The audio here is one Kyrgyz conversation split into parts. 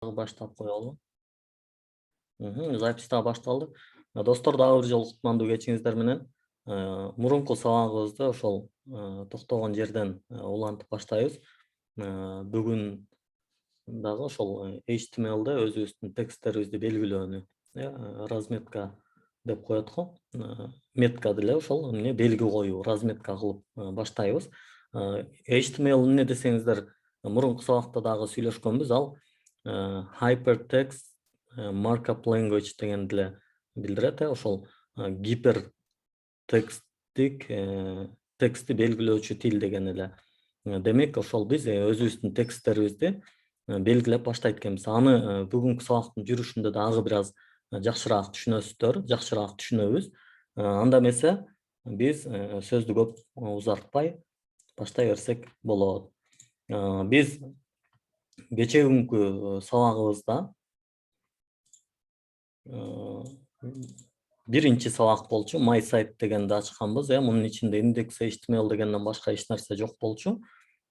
Баштап коелу. Запись башталды. Достор, дагы бир жолу кутмандуу кечиңиздер менен. Мурунку сабагыбызды ошол токтогон жерден улантып баштайбыз. Бүгүн дагы ошол HTML'де өзүбүздүн тексттерибизди белгилөөнү, разметка деп коет го. Метка деле ошол эмне белги коюу, разметка кылып баштайбыз. HTML эмне десеңиздер, мурунку сабакта дагы сүйлөшкөнбүз. Ал hypertext markup language деген деле билдирет. Ошол гипертексттик текстти белгилөөчү тил деген эле. Демек, ошол биз өзүбүздүн тексттерибизди белгилеп баштайт экенбиз. Аны бүгүнкү сабактын жүрүшүндө дагы бир аз жакшыраак түшүнөбүз. Анда эмесе биз сөздү көп узартпай баштай берсек болот. Биз кечеги сабагыбызда биринчи сабак болчу, My Site дегенди ачканбыз. Мунун ичинде индекс HTML дегенден башка эч нерсе жок болчу.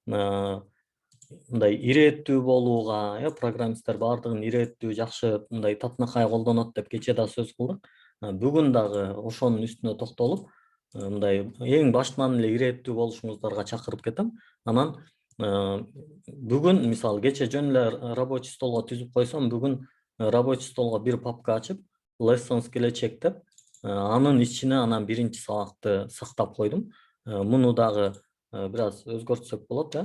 Мындай ирээттүү болууга, программисттер баардыгын ирээттүү, жакшы мындай татынакай колдонот деп кечээ да сөз кылдык. Бүгүн дагы ошонун үстүнө токтолуп, мындай эң башынан эле ирээттүү болушуңуздарга чакырып кетем. Анан бүгүн мисалы кечээ жөн эле рабочий столго түзүп койсом, бүгүн рабочий столго бир папка ачып, lessons келечек деп, анын ичине анан биринчи сабакты сактап койдум. Муну дагы бир аз өзгөртсөк болот,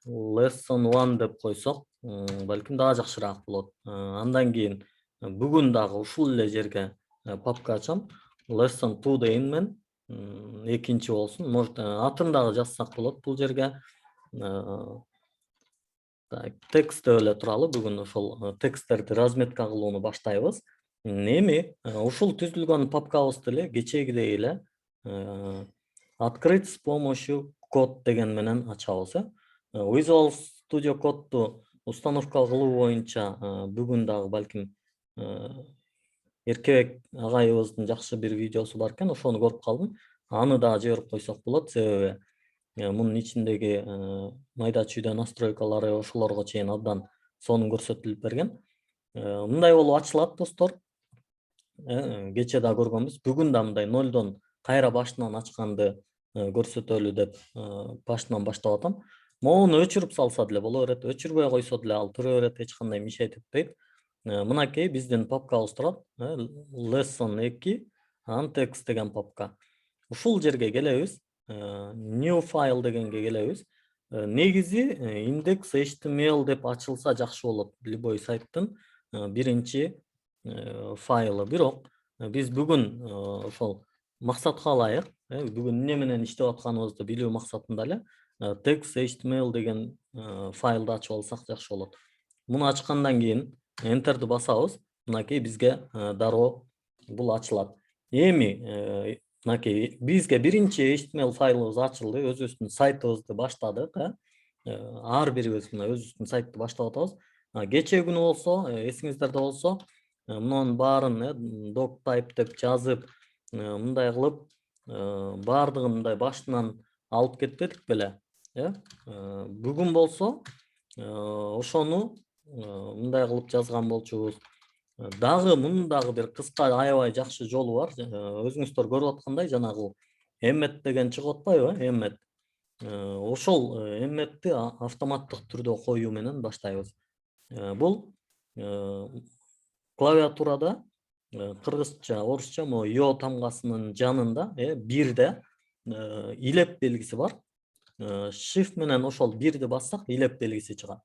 lesson 1 деп койсок, балким дагы жакшыраак болот. Андан кийин бүгүн дагы ушул эле жерге папка ачам. Lesson 2 дейин мен, экинчи болсун. Может, атын дагы жазсак болот бул жерге. Текст эле туралы бүгүн ошол тексттерди разметка кылууну баштайбыз. Эми ушул түзүлгөн папкабызды эле кечегидей эле открыть с помощью код деген менен ачабыз. Visual Studio Code'ду установка кылуу боюнча бүгүн дагы балким Эркебек агайыбыздын жакшы бир видеосу бар экен, ошону көрүп калдым. Аны дагы жиберип койсок болот, себеби мунун ичиндеги майда чүйдө настройкалары ошолорго чейин абдан сонун көрсөтүлүп берген. Мындай болуп ачылат, достор. Кечээ да көргөнбүз. Бүгүн да мындай нолдон кайра башынан ачканды көрсөтөлү деп башынан баштап атам. Моуну өчүрүп салса деле боло берет, өчүрбөй койсо деле ал турө берет, эч кандай мешайт этпейт. Мынакей биздин папкабыз турат. Lesson 2 Antext деген папка. Ушул жерге келебиз. New file дегенге келебиз. Негизи index HTML деп ачылса жакшы болот любой сайттын биринчи файлы. Бирок биз бүгүн ошол максатка ылайык, бүгүн эмне менен иштеп атканыбызды билүү максатында эле text HTML деген файлды ачып алсак жакшы болот. Муну ачкандан кийин Enter'ди басабыз. Мынакей бизге дароо бул ачылат. Эми мынакей бизге биринчи HTML файлыбыз ачылды, өзүбүздүн сайтыбызды баштадык. Ар бирибиз мына өзүбүздүн сайтты баштап атабыз. Кечээ күнү болсо, эсиңиздерде болсо, мунун баарын doctype деп жазып, мындай кылып баардыгын мындай башынан алып кетпедик беле? Бүгүн болсо ошону мындай кылып жазган болчубуз. Дагы мунун дагы бир кыска аябай жакшы жолу бар. Өзүңүздөр көрүп аткандай, жанагы emmet деген чыгып атпайбы? Emmet. Ошол emmetти автоматтык түрдө коюу менен баштайбыз. Бул клавиатурада кыргызча, орусча yo тамгасынын жанында бирде илеп белгиси бар. Shift менен ошол бирди бассак илеп белгиси чыгат.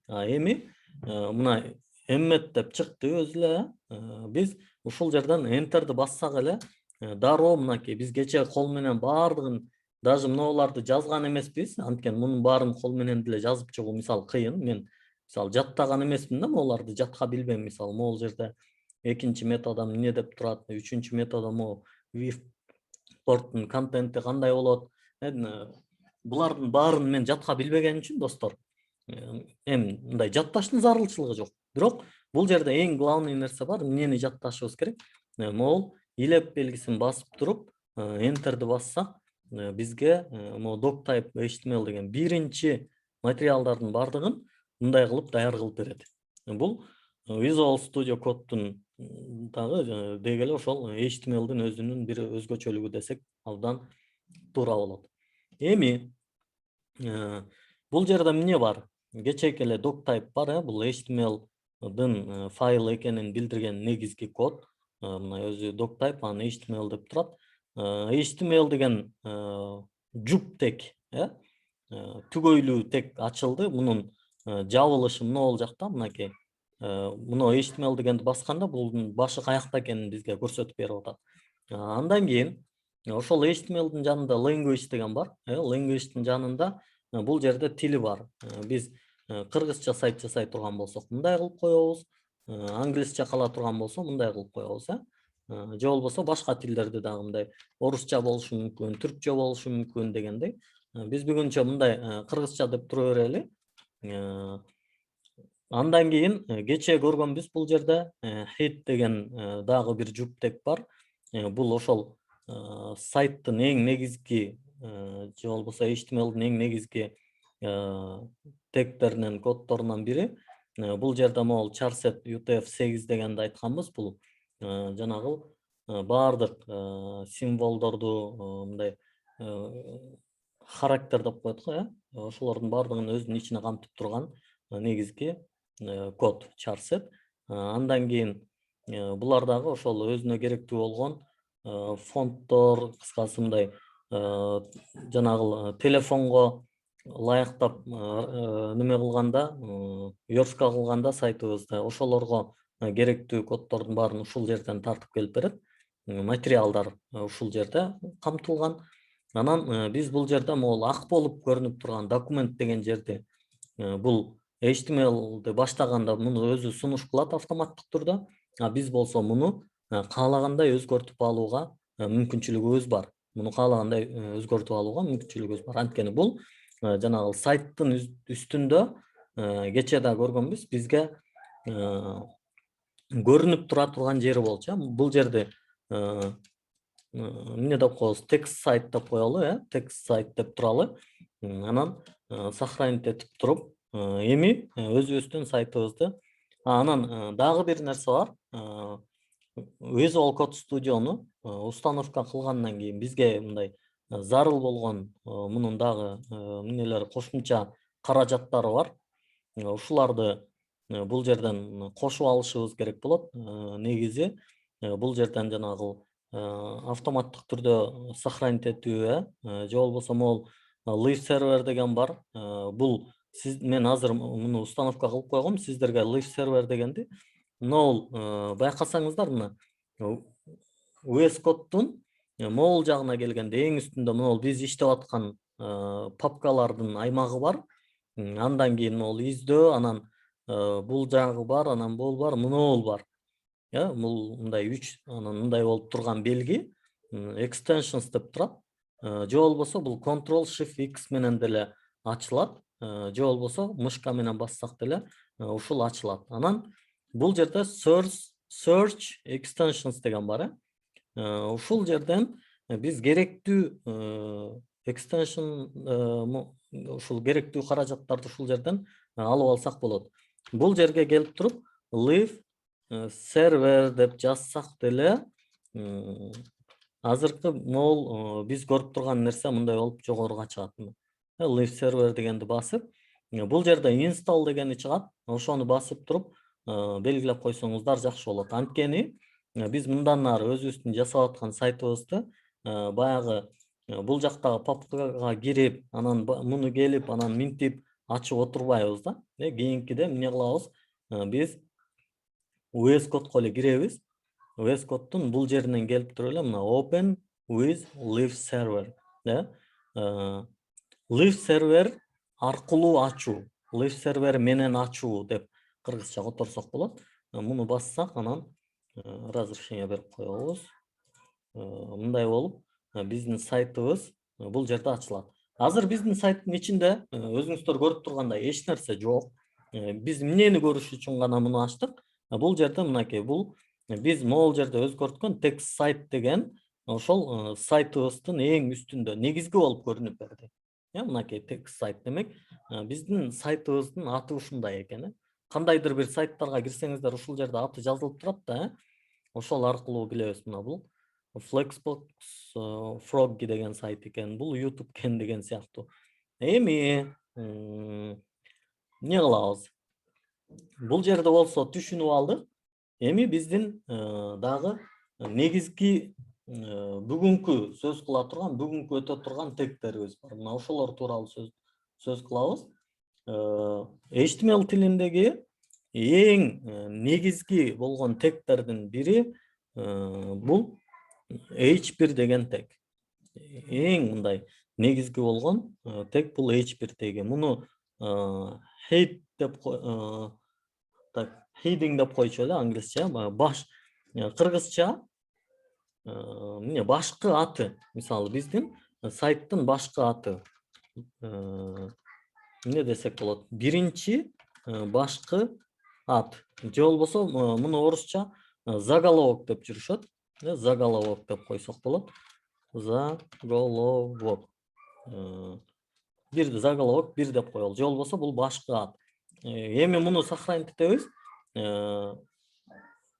Эми мына emmet деп чыкты өзү эле. Биз ушул жерден Enter'ди бассак эле дароо мынакей биз кечээ кол менен баардыгын, даже мыналарды жазган эмеспиз. Анткени мунун баарын кол менен деле жазып чыгуу мисалы кыйын. Мен мисалы жаттаган эмесмин да, могуларды жатка билбейм. Мисалы могул жерде экинчи методом эмне деп турат, үчүнчү методом viewport'ун контенти кандай болот. Булардын баарын мен жатка билбеген үчүн, достор, эми мындай жатташтын зарылчылыгы жок. Бирок бул жерде эң главный нерсе бар, эмнени жатташыбыз керек. Могул илеп белгисин басып туруп, Enter'ди бассак, бизге doctype HTML деген биринчи материалдардын баардыгын мындай кылып даяр кылып берет. Бул Visual Studio Code'дун дагы деги эле ошол HTML'дин өзүнүн бир өзгөчөлүгү десек абдан туура болот. Эми бул жерде эмне бар? Кечээки эле doctype бар, бул HTML'дын файл экенин билдирген негизги код. Мына өзү doctype, анан HTML деп турат. HTML деген жуп тег, түгөйлүү тег ачылды. Мунун жабылышы мына жакта, мынакей. Мына HTML дегенди басканда булдун башы каякта экенин бизге көрсөтүп берип атат. Андан кийин ошол HTML'дин жанында language деген бар. Language'дин жанында бул жерде тили бар. Биз кыргызча сайт жасай турган болсок мындай кылып коебуз. Англисче кала турган болсо мындай кылып коебуз, же болбосо башка тилдерде дагы мындай орусча болушу мүмкүн, түркчө болушу мүмкүн дегендей. Биз бүгүнчө мындай кыргызча деп тура берели. Андан кийин кечээ көргөнбүз бул жерде head деген дагы бир жуп тег бар. Бул ошол сайттын эң негизги же болбосо HTML'дин эң негизги тегтеринен, кодторунан бири. Бул жерде могул charset UTF-8 дегенди айтканбыз. Бул жанагы баардык символдорду мындай характер деп коет го, ошолордун баардыгын өзүнүн ичине камтып турган негизги код charset. Андан кийин булар дагы ошол өзүнө керектүү болгон фонттор, кыскасы мындай жанагы телефонго ылайыктап неме кылганда, верстка кылганда сайтыбызды ошолорго керектүү коддордун баарын ушул жерден тартып келип берет. Материалдар ушул жерде камтылган. Анан биз бул жерде могул ак болуп көрүнүп турган документ деген жерди бул HTML'ди баштаганда муну өзү сунуш кылат автоматтык түрдө. Биз болсо муну каалагандай өзгөртүп алууга мүмкүнчүлүгүбүз бар. Муну каалагандай өзгөртүп алууга мүмкүнчүлүгүбүз бар. Анткени бул жанагы сайттын үстүндө кечээ да көргөнбүз, бизге көрүнүп тура турган жери болчу. Бул жерди эмне деп коебуз? Text site деп коелу, text site деп туралы. Анан сохранить этип туруп, эми өзүбүздүн сайтыбызды. Анан дагы бир нерсе бар. Visual Code Studio'ну установка кылгандан кийин бизге мындай зарыл болгон мунун дагы эмнелери, кошумча каражаттары бар. Ушуларды бул жерден кошуп алышыбыз керек болот. Негизи бул жерден жанагы автоматтык түрдө сохранить этүү, же болбосо могул live server деген бар. Бул мен азыр муну установка кылып койгом, сиздерге live server дегенди. Могул байкасаңыздар, мына VS Code'дун могул жагына келгенде эң үстүндө могул биз иштеп аткан папкалардын аймагы бар. Андан кийин могул издөө, анан бул жагы бар, анан бул бар, могул бар. Бул мындай 3, анан мындай болуп турган белги extensions деп турат. Же болбосо бул Ctrl Shift X менен деле ачылат. Же болбосо мышка менен бассак деле ушул ачылат. Анан бул жерде search extensions деген бар. Ушул жерден биз керектүү extension, ушул керектүү каражаттарды ушул жерден алып алсак болот. Бул жерге келип туруп live server деп жазсак деле азыркы могул биз көрүп турган нерсе мындай болуп жогоруга чыгат. Live server дегенди басып, бул жерде install дегени чыгат. Ошону басып туруп белгилеп койсоңуздар жакшы болот. Анткени биз мындан ары өзүбүздүн жасап аткан сайтыбызды баягы бул жактагы папкага кирип, анан муну келип, анан минтип ачып отурбайбыз да. Кийинкиде эмне кылабыз? Биз VS Code'го эле киребиз. VS Code'дун бул жеринен келип туруп эле мына open with live server. Live server аркылуу ачуу, live server менен ачуу деп кыргызча которсок болот. Муну бассак, анан разрешение берип коебуз. Мындай болуп биздин сайтыбыз бул жерде ачылат. Азыр биздин сайттын ичинде өзүңүздөр көрүп тургандай эч нерсе жок. Биз эмнени көрүш үчүн гана муну ачтык? Бул жерде мынакей, бул биз могул жерде өзгөрткөн text site деген ошол сайтыбыздын эң үстүндө негизги болуп көрүнүп берди. мынакей текст сайт демек биздин сайтыбыздын аты ушундай экен. Кандайдыр бир сайттарга кирсеңиздер ушул жерде аты жазылып турат да, ошол аркылуу билебиз. Мына бул Flexbox Froggy деген сайт экен, бул YouTube кен деген сыяктуу. Эми эмне кылабыз? Бул жерде болсо түшүнүп алдык. Эми биздин дагы негизги бүгүнкү сөз кыла турган, бүгүнкү өтө турган тегтерибиз бар. Мына ошолор тууралуу сөз кылабыз. HTML тилиндеги эң негизги болгон тегтердин бири бул H1 деген тег. Эң мындай негизги болгон тег бул H1 теги. Муну head деп heading деп койчу эле англисче, баш, кыргызча эмне башкы аты. Мисалы биздин сайттын башкы аты эмне десек болот? Биринчи башкы ат. Же болбосо муну орусча заголовок деп жүрүшөт. Заголовок деп койсок болот. Заголовок. Бир заголовок, бир деп коелу. Же болбосо бул башкы ат. Эми муну сохранить этебиз.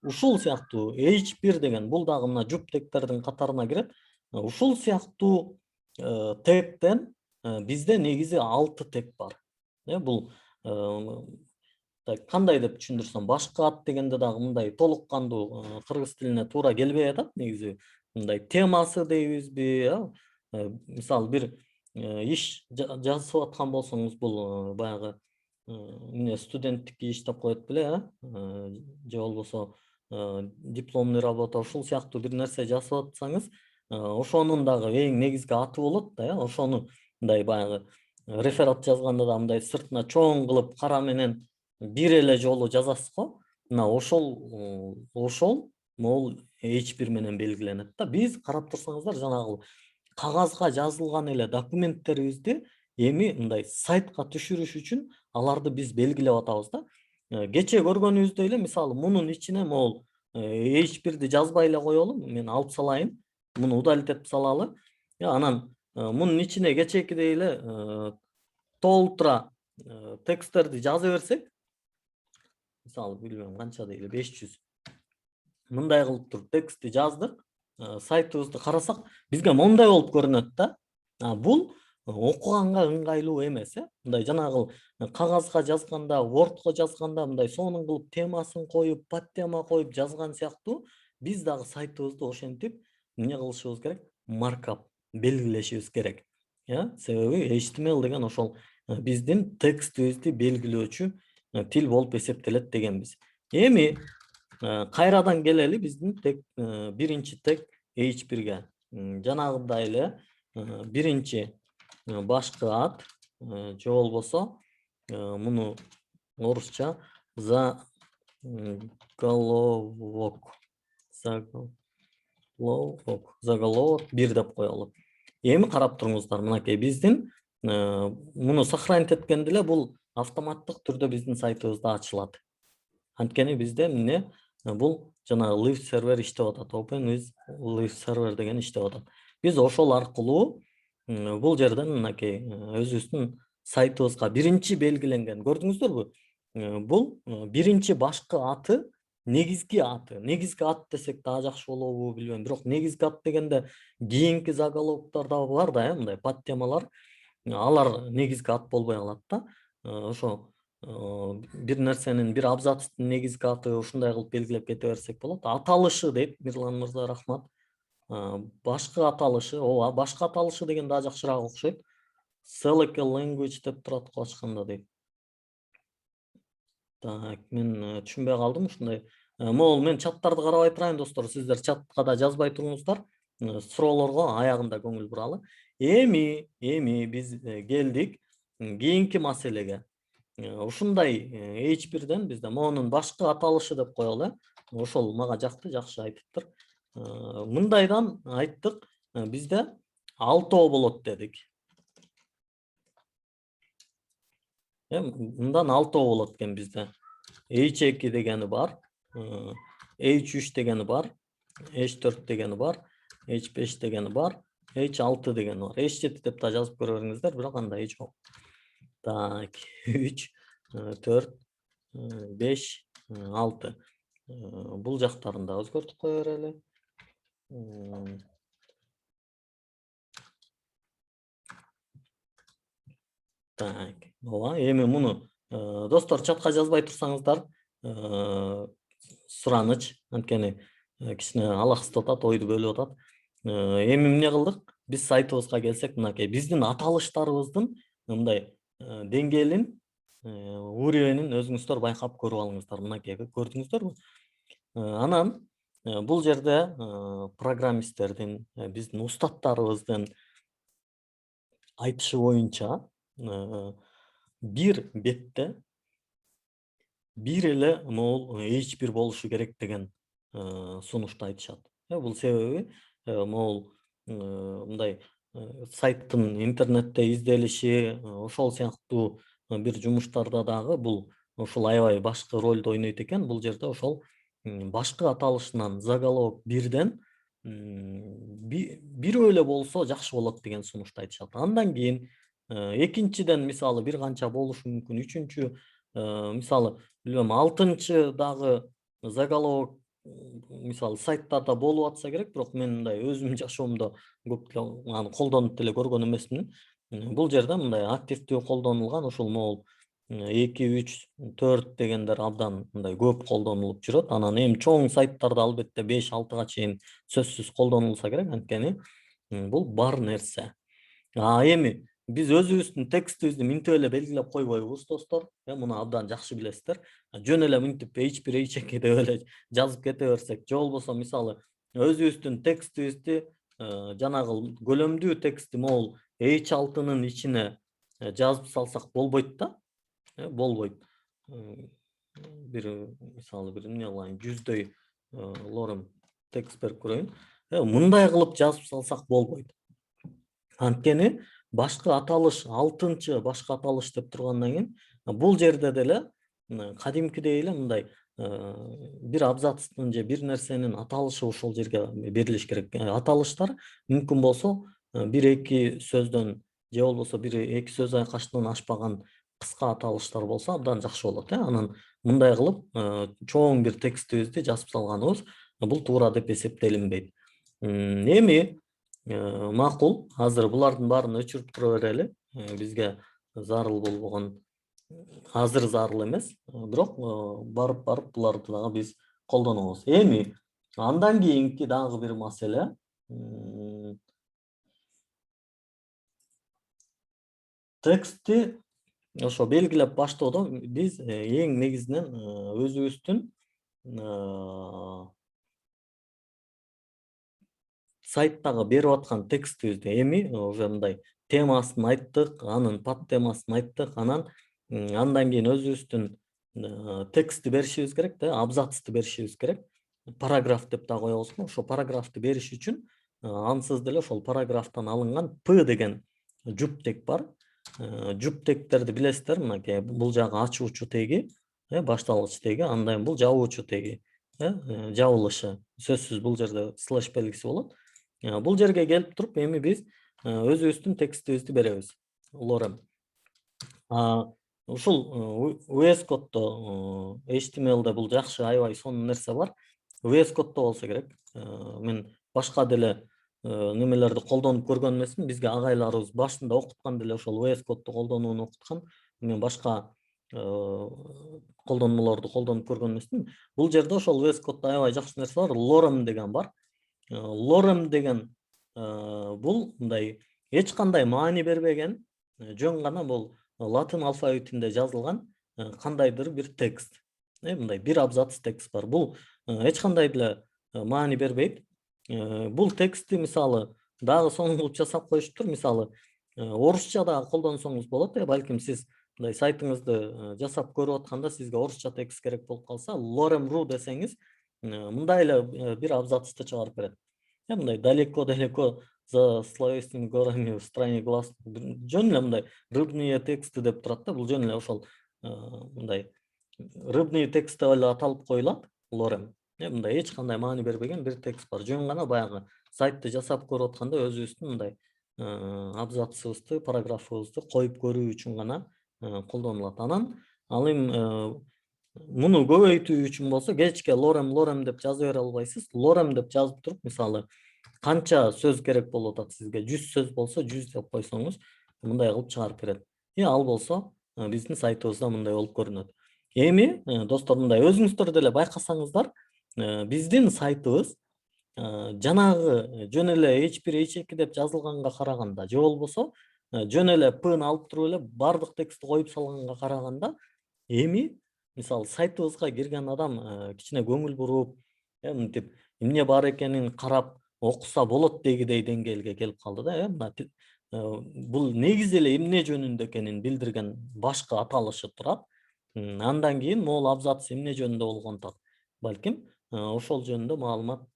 Ушул сыяктуу H1 деген бул дагы мына жұп тегтердин катарына кирет. Ушул сыяктуу тегтен бизде негизи 6 тег бар. Бул кандай деп түшүндүрсөм, башкы ат дегенде дагы мындай толук кандуу кыргыз тилине туура келбей атат негизи. Мындай темасы дейбизби, мисалы бир иш жазып аткан болсоңуз, бул баягы эмне студенттик иш деп коет беле, же болбосо дипломный работа, ушул сыяктуу бир нерсе жазып атсаңыз, ошонун дагы эң негизги аты болот да, ошону мындай баягы реферат жазганда да мындай сыртына чоң кылып кара менен бир эле жолу жазасыз го. Мына ошол могул H1 менен белгиленет да. Биз карап турсаңыздар жанагы кагазга жазылган эле документтерибизди эми мындай сайтка түшүрүш үчүн аларды биз белгилеп атабыз да. Кече көргөнүбүздөй эле, мисалы мунун ичине могул H1'ди жазбай эле коелу, мен алып салайын, муну удалить этип салалы. Анан мунун ичине кечекидей эле толтура тексттерди жаза берсек, мисалы билбейм канча дейли, 500. Мындай кылып туруп текстти жаздык, сайтыбызды карасак, бизге мондай болуп көрүнөт да. Бул окуганга ыңгайлуу эмес, мындай жанагы кагазга жазганда, Wordко жазганда мындай сонун кылып темасын коюп, подтема коюп жазган сыяктуу биз дагы сайтыбызды ошентип эмне кылышыбыз керек? Маркап белгилешибиз керек. Себеби HTML деген ошол биздин текстибизди белгилөөчү тил болуп эсептелет дегенбиз. Эми кайрадан келели биздин биринчи тег H1ге. Жанагындай эле биринчи башкы ат, же болбосо муну орусча заголовок 1 деп коелу. Эми карап туруңуздар, мынакей биздин муну сохранить эткенде эле бул автоматтык түрдө биздин сайтыбызда ачылат. Анткени бизде эмне бул жанагы live server иштеп атат. Open with live server деген иштеп атат. Биз ошол аркылуу бул жерден мынакей өзүбүздүн сайтыбызга биринчи белгиленген, көрдүңүздөрбү? Бул биринчи башкы аты, негизги аты. Негизги ат десек дагы жакшы болобу билбейм, бирок негизги ат дегенде кийинки заголовоктор да бар да, мындай подтемалар. Алар негизги ат болбой калат да. Ошо бир нерсенин, бир абзацтын негизги аты ушундай кылып белгилеп кете берсек болот. Аталышы дейт Мирлан мырза, рахмат. Башкы аталышы, ооба, башкы аталышы деген дагы жакшыраак окшойт. Select a language деп турат го ачканда дейт. Так, мен түшүнбөй калдым ушундай. Могул мен чаттарды карабай турайын достор, сиздер чатка да жазбай туруңуздар. Суроолорго аягында көңүл буралы. Эми биз келдик кийинки маселеге. Ушундай H1'ден бизде монун башкы аталышы деп коелу. Ошол мага жакты, жакшы айтыптыр. Мындайдан айттык, бизде 6 болот дедик. Мындан 6 болот экен бизде. H2 дегени бар, H3 дегени бар, H4 дегени бар, H5 дегени бар, H6 деген бар. H7 деп да жазып көрө бериңиздер, бирок анда H жок. Так, 3, 4, 5, 6. Бул жактарын да өзгөртүп кое берели. Так, ооба, эми муну достор чатка жазбай турсаңыздар, сураныч, анткени кичине алаксытып атат, ойду бөлүп атат. Эми эмне кылдык? Биз сайтыбызга келсек, мынакей биздин аталыштарыбыздын мындай деңгээлин, уровенин өзүңүздөр байкап көрүп алыңыздар. Мынакей көрдүңүздөрбү? Анан бул жерде программисттердин, биздин устаттарыбыздын айтышы боюнча бир бетте бир эле могул H1 болушу керек деген сунушту айтышат. Бул себеби могул мындай сайттын интернетте изделиши, ошол сыяктуу бир жумуштарда дагы бул ушул аябай башкы ролду ойнойт экен. Бул жерде ошол башкы аталышынан заголовок бирден бирөө эле болсо жакшы болот деген сунушту айтышат. Андан кийин экинчиден мисалы бир канча болушу мүмкүн. Үчүнчү мисалы билбейм, алтынчы дагы заголовок мисалы сайттарда болуп атса керек, бирок мен мындай өзүмдүн жашоомдо көп деле аны колдонуп деле көргөн эмесмин. Бул жерде мындай активдүү колдонулган ушул могул 2, 3, 4 дегендер абдан мындай көп колдонулуп жүрөт. Анан эми чоң сайттарда албетте 5, 6га чейин сөзсүз колдонулса керек, анткени бул бар нерсе. Эми биз өзүбүздүн текстибизди мынтип эле белгилеп койбойбуз, достор. Муну абдан жакшы билесиздер. Жөн эле мынтип H1, H2 деп эле жазып кете берсек, же болбосо мисалы өзүбүздүн текстибизди жанагы көлөмдүү текстти могул H6-нын ичине жазып салсак болбойт да. Болбойт. Бир мисалы бир эмне кылайын, 100дөй лорем текст берип көрөйүн. Мындай кылып жазып салсак болбойт. Анткени башкы аталыш, алтынчы башкы аталыш деп тургандан кийин бул жерде деле кадимкидей эле мындай бир абзацтын же бир нерсенин аталышы ошол жерге берилиш керек. Аталыштар мүмкүн болсо бир эки сөздөн же болбосо бир эки сөз айкаштан ашпаган кыска аталыштар болсо абдан жакшы болот. Анан мындай кылып чоң бир текстибизди жазып салганыбыз бул туура деп эсептелинбейт. Эми макул, азыр булардын баарын өчүрүп тура берели. Бизге зарыл болбогон, азыр зарыл эмес, бирок барып буларды дагы биз колдонобуз. Эми андан кийинки дагы бир маселе текстти ошо белгилеп баштоодо биз эң негизинен өзүбүздүн сайттагы берип аткан текстибизди эми уже мындай темасын айттык, анын подтемасын айттык, анан андан кийин өзүбүздүн текстти беришибиз керек да, абзацты беришибиз керек. Параграф деп да коебузго. Ошо параграфты бериш үчүн ансыз деле ошол параграфтан алынган P деген жуп тек бар. Жуп тектерди билесиздер, мынакей бул жагы ачуучу теги, башталгыч теги, андан кийин бул жабуучу теги, жабылышы. Сөзсүз бул жерде слэш белгиси болот. Бул жерге келип туруп эми биз өзүбүздүн текстибизди беребиз. Lorem. Ушул VS Code'до, HTML'де бул жакшы аябай сонун нерсе бар. VS Code'до болсо керек. Мен башка деле немелерди колдонуп көргөн эмесмин. Бизге агайларыбыз башында окуткан деле ошол VS Code'ду колдонууну окуткан. Мен башка колдонмаларды колдонуп көргөн эмесмин. Бул жерде ошол VS Code'да аябай жакшы нерсе бар. Lorem деген бар. Lorem деген бул мындай эч кандай маани бербеген, жөн гана бул латын алфавитинде жазылган кандайдыр бир текст. Мындай бир абзац текст бар. Бул эч кандай деле маани бербейт. Бул текстти мисалы дагы сонун кылып жасап коюшуптур. Мисалы орусча да колдонсоңуз болот. Балким сиз мындай сайтыңызды жасап көрүп атканда сизге орусча текст керек болуп калса, lorem.ru десеңиз мындай эле бир абзацты чыгарып берет. Мындай далеко-далеко за словесными горами в стране глаз. Жөн эле мындай рыбные тексты деп турат да. Бул жөн эле ошол мындай рыбный текст деп эле аталып коюлат, Lorem. Мындай эч кандай маани бербеген бир текст бар. Жөн гана баягы сайтты жасап көрүп атканда өзүбүздүн мындай абзацыбызды, параграфыбызды коюп көрүү үчүн гана колдонулат. Анан ал эми муну көбөйтүү үчүн болсо кечке лорем деп жаза бере албайсыз. Лорем деп жазып туруп, мисалы канча сөз керек болуп атат сизге? 100 сөз болсо 100 деп койсоңуз мындай кылып чыгарып берет. Ал болсо биздин сайтыбызда мындай болуп көрүнөт. Эми достор, мындай өзүңүздөр деле байкасаңыздар, биздин сайтыбыз жанагы жөн эле H1 H2 деп жазылганга караганда, же болбосо жөн эле P-ны алып туруп эле бардык текстти коюп салганга караганда, эми мисалы сайтыбызга кирген адам кичине көңүл буруп, мынтип эмне бар экенин карап окуса болот дегидей деңгээлге келип калды да. Мына бул негизи эле эмне жөнүндө экенин билдирген башкы аталышы турат. Андан кийин могул абзац эмне жөнүндө болгонун атат. Балким ошол жөнүндө маалымат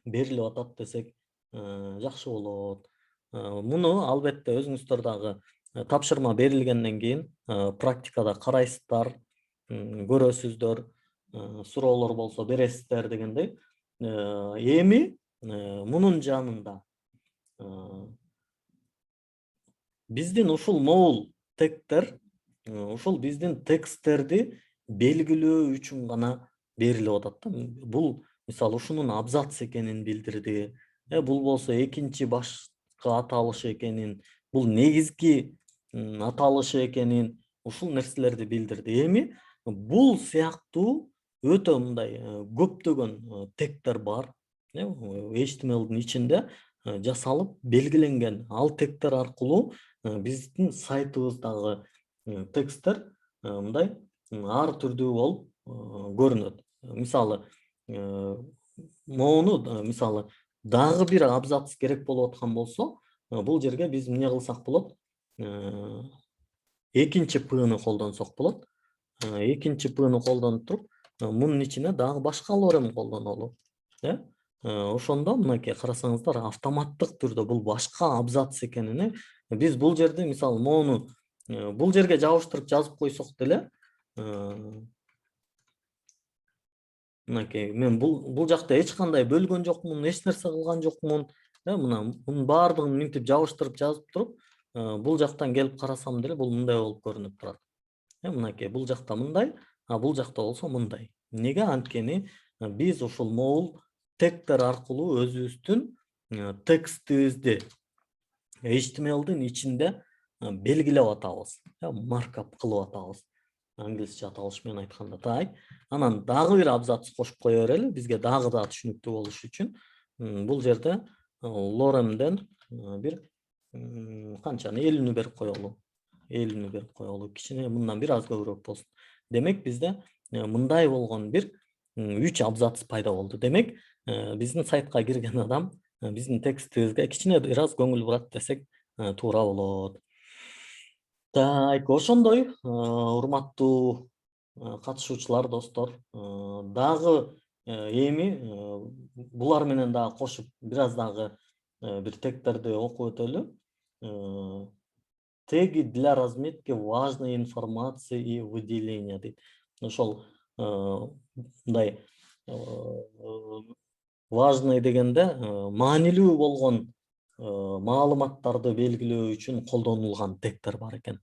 берилип атат десек жакшы болот. Муну албетте өзүңүздөр дагы тапшырма берилгенден кийин практикада карайсыздар, көрөсүздөр, суроолор болсо бересиздер дегендей. Эми мунун жанында биздин ушул могул тегтер, ушул биздин тексттерди белгилөө үчүн гана берилип атат да. Бул мисалы ушунун абзац экенин билдирди. Бул болсо экинчи башкы аталышы экенин, бул негизги аталышы экенин, ушул нерселерди билдирди. Эми бул сыяктуу өтө мындай көптөгөн тегтер бар. HTML-дин ичинде жасалып белгиленген. Ал тегтер аркылуу биздин сайтыбыздагы тексттер мындай ар түрдүү болуп көрүнөт. Мисалы могуну мисалы дагы бир абзац керек болуп аткан болсо, бул жерге биз эмне кылсак болот? Экинчи P-ны колдонсок болот. Экинчи P-ны колдонуп туруп, мунун ичине дагы башка лорем колдонолу. Ошондо мынакей карасаңыздар, автоматтык түрдө бул башка абзац экенини биз бул жерде мисалы могуну бул жерге жабыштырып жазып койсок деле, мынакей мен бул жакта эч кандай бөлгөн жокмун, эч нерсе кылган жокмун. Мына мунун баардыгын минтип жабыштырып жазып туруп, бул жактан келип карасам деле бул мындай болуп көрүнүп турат. Мынакей бул жакта мындай, бул жакта болсо мындай. Эмнеге? Анткени биз ушул могул тегтер аркылуу өзүбүздүн текстибизди HTML-дин ичинде белгилеп атабыз, маркап кылып атабыз. Англисче аталыш менен айтканда. Так. Анан дагы бир абзац кошуп кое берели, бизге дагы да түшүнүктүү болуш үчүн. Бул жерде лоремден бир канчаны 50-нү берип коелу. 50-нү берип коелу. Кичине мындан бир аз көбүрөөк болсун. Демек бизде мындай болгон бир 3 абзац пайда болду. Демек биздин сайтка кирген адам биздин текстибизге кичине бир аз көңүл бурат десек туура болот. Так, ошондой урматтуу катышуучулар, достор, дагы эми булар менен дагы кошуп бир аз дагы бир тегтерди окуп өтөлү. Теги для разметки важной информации и выделения дейт. Ошол мындай важный дегенде маанилүү болгон маалыматтарды белгилөө үчүн колдонулган тегтер бар экен.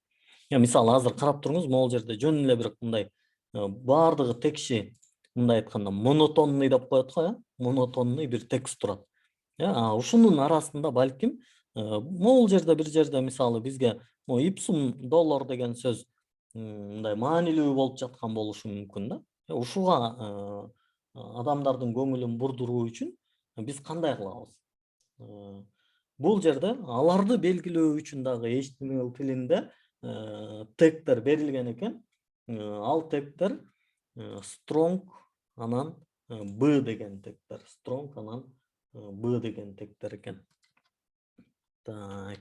Мисалы азыр карап туруңуз, могул жерде жөн эле бир мындай баардыгы текши, мындай айтканда монотонный деп коет го, монотонный бир текст турат. Ушунун арасында балким могул жерде бир жерде мисалы бизге ipsum dollar деген сөз мындай маанилүү болуп жаткан болушу мүмкүн да. Ушуга адамдардын көңүлүн бурдуруу үчүн биз кандай кылабыз? Бул жерде аларды белгилөө үчүн дагы HTML тилинде тегтер берилген экен. Ал тегтер strong анан B деген тегтер. Strong анан B деген тегтер экен. Так.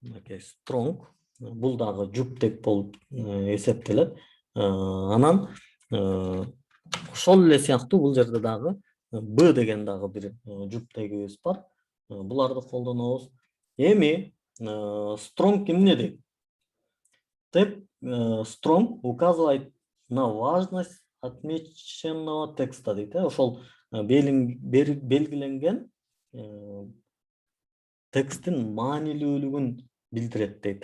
Strong бул дагы жуп тег болуп эсептелет. Анан ошол эле сыяктуу бул жерде дагы B деген дагы бир жуп тегибиз бар. Буларды колдонобуз. Эми strong эмне дейт? Тег strong указывает на важность отмеченного текста дейт. Ошол белгиленген тексттин маанилүүлүгүн билдирет дейт.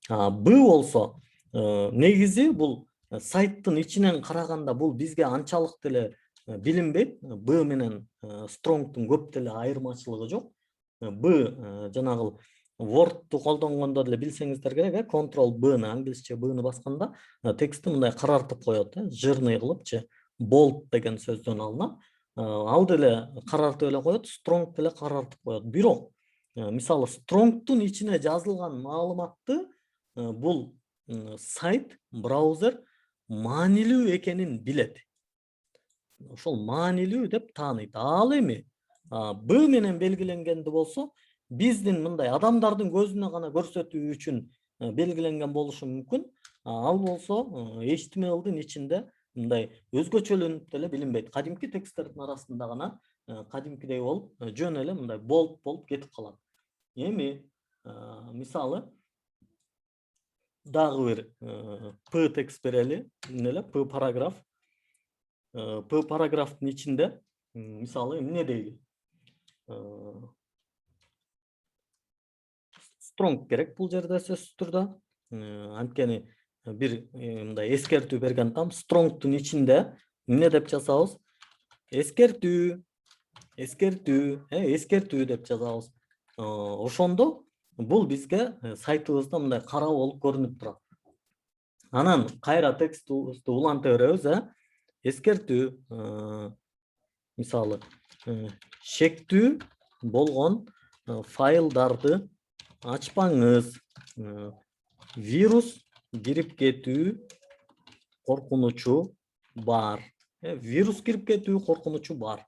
Б болсо негизи бул сайттын ичинен караганда бул бизге анчалык деле билинбейт. Б менен strongтун көп деле айырмачылыгы жок. Б жанагы Word'ду колдонгондо деле билсеңиздер керек, Ctrl B'ны англисче B'ны басканда текстти мындай карартып коет, жирный кылыпчы, bold деген сөздөн алынат. Ал деле карартып эле коет, strong деле карартып коет. Бирок мисалы strongтун ичине жазылган маалыматты бул сайт, браузер маанилүү экенин билет. Ошол маанилүү деп тааныйт. Ал эми Б менен белгиленгенди болсо, биздин мындай адамдардын көзүнө гана көрсөтүү үчүн белгиленген болушу мүмкүн. Ал болсо HTML'дин ичинде мындай өзгөчөлөнүп деле билинбейт. Кадимки тексттердин арасында гана кадимкидей болуп, жөн эле мындай bold болуп кетип калат. Эми мисалы дагы бир P текст берели, эле P параграф. P параграфтын ичинде мисалы эмне дейли? Strong керек бул жерде сөзсүз түрдө. Анткени бир мындай эскертүү берген там strongтун ичинде эмне деп жазабыз? Эскертүү деп жазабыз. Ошондо бул бизге сайтыбызда мындай кара болуп көрүнүп турат. Анан кайра текстти уланта беребиз, эскертүү мисалы шектүү болгон файлдарды ачпаңыз. Вирус кирип кетүү коркунучу бар. Вирус кирип кетүү коркунучу бар.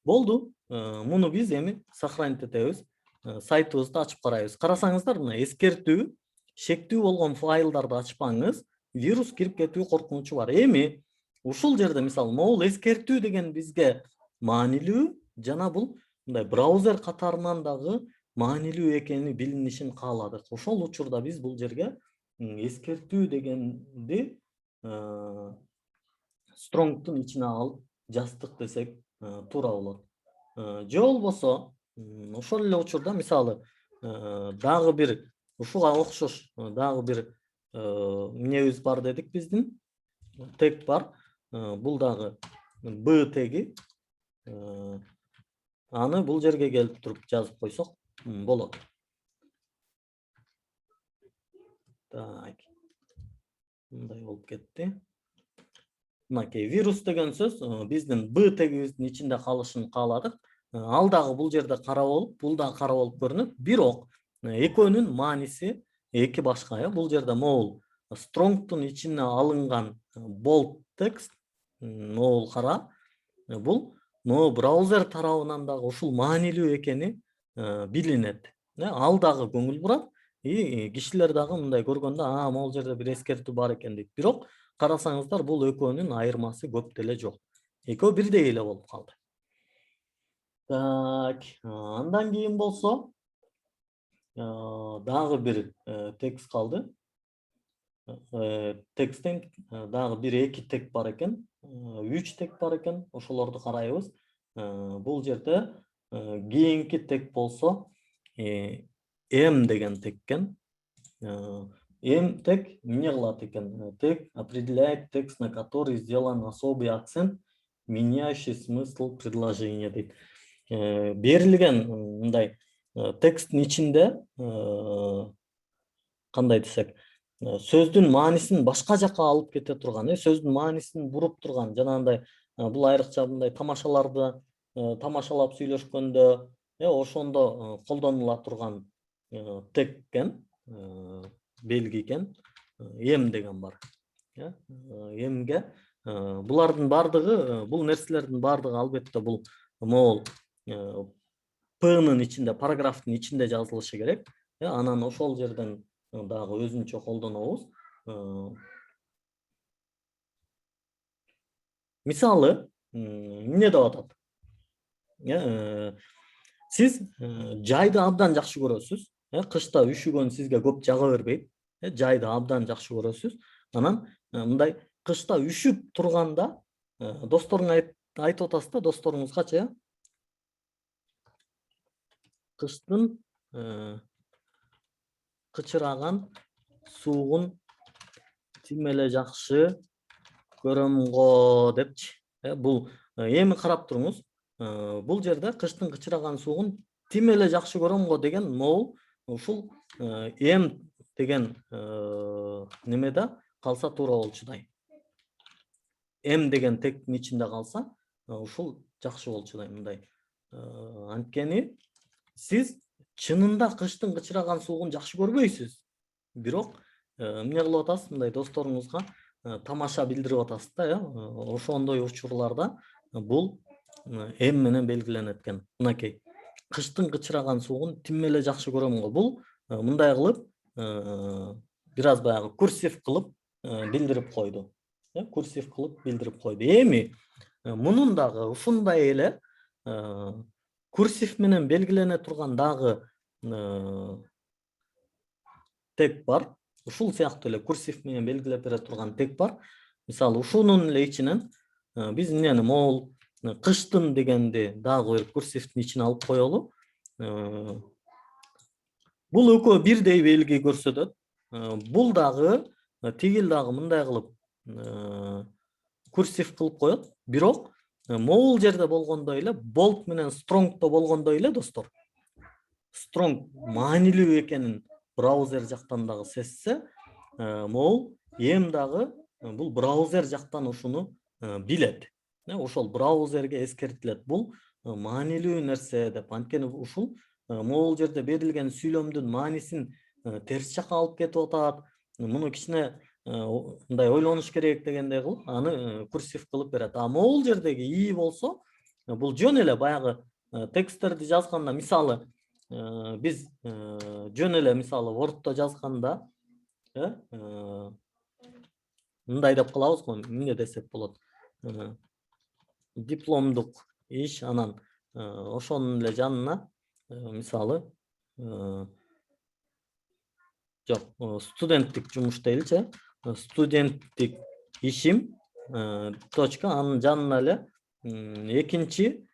Болду. Муну биз эми сохранить этебиз. Сайтыбызды ачып карайбыз. Карасаңыздар, мына эскертүү, шектүү болгон файлдарды ачпаңыз. Вирус кирип кетүү коркунучу бар. Эми ушул жерде мисалы могул эскертүү деген бизге маанилүү, жана бул мындай браузер катарынан дагы маанилүү экени билинишин кааладык. Ошол учурда биз бул жерге эскертүү дегенди strongтун ичине алып жаздык десек туура болот. Же болбосо ошол эле учурда мисалы дагы бир ушуга окшош дагы бир эмнебиз бар дедик, биздин тег бар. Бул дагы B теги. Аны бул жерге келип туруп жазып койсок болот. Так. Мындай болуп кетти. Мынакей вирус деген сөз биздин B тегибиздин ичинде калышын кааладык. Ал дагы бул жерде кара болуп, бул дагы кара болуп көрүнөт. Бирок экөөнүн мааниси эки башка. Бул жерде могул strongтун ичине алынган bold текст, могул кара. Бул браузер тарабынан дагы ушул маанилүү экени билинет. Ал дагы көңүл бурат. Кишилер дагы мындай көргөндө, могул жерде бир эскертүү бар экен дейт. Бирок карасаңыздар, бул экөөнүн айырмасы көп деле жок. Экөө бирдей эле болуп калды. Так, андан кийин болсо дагы бир текст калды. Тексттен дагы бир эки тег бар экен, 3 тег бар экен. Ошолорду карайбыз. Бул жерде кийинки тег болсо M деген тег экен. M тег эмне кылат экен? Тег определяет текст, на который сделан особый акцент, меняющий смысл предложения дейт. Берилген мындай тексттин ичинде кандай десек, сөздүн маанисин башка жака алып кете турган, сөздүн маанисин буруп турган, жанагындай бул айрыкча мындай тамашаларды тамашалап сүйлөшкөндө, ошондо колдонула турган тег экен, белги экен. M деген бар. M'ге булардын бардыгы, бул нерселердин бардыгы албетте бул могул P'нын ичинде, параграфтын ичинде жазылышы керек. Анан ошол жерден дагы өзүнчө колдонобуз. Мисалы, эмне деп атат? Сиз жайды абдан жакшы көрөсүз. Кышта үшүгөн сизге көп жага бербейт. Жайды абдан жакшы көрөсүз. Анан мындай кышта үшүп турганда досторуңа айтып атасыз да, досторуңузгачы кыштын кычыраган суугун тим эле жакшы көрөм го депчи. Бул эми карап туруңуз. Бул жерде кыштын кычыраган суугун тим эле жакшы көрөм го деген могул ушул эм деген немеде калса туура болчудай. Эм деген тектин ичинде калса, ушул жакшы болчудай мындай. Анткени сиз чынында кыштын кычыраган суугун жакшы көрбөйсүз. Бирок эмне кылып атасыз? Мындай досторуңузга тамаша билдирип атасыз да, ошондой учурларда бул эм менен белгиленет экен. Мынакей. Кыштын кычыраган суугун тим эле жакшы көрөм го. Бул мындай кылып бир аз баягы курсив кылып билдирип койду. Курсив кылып билдирип койду. Эми мунун дагы ушундай эле курсив менен белгилене турган дагы тег бар. Ушул сыяктуу эле курсив менен белгилеп бере турган тег бар. Мисалы, ушунун эле ичинен биз эмнени могул кыштын дегенди дагы бир курсивдин ичине алып коелу. Бул экөө бирдей белги көрсөтөт. Бул дагы тигил дагы мындай кылып курсив кылып коет. Бирок могул жерде болгондой эле, болт менен стронгто болгондой эле достор. Стронг маанилүү экенин браузер жактан дагы сезсе, могул эм дагы бул браузер жактан ушуну билет. Ошол браузерге эскертилет. Бул маанилүү нерсе деп. Анткени ушул могул жерде берилген сүйлөмдүн маанисин терс жакка алып кетип атат. Муну кичине мындай ойлонуш керек дегендей кылып аны курсив кылып берет. Могул жердеги ии болсо, бул жөн эле баягы тексттерди жазганда, мисалы, биз жөн эле мисалы Word'то жазганда мындай деп кылабыз го, эмне десек болот? Дипломдук иш, анан ошонун эле жанына мисалы жок, студенттик жумуш дейли, студенттик ишим точка, анын жанына эле экинчи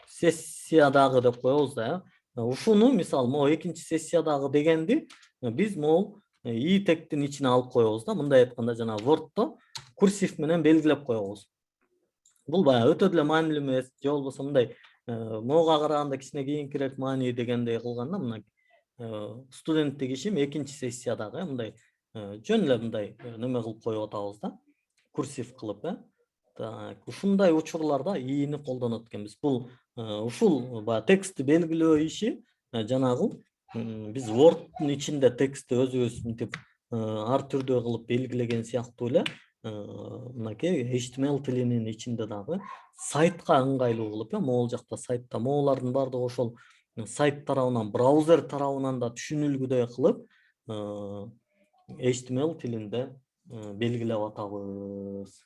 сессиядагы деп коебуз да. Ушуну мисалы могу экинчи сессиядагы дегенди биз могул и тегтин ичине алып коебуз да. Мындай айтканда жана Word'то курсив менен белгилеп коебуз. Бул баягы өтө деле маанилүү эмес, же болбосо мындай могуга караганда кичине кийинкирээк маани дегендей кылганда, мына студенттик ишим экинчи сессиядагы мындай жөн эле мындай неме кылып коюп атабыз да, курсив кылып. Так, ушундай учурларда ийини колдонот экенбиз. Бул ушул баягы текстти белгилөө иши жанагы биз Word'дун ичинде текстти өзүбүз мынтип ар түрдүү кылып белгилеген сыяктуу эле мынакей HTML тилинин ичинде дагы сайтка ыңгайлуу кылып, могул жакта сайтта могулардын баардыгы ошол сайт тарабынан, браузер тарабынан да түшүнүлгүдөй кылып HTML тилинде белгилеп атабыз.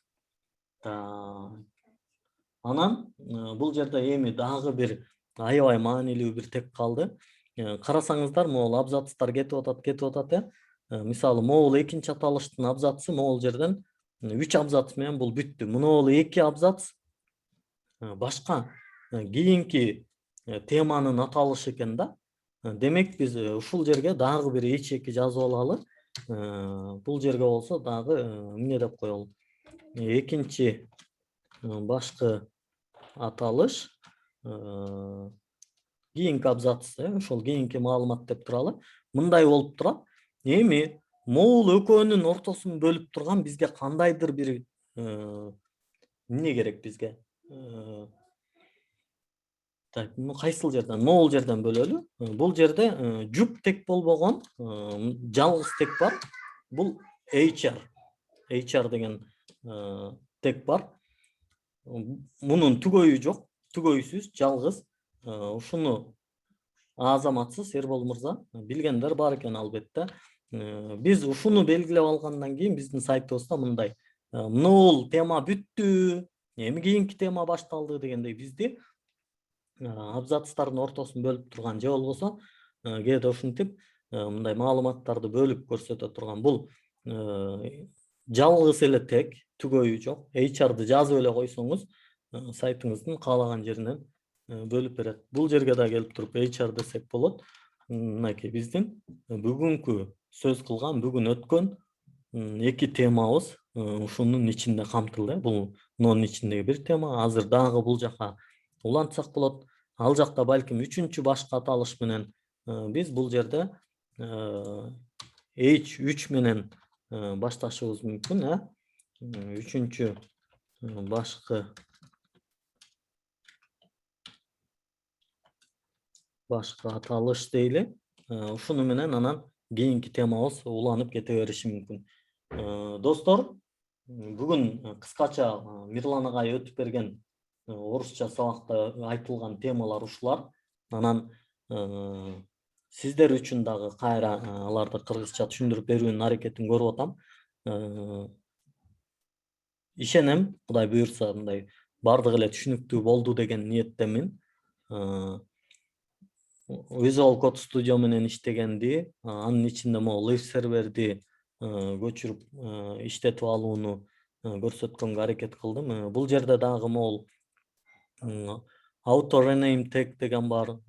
Анан бул жерде эми дагы бир аябай маанилүү бир тег калды. Карасаңыздар, могул абзацтар кетип атат. Мисалы, могул экинчи аталыштын абзацы могул жерден 3 абзац менен бул бүттү. Муну 2 абзац башка кийинки теманын аталышы экен да. Демек биз ушул жерге дагы бир ичеки жазып алалы. Бул жерге болсо дагы эмне деп коелу? Экинчи башкы аталыш кийинки абзац, ошол кийинки маалымат деп туралы. Мындай болуп турат. Эми могул экөөнүн ортосун бөлүп турган бизге кандайдыр бир эмне керек бизге? Так, кайсыл жерден? Могул жерден бөлөлү. Бул жерде жуп тег болбогон жалгыз тег бар. Бул HR деген тег бар. Мунун түгөйү жок, түгөйсүз, жалгыз. Ушуну азаматсыз Эрбол мырза билгендер бар экен албетте. Биз ушуну белгилеп алгандан кийин биздин сайтыбызда мындай могул тема бүттү, эми кийинки тема башталды дегендей бизди абзацтардын ортосун бөлүп турган, же болбосо кээде ушинтип мындай маалыматтарды бөлүп көрсөтө турган бул жалгыз эле тег, түгөйү жок. HR'ды жазып эле койсоңуз сайтыңыздын каалаган жеринен бөлүп берет. Бул жерге да келип туруп HR десек болот. Мынакей биздин бүгүнкү сөз кылган, бүгүн өткөн эки темабыз ушунун ичинде камтылды. Бул мунун ичиндеги бир тема. Азыр дагы бул жака улантсак болот. Ал жакта балким үчүнчү башка аталыш менен биз бул жерде H3 менен башташыбыз мүмкүн, үчүнчү башка аталыш дейли. Ушуну менен анан кийинки темабыз уланып кете бериши мүмкүн. Достор, бүгүн кыскача Мирлан агай өтүп берген орусча сабакта айтылган темалар ушулар. Анан сиздер үчүн дагы кайра аларды кыргызча түшүндүрүп берүүнүн аракетин көрүп атам. Ишенем, Кудай буйрса, мындай бардык эле түшүнүктүү болду деген ниеттемин. Visual Code Studio менен иштегенди, анын ичинде могу Live серверди көчүрүп иштетип алууну көрсөткөнгө аракет кылдым. Бул жерде дагы могул auto rename tag деген бар,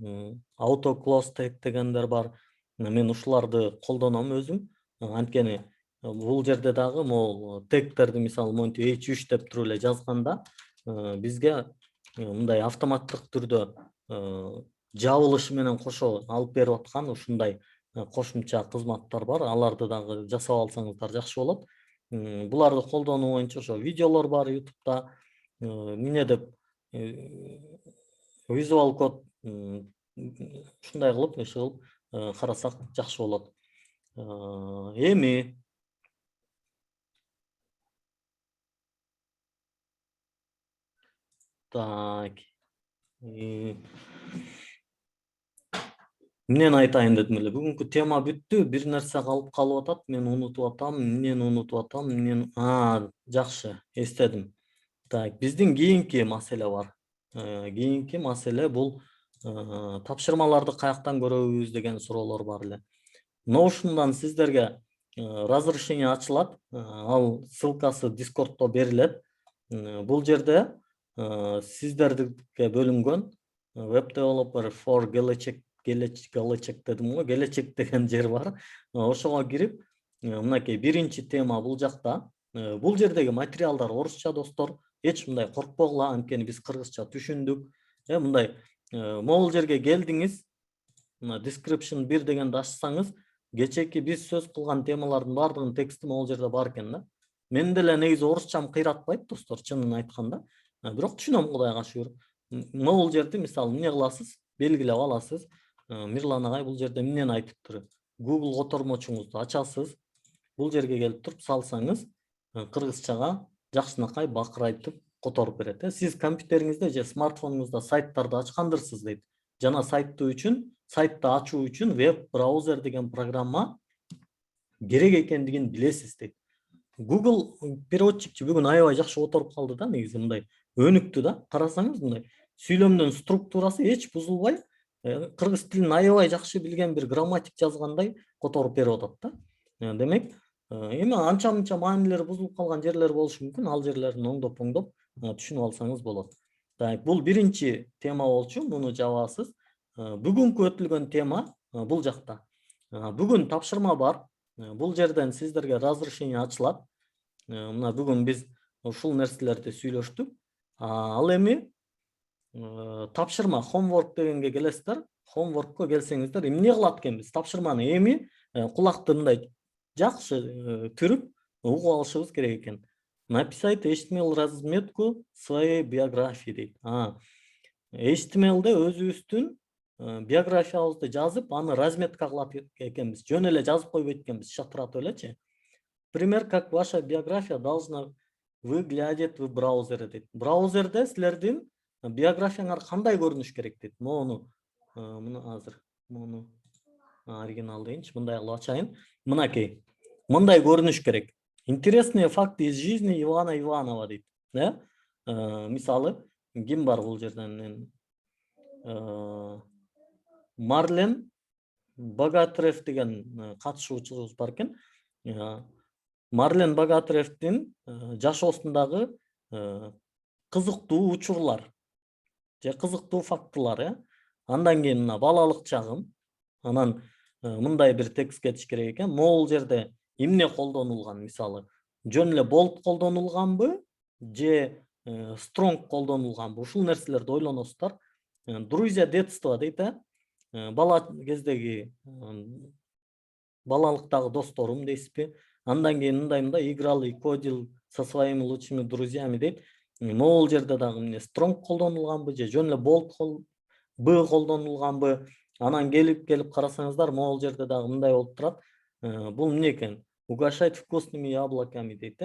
auto close tag дегендер бар. Мен ушуларды колдоном өзүм. Анткени бул жерде дагы могул тегтерди мисалы монтип H3 деп туруп эле жазганда бизге мындай автоматтык түрдө жабылышы менен кошо алып берип аткан ушундай кошумча кызматтар бар. Аларды дагы жасап алсаңыздар жакшы болот. Буларды колдонуу боюнча ошо видеолор бар YouTube'да. Эмне деп Visual Code ушундай кылып карасак жакшы болот. Эми так. Эмнени айтайын дедим эле. Бүгүнкү тема бүттү. Бир нерсе калып атат. Мен унутуп атам. Эмнени унутуп атам? Жакшы, эстедим. Так, биздин кийинки маселе бар. Кийинки маселе бул тапшырмаларды каяктан көрөбүз деген суроолор бар эле. Notion'дан сиздерге разрешение ачылат. Ал ссылкасы Discord'то берилет. Бул жерде сиздерге бөлүнгөн Web Developer for Gelecek дедим го, келечек деген жер бар. Ошого кирип, мынакей биринчи тема бул жакта. Бул жердеги материалдар орусча, достор. Эч мындай коркпогула, анткени биз кыргызча түшүндүк. Мындай могул жерге келдиңиз, description 1 дегенди ачсаңыз, кечээки биз сөз кылган темалардын баардыгынын тексти могул жерде бар экен да. Мен деле негизи орусчам кыйратпайт, достор, чынын айтканда. Бирок түшүнөм, Кудайга шүгүр. Могул жерди мисалы эмне кыласыз? Белгилеп аласыз. Мирлан агай бул жерде эмнени айтыптыр? Google котормочуңузду ачасыз. Бул жерге келип туруп салсаңыз, кыргызчага жакшынакай бакырайтып которуп берет. Сиз компьютериңизде же смартфонуңузда сайттарды ачкандырсыз дейт. Жана сайтты ачуу үчүн веб браузер деген программа керек экендигин билесиз дейт. Google переводчикчи бүгүн аябай жакшы которуп калды да, негизи мындай өнүктү да. Карасаңыз мындай сүйлөмдүн структурасы эч бузулбай, кыргыз тилин аябай жакшы билген бир грамматик жазгандай которуп берип атат да. Демек, эми анча-мынча маанилери бузулуп калган жерлер болушу мүмкүн. Ал жерлерин оңдоп түшүнүп алсаңыз болот. Так, бул биринчи тема болчу, муну жабасыз. Бүгүнкү өтүлгөн тема бул жакта. Бүгүн тапшырма бар. Бул жерден сиздерге разрешение ачылат. Мына бүгүн биз ушул нерселерди сүйлөштүк. Ал эми тапшырма homework дегенге келесиздер. Homeworkко келсеңиздер, эмне кылат экенбиз? Тапшырманы эми кулакты мындай жакшы түрүп угуп алышыбыз керек экен. Написать HTML разметку своей биографии дейт. HTML'де өзүбүздүн биографиябызды жазып, аны разметка кылат экенбиз. Жөн эле жазып койбойт экенбиз, шатыратып элечи. Пример, как ваша биография должна выглядеть в браузере дейт. Браузерде силердин биографияңар кандай көрүнүш керек дейт. Муну азыр муну оригинал дейинчи, мындай кылып ачайын. Мынакей. Мындай көрүнүш керек. Интересные факты из жизни Ивана Иванова дейт. Мисалы, ким бар бул жерден? Марлен Богатырев деген катышуучубуз бар экен. Марлен Богатыревдин жашоосундагы кызыктуу учурлар же кызыктуу фактылар. Андан кийин мына балалык чагым. Анан мындай бир текст кетиш керек экен. Могул жерде эмне колдонулган? Мисалы, жөн эле bold колдонулганбы же strong колдонулганбы? Ушул нерселерди ойлоносуздар. Друзья детства дейт, бала кездеги балалыктагы досторум дейсизби? Андан кийин мындай играл и кодил со своими лучшими друзьями дейт. Могул жерде дагы эмне strong колдонулганбы же жөн эле bold колдонулганбы? Анан келип карасаңыздар, могул жерде дагы мындай болуп турат. Бул эмне экен? Угощать вкусными яблоками дейт.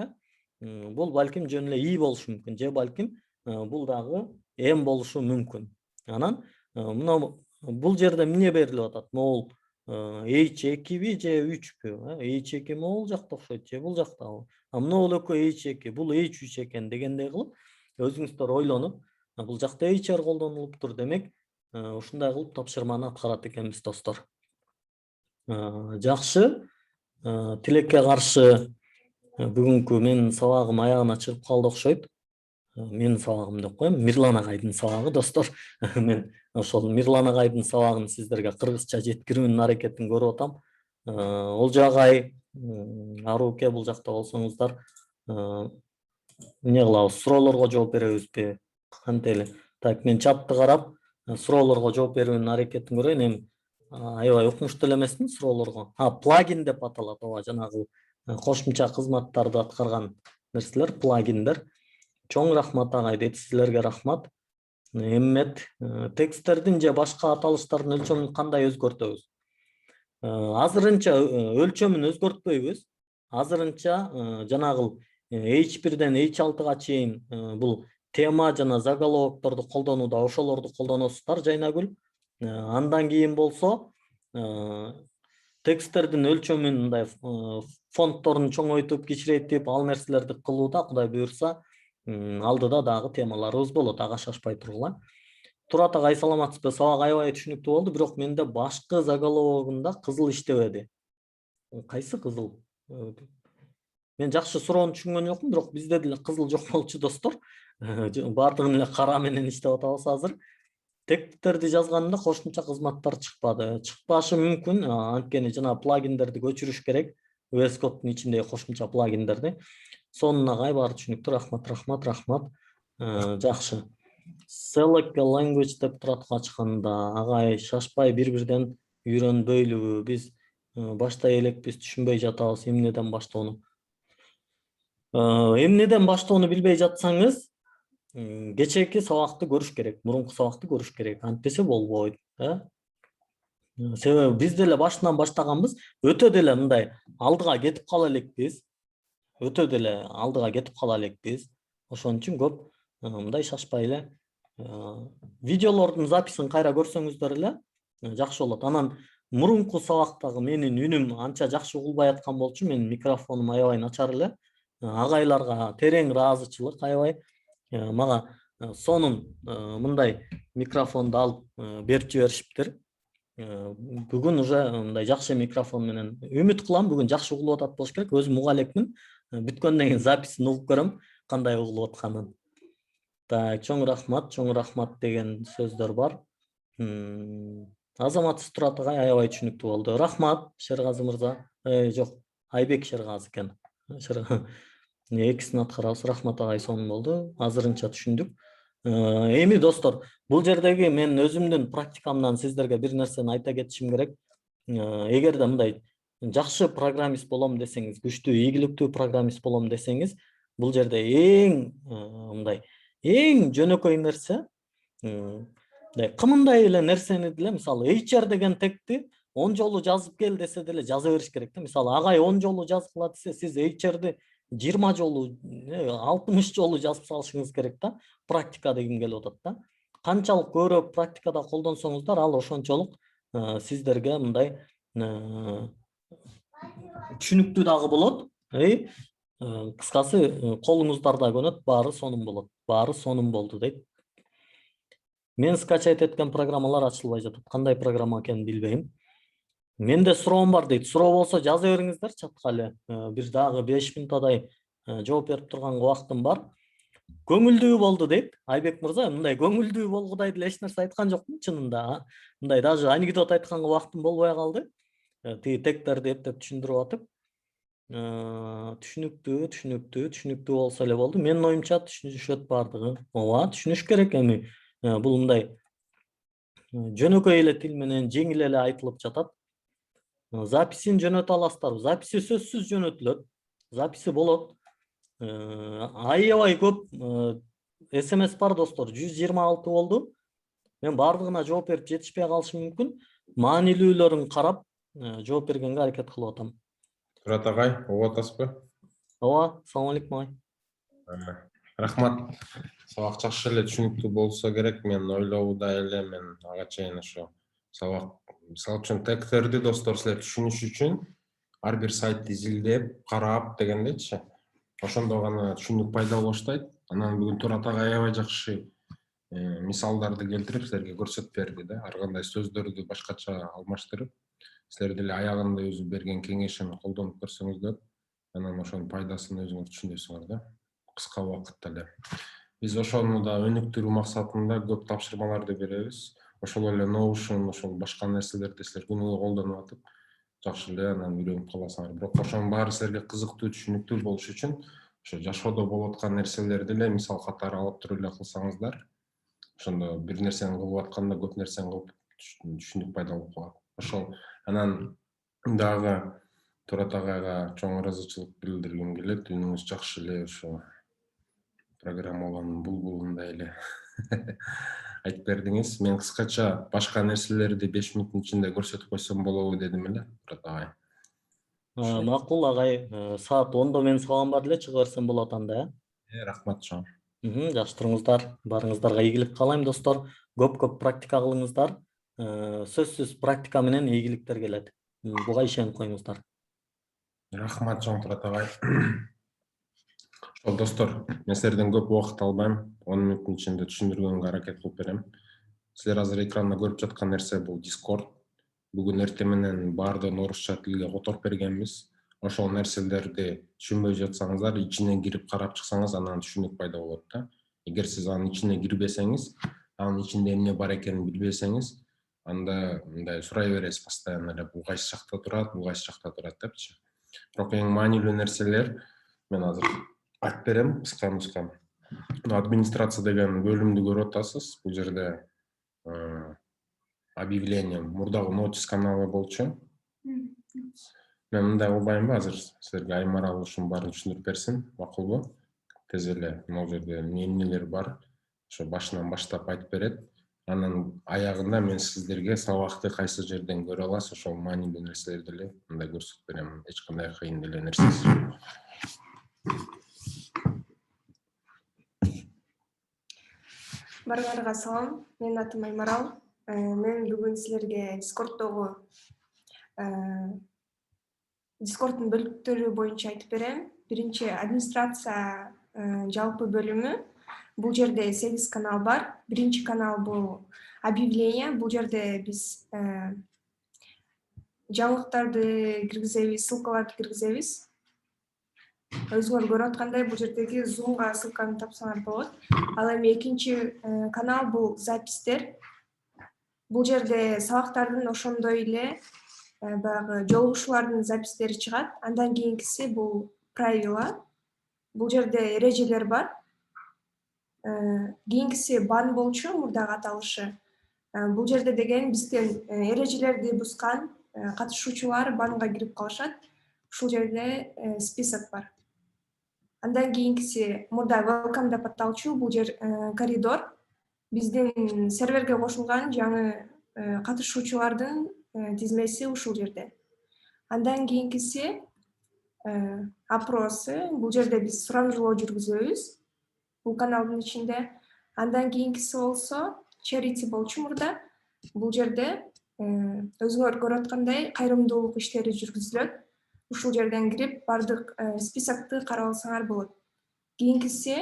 Бул балким жөн эле и болушу мүмкүн, же балким бул дагы эм болушу мүмкүн. Анан мына бул жерде эмне берилип атат? Могул H2 же 3пү? H2 могул жакта окшойт же бул жакта? Могул экөө H2, бул H3 экен дегендей кылып, өзүңүздөр ойлонуп, бул жакта HR колдонулуптур демек, ушундай кылып тапшырманы аткарат экенбиз достор. Жакшы, тилекке каршы бүгүнкү менин сабагым аягына чыгып калды окшойт. Менин сабагым деп коем, Мирлан агайдын сабагы достор. Мен ошол Мирлан агайдын сабагын сиздерге кыргызча жеткирүүнүн аракетин көрүп атам. Олжо агай, Аруке бул жакта болсоңуздар, эмне кылабыз? Суроолорго жооп беребизби? Кантели? Так, мен чатты карап, суроолорго жооп берүүнүн аракетин көрөйүн. Эми аябай укмуштуу эле эмесмин суроолорго. Плагин деп аталат, ооба, жанагы кошумча кызматтарды аткарган нерселер, плагиндер. Чоң рахмат агай дейт, силерге рахмат. Эммет, тексттердин же башка аталыштардын өлчөмүн кандай өзгөртөбүз? Азырынча өлчөмүн өзгөртпөйбүз. Азырынча жанагы H1ден H6га чейин бул тема жана заголовокторду колдонууда ошолорду колдоносуздар жайнагүл. Андан кийин болсо тексттердин өлчөмүн мындай фонтторун чоңойтуп, кичирейтип, ал нерселерди кылууда Кудай буйрса алдыда дагы темаларыбыз болот, ага шашпай тургула. Турат агай, саламатсызбы? Сабак аябай түшүнүктүү болду, бирок менде башкы заголовогунда кызыл иштебеди. Кайсы кызыл? Мен жакшы суроону түшүнгөн жокмун, бирок бизде деле кызыл жок болчу достор. Баардыгын эле кара менен иштеп атабыз азыр. Тексттерди жазганда кошумча кызматтар чыкпады. Чыкпашы мүмкүн, анткени жана плагиндерди көчүрүш керек. VS Code'дун ичиндеги кошумча плагиндерди. Сонун агай, баары түшүнүктүү. Рахмат. Жакшы. Select a language деп турат ачканда, агай шашпай бири-бирден үйрөнбөйлүбү? Биз баштай элекпиз, түшүнбөй жатабыз эмнеден баштоону. Эмнеден баштоону билбей жатсаңыз, кечээки сабакты көрүш керек, мурунку сабакты көрүш керек. Антпесе болбойт. Себеби биз деле башынан баштаганбыз, өтө деле мындай алдыга кетип кала элекпиз. Ошон үчүн көп мындай шашпай эле видеолордун записин кайра көрсөңүздөр эле жакшы болот. Анан мурунку сабактагы менин үнүм анча жакшы угулбай аткан болчу, менин микрофонум аябай начар эле. Агайларга терең ыраазычылык, аябай мага сонун мындай микрофонду алып берип жиберишиптир. Бүгүн уже мындай жакшы микрофон менен үмүт кылам, бүгүн жакшы угулуп атат болуш керек. Өзүм угалекмин. Бүткөндөн кийин записин угуп көрөм, кандай угулуп атканын. Так, чоң рахмат деген сөздөр бар. Азаматсыз Турат агай аябай түшүнүктүү болду. Рахмат, Шергазы мырза. Жок, Айбек Шергазы экен. Экисин аткарабыз. Рахмат агай, сонун болду. Азырынча түшүндүк. Эми достор, бул жердеги мен өзүмдүн практикамдан сиздерге бир нерсени айта кетишим керек. Эгерде мындай жакшы программист болом десеңиз, күчтүү, ийгиликтүү программист болом десеңиз, бул жерде эң жөнөкөй нерсе, кымындай эле нерсени деле, мисалы, HR деген тегти 10 жолу жазып кел десе деле жаза бериш керек да. Мисалы, агай 10 жолу жазгыла десе, сиз HR'ди 20 жолу, 60 жолу жазып салышыңыз керек да. Практика дегим келип атат да. Канчалык көбүрөөк практикада колдонсоңуздар, ал ошончолук сиздерге мындай түшүнүктүү дагы болот. Кыскасы, колуңуздарда көнөт, баары сонун болот. Баары сонун болду дейт. Мен скачать эткен программалар ачылбай жатат. Кандай программа экенин билбейм. Менде суроом бар дейт. Суроо болсо жаза бериңиздер чатка эле. Бир дагы 5 минутадай жооп берип турганга убактым бар. Көңүлдүү болду дейт Айбек мырза. Мындай көңүлдүү болгудай деле эч нерсе айткан жокмун чынында. Мындай даже анекдот айтканга убактым болбой калды. Тиги тектерди эптеп түшүндүрүп атып. Түшүнүктүү болсо эле болду. Менин оюмча түшүнүшөт баардыгы. Ооба, түшүнүш керек эми. Бул мындай жөнөкөй эле тил менен жеңил эле айтылып жатат. Записин жөнөтө аласыздарбы? Записи сөзсүз жөнөтүлөт. Записи болот. Аябай көп СМС бар достор. 126 болду. Мен баардыгына жооп берип жетишпей калышым мүмкүн. Маанилүүлөрүн карап жооп бергенге аракет кылып атам. Турат агай, угуп атасызбы? Ооба, салам алейкум агай. Рахмат. Сабак жакшы эле түшүнүктүү болсо керек. Мен ойлообуда эле мен ага чейин ошо сабак, мисалы үчүн тектерди достор силер түшүнүш үчүн ар бир сайтты изилдеп, карап дегендейчи. Ошондо гана түшүнүк пайда боло баштайт. Анан бүгүн Турат агай аябай жакшы мисалдарды келтирип силерге көрсөтүп берди да. Ар кандай сөздөрдү башкача алмаштырып, силер деле аягында өзү берген кеңешин колдонуп көрсөңүздөр, анан ошонун пайдасын өзүңөр түшүнөсүңөр да. Кыска убакытта эле. Биз ошону да өнүктүрүү максатында көп тапшырмаларды беребиз. Ошол эле Notion, ошол башка нерселерди силер күнүгө колдонуп атып, жакшы эле анан үйрөнүп каласыңар. Бирок ошонун баары силерге кызыктуу, түшүнүктүү болуш үчүн ошо жашоодо болуп аткан нерселерди эле мисал катары алып туруп эле кылсаңыздар, ошондо бир нерсени кылып атканда көп нерсени кылып түшүнүк пайда болуп калат. Ошол анан дагы Турат агайга чоң ыраазычылык билдиргим келет. Үнүңүз жакшы эле ошо программаланын булбулундай эле айтып бердиңиз. Мен кыскача башка нерселерди 5 мүнөттүн ичинде көрсөтүп койсом болобу дедим эле, Турат агай. Макул агай, саат 10до мен салам бар эле чыга берсем болот анда, Рахмат чоң. жакшы туруңуздар. Баарыңыздарга ийгилик каалайм достор. Көп практика кылыңыздар. Сөзсүз практика менен ийгиликтер келет. Буга ишенип коюңуздар. Рахмат чоң Турат агай. Ошол достор, мен силерден көп убакыт албайм. 10 мүнөттүн ичинде түшүндүргөнгө аракет кылып берем. Силер азыр экранда көрүп жаткан нерсе бул Discord. Бүгүн эртең менен баардыгын орусча тилге которуп бергенбиз. Ошол нерселерди түшүнбөй жатсаңыздар, ичине кирип карап чыксаңыз, анан түшүнүк пайда болот да. Эгер сиз анын ичине кирбесеңиз, анын ичинде эмне бар экенин билбесеңиз, анда мындай сурай бересиз постоянно эле, бул кайсы жакта турат, бул кайсы жакта турат депчи. Бирок эң маанилүү нерселер мен азыр айтып берем кыска. Администрация деген бөлүмдү көрүп атасыз. Бул жерде объявление, мурдагы нотис каналы болчу. Мен мындай кылбаймынбы, азыр силерге Аймарал ушунун баарын түшүндүрүп берсин, макулбу? Тез эле могу жерде эмнелер бар, ошо башынан баштап айтып берет. Анан аягында мен сиздерге сабакты кайсы жерден көрө аласыз, ошол маанилүү нерселерди эле мындай көрсөтүп берем. Эч кандай кыйын деле нерсесиз. Баарыңарга салам. Менин атым Аймарал. Мен бүгүн силерге Discord'дун бөлүктөрү боюнча айтып берем. Биринчи администрация жалпы бөлүмү. Бул жерде 8 канал бар. Биринчи канал бул объявление. Бул жерде биз жаңылыктарды киргизебиз, ссылкаларды киргизебиз. Өзүңөр көрүп аткандай, бул жердеги Zoom'га ссылканы тапсаңар болот. Ал эми экинчи канал бул запистер. Бул жерде сабактардын ошондой эле баягы жолугушуулардын запистери чыгат. Андан кийинкиси бул правила. Бул жерде эрежелер бар. Кийинкиси бан болчу, мурдагы аталышы. Бул жерде деген бизден эрежелерди бускан катышуучулар банга кирип калышат. Ушул жерде список бар. Андан кийинкиси мурда welcome деп аталчу, бул жер коридор. Биздин серверге кошулган жаңы катышуучулардын тизмеси ушул жерде. Андан кийинкиси опросы. Бул жерде биз сурамжылоо жүргүзөбүз. Бул каналдын ичинде. Андан кийинкиси болсо charity болчу мурда. Бул жерде өзүңөр көрүп аткандай кайрымдуулук иштери жүргүзүлөт. Ушул жерден кирип бардык списокты карап алсаңар болот. Кийинкиси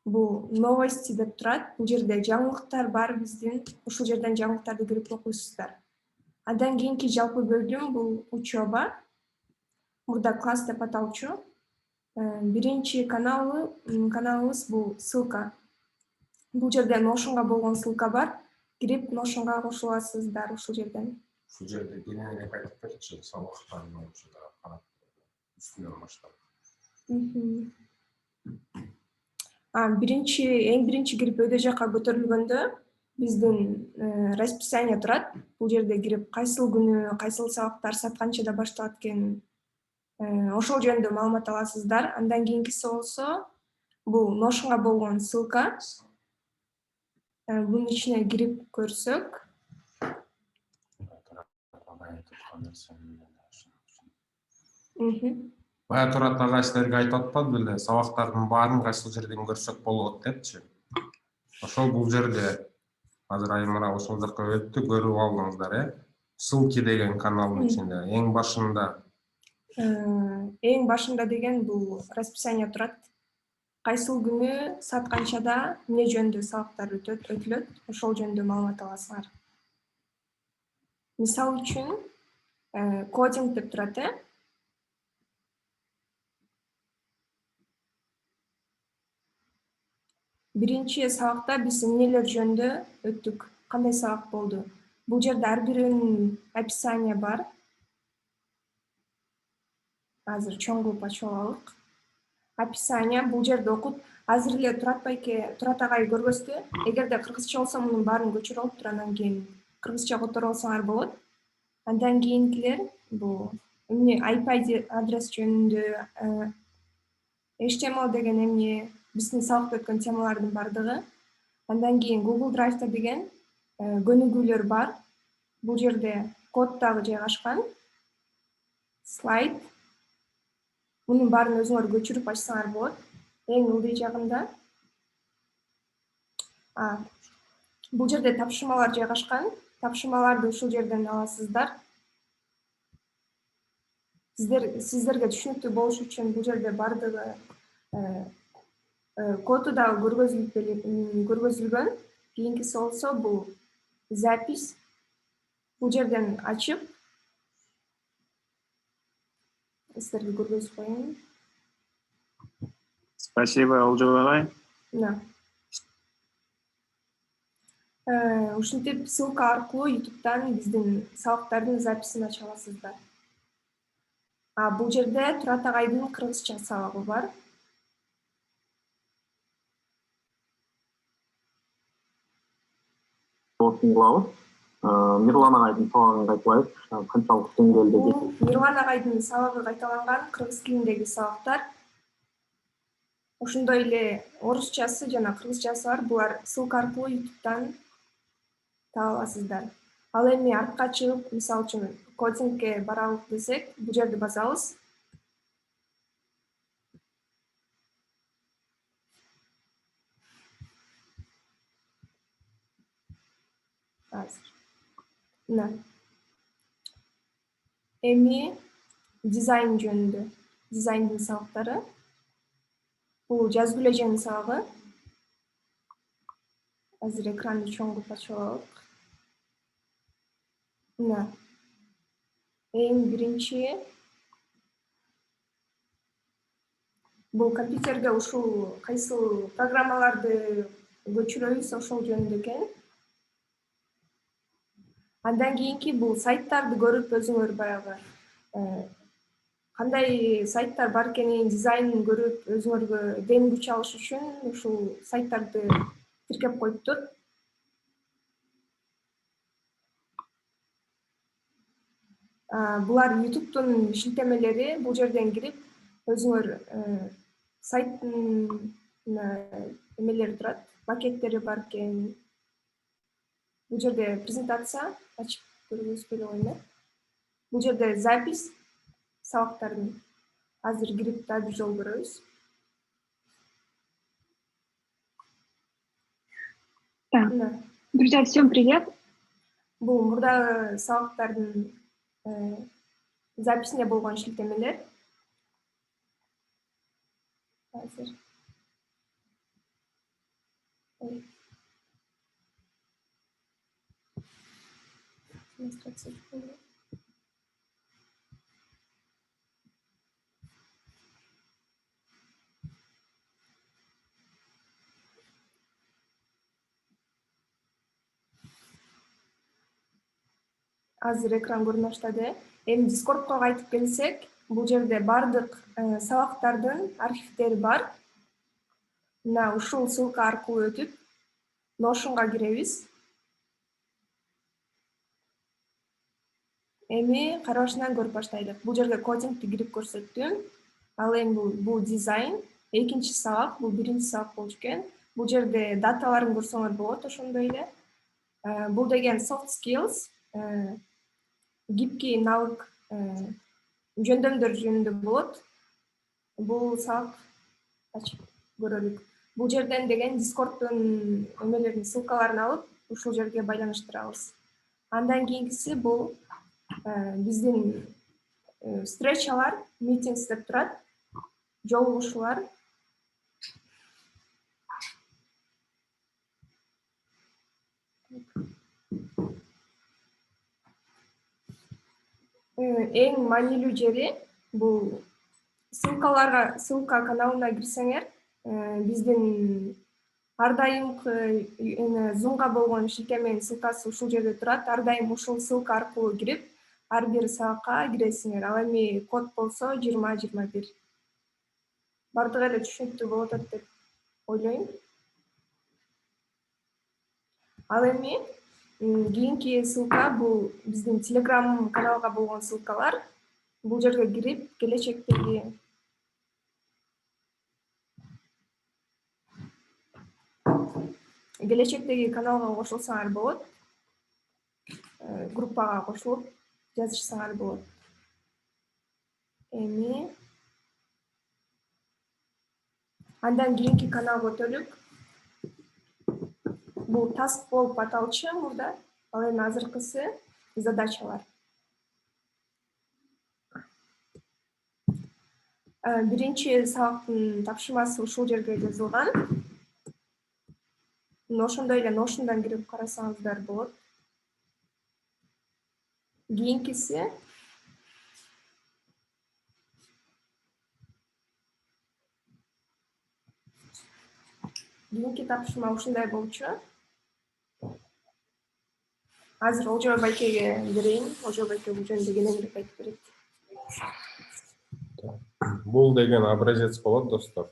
бул новости деп турат. Бул жерде жаңылыктар бар биздин. Ушул жерден жаңылыктарды кирип окуйсуздар. Андан кийинки жалпы бөлүм бул учеба. Мурда класс деп аталчу. Биринчи каналыбыз бул ссылка. Бул жерде Notion'га болгон ссылка бар. Кирип Notion'га кошула аласыздар ушул жерден. Ушул жерде кененирээк айтып берчи, сабактардын учурда карап үстүнөн баштап. Эң биринчи кирип өйдө жакка көтөрүлгөндө биздин расписание турат. Бул жерде кирип кайсыл күнү, кайсыл сабактар саат канчада башталат экенин ошол жөнүндө маалымат аласыздар. Андан кийинкиси болсо бул Notion'га болгон ссылка. Bunun içine girip görsök. Бая турат ага силерге айтып атпадым беле, сабактардын баарын кайсыл жерден көрсөк болот депчи. Ошол бул жерде азыр Аймара ошол жакка өттү, көрүп алдыңыздар, Ссылки деген каналдын ичинде Эң башында деген бул расписание турат. Кайсыл күнү саат канчада эмне жөнүндө сабактар өтүлөт, ошол жөнүндө маалымат аласыңар. Мисал үчүн кодинг деп турат, Биринчи сабакта биз эмнелер жөнүндө өттүк, кандай сабак болду. Бул жерде ар биринин описание бар. Азыр чоң кылып ачып алалык. Описание бул жерде окуп, азыр эле Турат агай көргөздү. Эгерде кыргызча болсо мунун баарын көчүрүп алыптыр, андан кийин кыргызча которуп алсаңар болот. Андан кийинкилер бул эмне IP адрес жөнүндө, HTML деген эмне, биздин сабакта өткөн темалардын бардыгы. Андан кийин Google Drive'да деген көнүгүүлөр бар. Бул жерде код дагы жайгашкан. Слайд. Мунун баарын өзүңөр көчүрүп ачсаңар болот. Эң ылдый жагында. Бул жерде тапшырмалар жайгашкан. Тапшырмаларды ушул жерден аласыздар. Сиздерге түшүнүктүү болуш үчүн бул жерде бардыгы коду дагы көргөзүлгөн. Кийинкиси болсо бул запись. Бул жерден ачып сиздерге көргөзүп коеюн. Спасибо, Олжол агай. Ушинтип ссылка аркылуу YouTube'дан биздин сабактардын записин ача аласыздар. Бул жерде Турат агайдын кыргызча сабагы бар. Мирлан агайдын сабагын кайталайбыз. Канчалык деңгээлде кетти? Мирлан агайдын сабагы кайталанган кыргыз тилиндеги сабактар. Ошондой эле орусчасы жана кыргызчасы бар. Булар ссылка аркылуу YouTube'дан таба аласыздар. Ал эми артка чыгып, мисалы үчүн кодингге баралык десек, бул жерди басабыз. Эми дизайн жөнүндө, дизайндын сабактары. Бул жазгы үлеженин сабагы. Азыр экранды чоң кылып ачып алалык. Эң биринчи бул компьютерге ушул кайсыл программаларды көчүрөбүз, ошол жөнүндө экен. Андан кийинки бул сайттарды көрүп өзүңөр баягы кандай сайттар бар экенин, дизайнын көрүп өзүңөргө дем күч алыш үчүн ушул сайттарды тиркеп коюптур. Булар YouTube'дун шилтемелери. Бул жерден кирип өзүңөр сайттын эмелери турат, макеттери бар экен. Бул жерде презентация ачып көргөзбөй койгон. Бул жерде запись сабактардын. Азыр кирип дагы бир жолу көрөбүз. Друзья, всем привет! Бул мурдагы сабактардын записине болгон шилтемелер. Азыр. Азыр экран көрүнүп баштады. Эми Discord'ко кайтып келсек, бул жерде бардык сабактардын архивдери бар. Мына ушул ссылка аркылуу өтүп, Notion'га киребиз. Эми карабашынан көрүп баштайлык. Бул жерге кодингди кирип көрсөттүм. Ал эми бул дизайн, экинчи сабак, бул биринчи сабак болчу экен. Бул жерде даталарын көрсөңөр болот ошондой эле. Бул деген soft skills, гибкий навык жөндөмдөр жөнүндө болот. Бул сабак ачып көрөлүк. Бул жерден деген Discord'дун эмелерин, ссылкаларын алып, ушул жерге байланыштырабыз. Андан кийинкиси бул биздин встречалар, meetings деп турат, жолугушуулар. Эң маанилүү жери бул ссылка каналына кирсеңер, биздин ар дайымкы Zoom'га болгон шилтеменин ссылкасы ушул жерде турат. Ар дайым ушул ссылка аркылуу кирип, ар бир сабакка киресиңер. Ал эми код болсо 20-21. Бардыгы эле түшүнүктүү болот деп ойлойм. Ал эми кийинки ссылка бул биздин Telegram каналга болгон ссылкалар. Бул жерге кирип, келечектеги каналга кошулсаңар болот. Группага кошулуп жазышсаңар болот. Эми андан кийинки каналга өтөлүк. Бул task болуп аталчу мурда. Ал эми азыркысы задачалар. Биринчи сабактын тапшырмасы ушул жерге жазылган. Ошондой эле Notion'дан кирип карасаңыздар болот. Кийинкиси кийинки тапшырма ушундай болчу. Азыр Олжобай байкеге берейин. Олжобай байке бул жөнүндө кененирээк айтып берет. Бул деген образец болот, достор.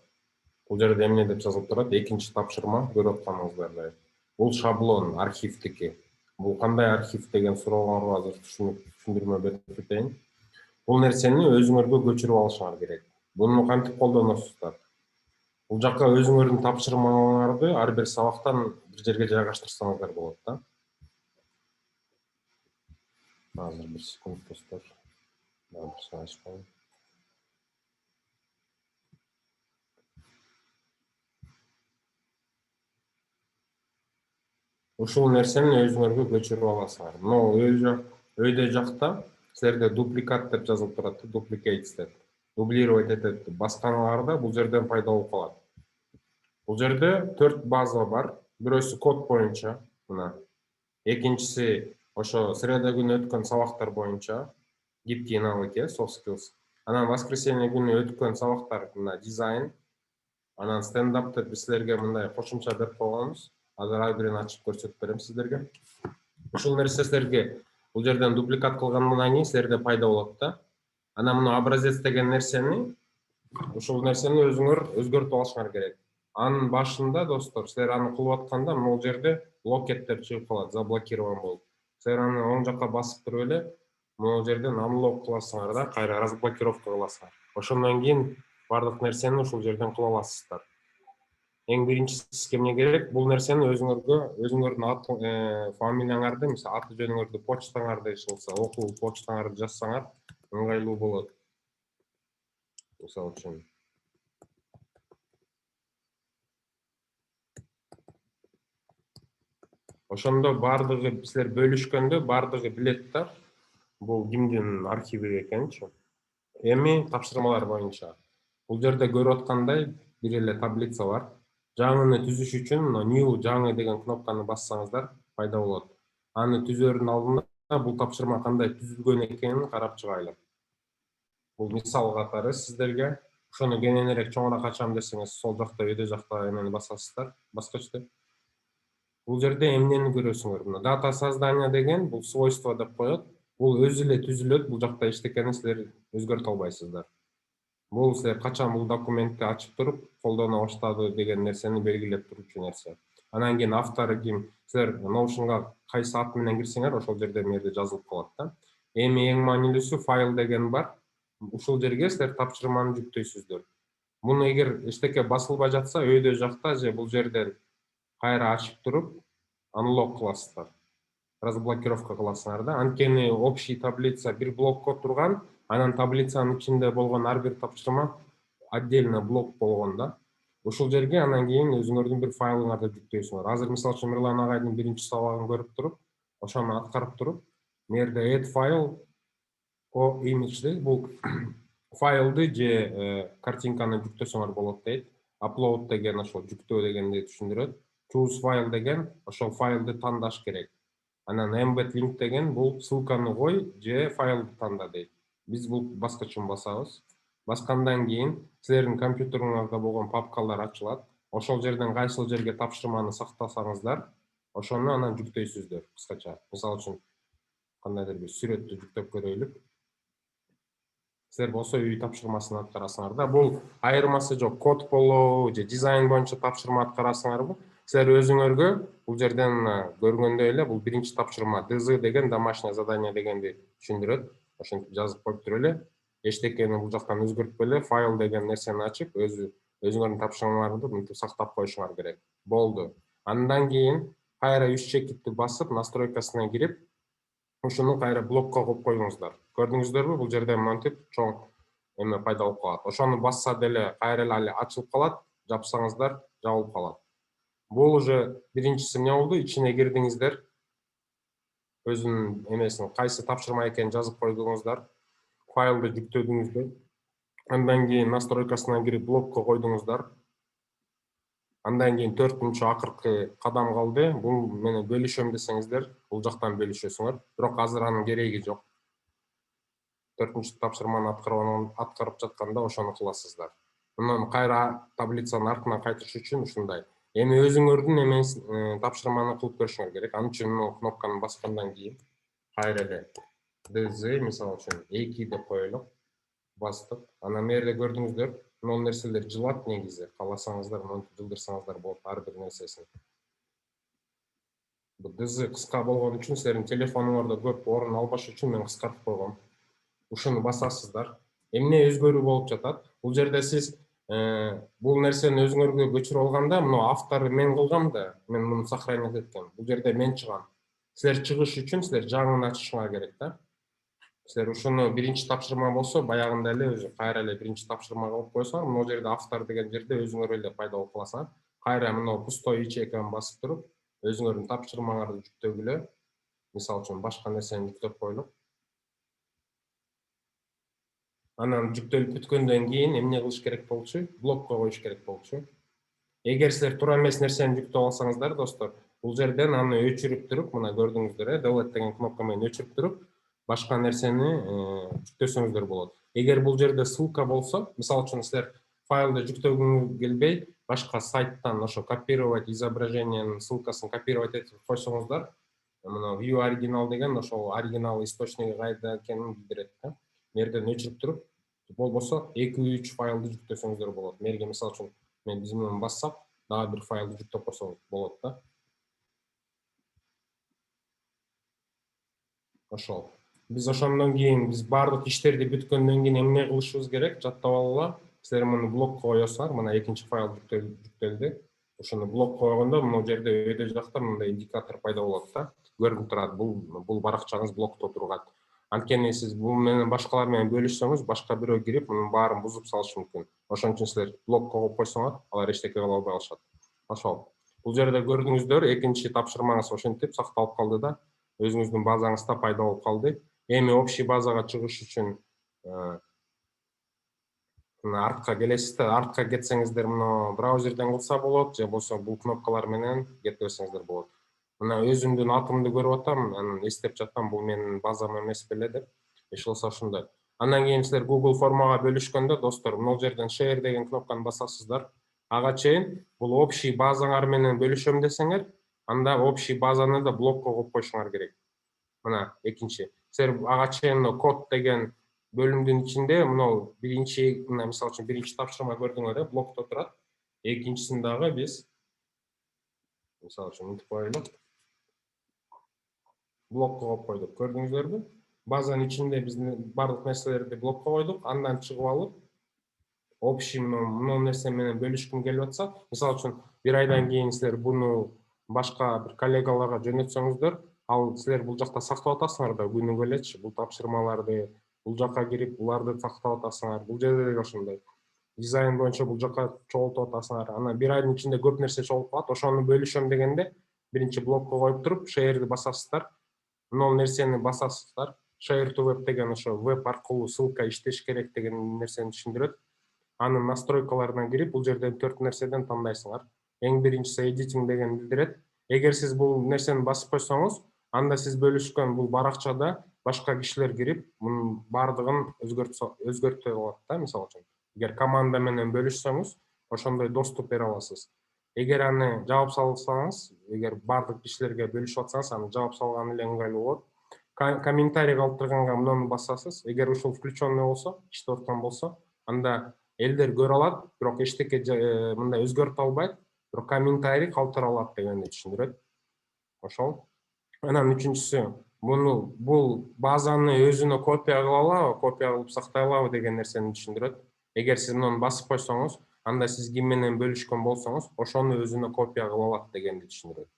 Бул жерде эмне деп жазылып турат? Экинчи тапшырма көрүп атканыңыздардай. Бул шаблон архивдики. Бул кандай архив деген сурооңорго азыр түшүндүрмө берип кетейин. Бул нерсени өзүңөргө көчүрүп алышыңар керек. Буну кантип колдоносуздар? Бул жакка өзүңөрдүн тапшырмаларыңарды ар бир сабактан бир жерге жайгаштырсаңыздар болот да. Азыр бир секунд, достор. Дагы ачпайм. Ушул нерсени өзүңөргө көчүрүп аласыңар. Мына өйдө жакта силерде дупликат деп жазылып турат, duplicates деп. Дублировать этет. Басканыңарда бул жерден пайда болуп калат. Бул жерде 4 база бар. Бирөөсү код боюнча, мына. Экинчиси ошо среда күнү өткөн сабактар боюнча, гибкий навык, soft skills. Анан воскресенье күнү өткөн сабактар, мына дизайн. Анан стендап деп силерге мындай кошумча берип койгонбуз. Азыр ар бирин ачып көрсөтүп берем сиздерге. Ушул нерсе силерге бул жерден дупликат кылгандан кийин силерде пайда болот да. Анан мына образец деген нерсени, ушул нерсени өзүңөр өзгөртүп алышыңар керек. Анын башында, достор, силер аны кылып атканда бул жерде блокет деп чыгып калат, заблокирован болуп. Силер аны оң жакка басып туруп эле бул жерден unlock кыласыңар да, кайра разблокировка кыласыңар. Ошондон кийин бардык нерсени ушул жерден кыла аласыздар. Эң биринчиси сизге эмне керек? Бул нерсени өзүңөрдүн аты, фамилияңарды, мисалы аты жөнүңөрдү, почтаңарды ишилсе, окуу почтаңарды жазсаңар ыңгайлуу болот. Мисалы үчүн. Ошондо бардыгы силер бөлүшкөндө бардыгы билет да. Бул кимдин архиви экенчи. Эми тапшырмалар боюнча. Бул жерде көрүп аткандай бир эле таблица бар. Жаңыны түзүш үчүн new жаңы деген кнопканы бассаңыздар пайда болот. Аны түзөрдүн алдында бул тапшырма кандай түзүлгөн экенин карап чыгайлы. Бул мисал катары сиздерге ошону кененирээк чоңураак ачам десеңиз сол жакта өйдө жакта эмени басасыздар, баскычты. Бул жерде эмнени көрөсүңөр? Мына дата создания деген бул свойство деп коет. Бул өзү эле түзүлөт, бул жакта эчтекени силер өзгөртө албайсыздар. Бул силер качан бул документти ачып туруп колдоно баштады деген нерсени белгилеп турчу нерсе. Анан кийин автору ким? Силер Notion'га кайсы ат менен кирсеңер, ошол жерде мерде жазылып калат да. Эми эң маанилүүсү файл деген бар. Ушул жерге силер тапшырманы жүктөйсүздөр. Муну эгер эчтеке басылбай жатса, өйдө жакта же бул жерден кайра ачып туруп, unlock кыласыздар. Разблокировка кыласыңар да. Анткени общий таблица бир блокко турган, анан таблицанын ичинде болгон ар бир тапшырма отдельно блок болгон да. Ушул жерге анан кийин өзүңөрдүн бир файлыңарды жүктөйсүңөр. Азыр мисалы үчүн Мирлан агайдын биринчи сабагын көрүп туруп, ошону аткарып туруп, мерде add file o image бул файлды же картинканы жүктөсөңөр болот дейт. Upload деген ошол жүктөө дегенди түшүндүрөт. Choose file деген ошол файлды тандаш керек. Анан embed link деген бул ссылканы кой же файлды танда дейт. Биз бул баскычын басабыз. Баскандан кийин силердин компьютериңарда болгон папкалар ачылат. Ошол жерден кайсыл жерге тапшырманы сактасаңыздар, ошону анан жүктөйсүздөр кыскача. Мисалы үчүн кандайдыр бир сүрөттү жүктөп көрөйлүк. Силер болсо үй тапшырмасын аткарасыңар да. Бул айырмасы жок. Код болобу же дизайн боюнча тапшырма аткарасыңарбы? Силер өзүңөргө бул жерден көргөндөй эле бул биринчи тапшырма ДЗ деген домашнее задание дегенди түшүндүрөт. Ошентип жазып коюп туруп эле, эчтекени бул жактан өзгөртпөй эле файл деген нерсени ачып, өзүңөрдүн тапшырмаларыңды мынтип сактап коюшуңар керек. Болду. Андан кийин кайра 3 чекитти басып, настройкасына кирип, ушуну кайра блокко коюп коюңуздар. Көрдүңүздөрбү? Бул жерде мынтип чоң эме пайда болуп калат. Ошону басса деле кайра эле ачылып калат, жапсаңыздар жабылып калат. Бул уже биринчиси эмне болду? Ичине кирдиңиздер. Өзүнүн эмесин кайсы тапшырма экенин жазып койдуңуздар. Файлды жүктөдүңүздөр. Андан кийин настройкасына кирип блокко койдуңуздар. Андан кийин 4-үнчү акыркы кадам калды. Бул менен бөлүшөм десеңиздер, бул жактан бөлүшөсүңөр. Бирок азыр анын кереги жок. 4-үнчү тапшырманы аткарып жатканда ошону кыласыздар. Мындан кайра таблицанын артынан кайтыш үчүн ушундай. Эми өзүңөрдүн эмес тапшырманы кылып көрүшүңөр керек. Анын үчүн мына кнопканы баскандан кийин кайра эле DZ мисалы үчүн 2 деп коелу. Бастык. Анан мерде көрдүңүздөр, мына нерселер жылат негизи. Кааласаңыздар, монтип жылдырсаңыздар болот ар бир нерсесин. Бул DZ кыска болгон үчүн силердин телефонуңарда көп орун албаш үчүн мен кыскартып койгом. Ушуну басасыздар. Эмне өзгөрүү болуп жатат? Бул жерде сиз бул нерсени өзүңөргө көчүрүп алганда, мына автору мен кылгам да, мен муну сохранять эткем. Бул жерде мен чыгам. Силер чыгыш үчүн силер жаңын ачышыңар керек да. Силер ушуну биринчи тапшырма болсо, баягында эле өзү кайра эле биринчи тапшырмага алып койсоңор, мына жерде автор деген жерде өзүңөр эле пайда болуп каласыңар. Кайра мына пустой ячейканы басып туруп, өзүңөрдүн тапшырмаңарды жүктөгүлө. Мисалы үчүн башка нерсени жүктөп коелук. Анан жүктөлүп бүткөндөн кийин эмне кылыш керек болчу? Блокко коюш керек болчу. Эгер силер туура эмес нерсени жүктөп алсаңыздар, достор, бул жерден аны өчүрүп туруп, мына көрдүңүздөр, delete деген кнопка менен өчүрүп туруп, башка нерсени жүктөсөңүздөр болот. Эгер бул жерде ссылка болсо, мисалы үчүн силер файлды жүктөгүңүз келбей, башка сайттан ошо копировать изображениянын ссылкасын копировать этип койсоңуздар, мына view оригинал деген ошол оригинал источниги кайда экенин билдирет да. Мерден өчүрүп туруп, болбосо 2-3 файлды жүктөсөңүздөр болот. Мерге мисалы үчүн мен биз менен бассак, дагы бир файлды жүктөп койсоң болот да. Ошол. Биз ошондон кийин биз бардык иштерди бүткөндөн кийин эмне кылышыбыз керек? Жаттап алгыла. Силер муну блокко коесуңар. Мына экинчи файл жүктөлдү. Ошону блокко койгондо мына жерде өйдө жакта мындай индикатор пайда болот да. Көрүнүп турат, бул баракчаңыз блокто турган. Анткени сиз бул менен башкалар менен бөлүшсөңүз, башка бирөө кирип, мунун баарын бузуп салышы мүмкүн. Ошон үчүн силер блокко коюп койсоңор, алар эчтеке кыла албай калышат. Ошол. Бул жерде көрдүңүздөр, экинчи тапшырмаңыз ошентип сакталып калды да. Өзүңүздүн базаңызда пайда болуп калды. Эми общий базага чыгыш үчүн мына артка келесиздер. Артка кетсеңиздер, мына браузерден кылса болот, же болсо бул кнопкалар менен кете берсеңиздер болот. Мына өзүмдүн атымды көрүп атам, анан эстеп жатам, бул менин базам эмес беле деп. Эч болсо ошондой. Андан кийин силер Google формага бөлүшкөндө, достор, могул жерден share деген кнопканы басасыздар. Ага чейин бул общий базаңар менен бөлүшөм десеңер, анда общий базаны да блокко коюп коюшуңар керек. Мына экинчи. Силер ага чейин код деген бөлүмдүн ичинде мына биринчи, мына мисалы үчүн биринчи тапшырма көрдүңөр, блокто турат. Экинчисин дагы биз мисалы үчүн мынтип коелу. Блокко коюп койдук. Көрдүңүздөрбү? Базанын ичинде биздин бардык нерселерди блокко койдук. Андан чыгып алып, общий мына нерсе менен бөлүшкүм келип атса, мисалы үчүн бир айдан кийин силер буну башка бир коллегаларга жөнөтсөңүздөр, ал силер бул жакта сактап атасыңар да күнүгө элечи, бул тапшырмаларды бул жакка кирип, буларды сактап атасыңар. Бул жерде деле ошондой. Дизайн боюнча бул жакка чогултуп атасыңар. Анан бир айдын ичинде көп нерсе чогулуп калат. Ошону бөлүшөм дегенде, биринчи блокко коюп туруп, share'ди басасыздар. Мына нерсени басасыздар. Share to web деген ошо веб аркылуу ссылка иштеш керек деген нерсени түшүндүрөт. Анын настройкаларына кирип, бул жерден 4 нерседен тандайсыңар. Эң биринчиси editing деген билдирет. Эгер сиз бул нерсени басып койсоңуз, анда сиз бөлүшкөн бул баракчада башка кишилер кирип, мунун бардыгын өзгөртө алат да, мисалы үчүн. Эгер команда менен бөлүшсөңүз, ошондой доступ бере аласыз. Эгер аны жаап салсаңыз, эгер бардык кишилерге бөлүшүп атсаңыз, аны жаап салган эле ыңгайлуу болот. Комментарий калтырганга мунуну басасыз. Эгер ушул включенный болсо, иштеп аткан болсо, анда элдер көрө алат, бирок эчтеке мындай өзгөртө албайт, бирок комментарий калтыра алат дегенди түшүндүрөт. Ошол. Анан үчүнчүсү, бул базаны өзүнө копия кылып сактай алабы деген нерсени түшүндүрөт. Эгер сиз муну басып койсоңуз, анда сиз ким менен бөлүшкөн болсоңуз, ошону өзүнө копия кылып алат дегенди түшүндүрөт.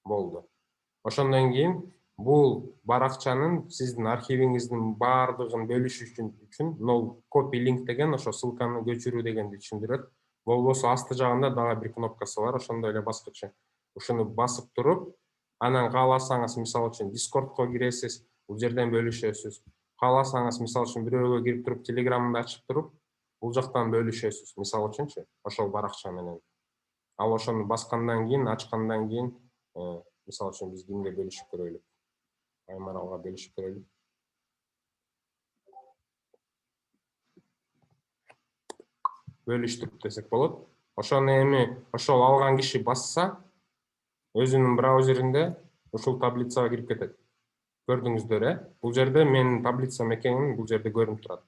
Болду. Ошондон кийин бул баракчанын сиздин архивиңиздин бардыгын бөлүш үчүн no copy link деген ошо ссылканы көчүрүү дегенди түшүндүрөт. Болбосо асты жагында дагы бир кнопкасы бар, ошондой эле баскычы. Ушуну басып туруп, анан кааласаңыз, мисалы үчүн Discordко киресиз, бул жерден бөлүшөсүз. Кааласаңыз, мисалы үчүн бирөөгө кирип туруп, Telegramды ачып туруп, бул жактан бөлүшөсүз, мисалы үчүнчү, ошол баракча менен. Ал ошону баскандан кийин, ачкандан кийин, мисалы үчүн биз кимге бөлүшүп көрөлүк? Аймаралга бөлүшүп көрөлүк. Бөлүштүк десек болот. Ошону эми ошол алган киши басса, өзүнүн браузеринде ушул таблицага кирип кетет. Көрдүңүздөр, бул жерде менин таблицам экенин бул жерде көрүнүп турат.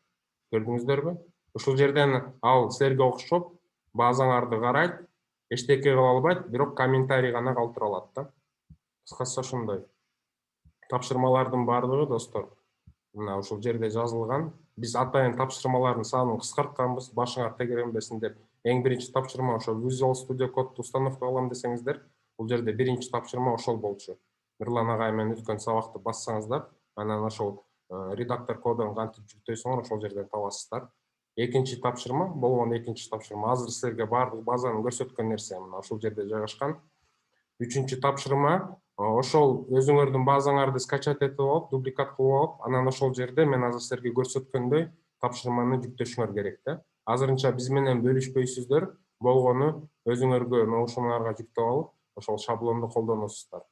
Көрдүңүздөрбү? Ушул жерден ал силерге окшоп базаңарды карайт, эчтеке кыла албайт, бирок комментарий гана калтыра алат да. Кыскасы ошондой. Тапшырмалардын бардыгы, достор, мына ушул жерде жазылган. Биз атайын тапшырмалардын санын кыскартканбыз, башыңар тегеренбесин деп. Эң биринчи тапшырма ошо Visual Studio Code'ду установка кылам десеңиздер, бул жерде биринчи тапшырма ошол болчу. Нурлан агай менен өткөн сабакты бассаңыздар, анан ошол редактор кодун кантип жүктөйсүңөр, ошол жерден табасыздар. Экинчи тапшырма болгон экинчи тапшырма. Азыр силерге бардык базаны көрсөткөн нерсе мына ошол жерде жайгашкан. Үчүнчү тапшырма ошол өзүңөрдүн базаңарды скачать этип алып, дубликат кылып алып, анан ошол жерде мен азыр силерге көрсөткөндөй тапшырманы жүктөшүңөр керек да. Азырынча биз менен бөлүшпөйсүздөр, болгону өзүңөргө ноушунарга жүктөп алып, ошол шаблонду колдоносуздар.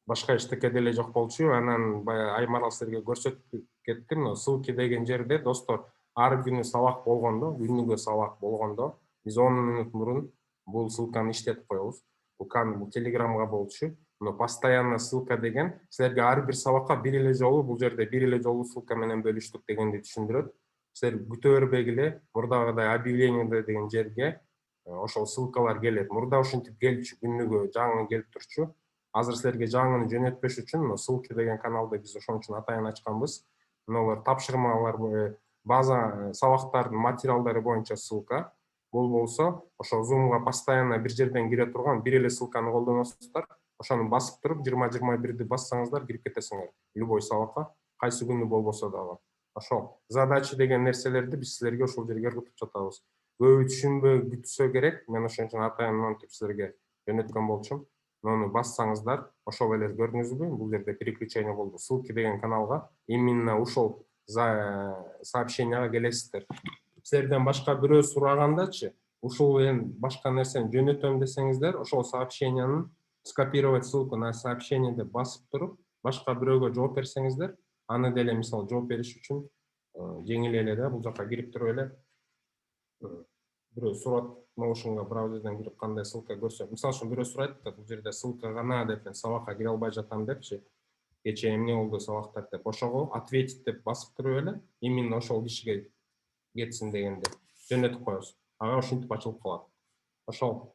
Башка эчтеке деле жок болчу. Анан баягы Аймарал силерге көрсөтүп кеттим, ссылки деген жерде, достор, ар күнү сабак болгондо, күнүгө сабак болгондо, биз 10 мүнөт мурун бул ссылканы иштетип коебуз. Бул Телеграмга болчу. Постоянно ссылка деген силерге ар бир сабакка бир эле жолу, бул жерде бир эле жолу ссылка менен бөлүштүк дегенди түшүндүрөт. Силер күтө бербегиле, мурдагыдай объявление деген жерге ошол ссылкалар келет. Мурда ушинтип келчү, күнүгө жаңы келип турчу. Азыр силерге жаңыны жөнөтпөш үчүн ссылки деген каналды биз ошон үчүн атайын ачканбыз. Мыналар тапшырмалар, база сабактардын материалдары боюнча ссылка. Бул болсо, ошо Zoom'га постоянно бир жерден кире турган бир эле ссылканы колдоносуздар. Ошону басып туруп 20-21ди бассаңыздар кирип кетесиңер. Любой сабакка, кайсы күнү болбосо дагы. Ошол задача деген нерселерди биз силерге ошол жерге ыргытып жатабыз. Көбү түшүнбөй күтсө керек. Мен ошон үчүн атайын монтип силерге жөнөткөн болчумун. Муну бассаңыздар, ошол эле көрдүңүзбү? Бул жерде переключение болду. Ссылки деген каналга именно ушул сообщенияга келесиздер. Силерден башка бирөө сурагандачы, ушул башка нерсени жөнөтөм десеңиздер, ошол сообщениянын скопировать ссылку на сообщение деп басып туруп, башка бирөөгө жооп берсеңиздер, аны деле мисалы жооп бериш үчүн жеңил эле да, бул жака кирип туруп эле бирөө сурат Notion'га браузерден кирип кандай ссылка көрсө, мисалы үчүн бирөө сурайт да, бул жерде ссылка гана деп мен сабакка кире албай жатам депчи, кечээ эмне болду сабактар деп, ошого ответить деп басып туруп эле, именно ошол кишиге кетсин дегенде жөнөтүп коебуз. Ага ушинтип ачылып калат. Ошол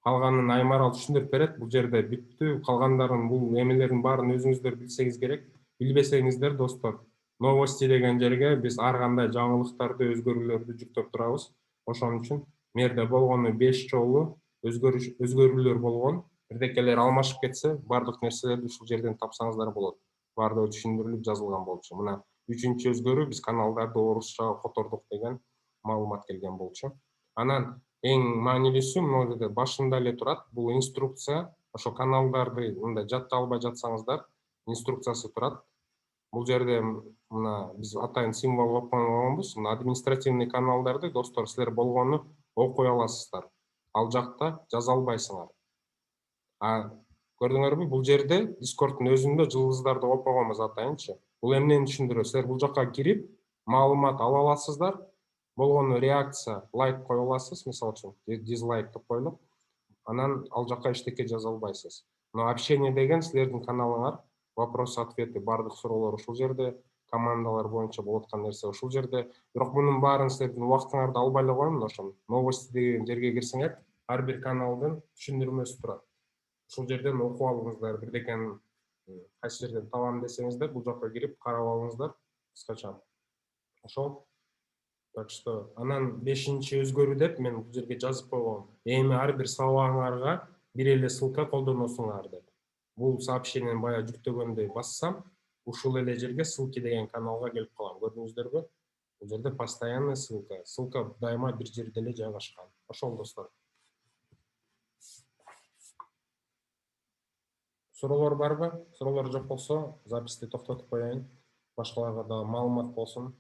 калганын Аймарал түшүндүрүп берет. Бул жерде бүттү, калгандарын бул эмелердин баарын өзүңүздөр билсеңиз керек. Билбесеңиздер, достор, новости деген жерге биз ар кандай жаңылыктарды, өзгөрүүлөрдү жүктөп турабыз. Ошон үчүн мерде болгону 5 жолу өзгөрүүлөр болгон. Бирдекелер алмашып кетсе, бардык нерселерди ушул жерден тапсаңыздар болот. Бардыгы түшүндүрүлүп жазылган болчу. Мына 3-чү өзгөрүү биз каналдарды орусчага котордук деген маалымат келген болчу. Анан эң маанилүүсү могу жерде башында эле турат. Бул инструкция. Ошо каналдарды мындай жатта албай жатсаңыздар, инструкциясы турат. Бул жерде мына биз атайын символ коюп койгонбуз. Мына административный каналдарды, достор, силер болгону окуй аласыздар. Ал жакта жаза албайсыңар. Көрдүңөрбү, бул жерде Discord'ун өзүндө жылдыздарды коюп койгонбуз атайынчы. Бул эмнени түшүндүрөт? Силер бул жакка кирип, маалымат ала аласыздар. Болгону реакция, лайк кое аласыз, мисалы үчүн, дизлайк деп коелук. Анан ал жакка эчтеке жаза албайсыз. Но общение деген силердин каналыңар, вопрос-ответи, бардык суроолор ушул жерде, командалар боюнча болуп аткан нерсе ушул жерде. Бирок мунун баарын силердин убактыңарды албай эле коеюн, ошо новости деген жерге кирсеңер, ар бир каналдын түшүндүрмөсү турат. Ушул жерден окуп алыңыздар, бирдекени кайсы жерден табам десеңиздер, бул жакка кирип карап алыңыздар кыскача. Ошол. Так что анан 5-чи өзгөрүү деп мен бул жерге жазып койгом. Эми ар бир сабагыңарга бир эле ссылка колдоносуңар деп. Бул сообщениени бая жүктөгөндөй бассам, ушул эле жерге ссылки деген каналга келип калам. Көрдүңүздөрбү? Бул жерде постоянный ссылка. Ссылка дайыма бир жерде эле жайгашкан. Ошол, достор. Суроолор барбы? Суроолор жок болсо, записти токтотуп коеюн. Башкаларга да маалымат болсун.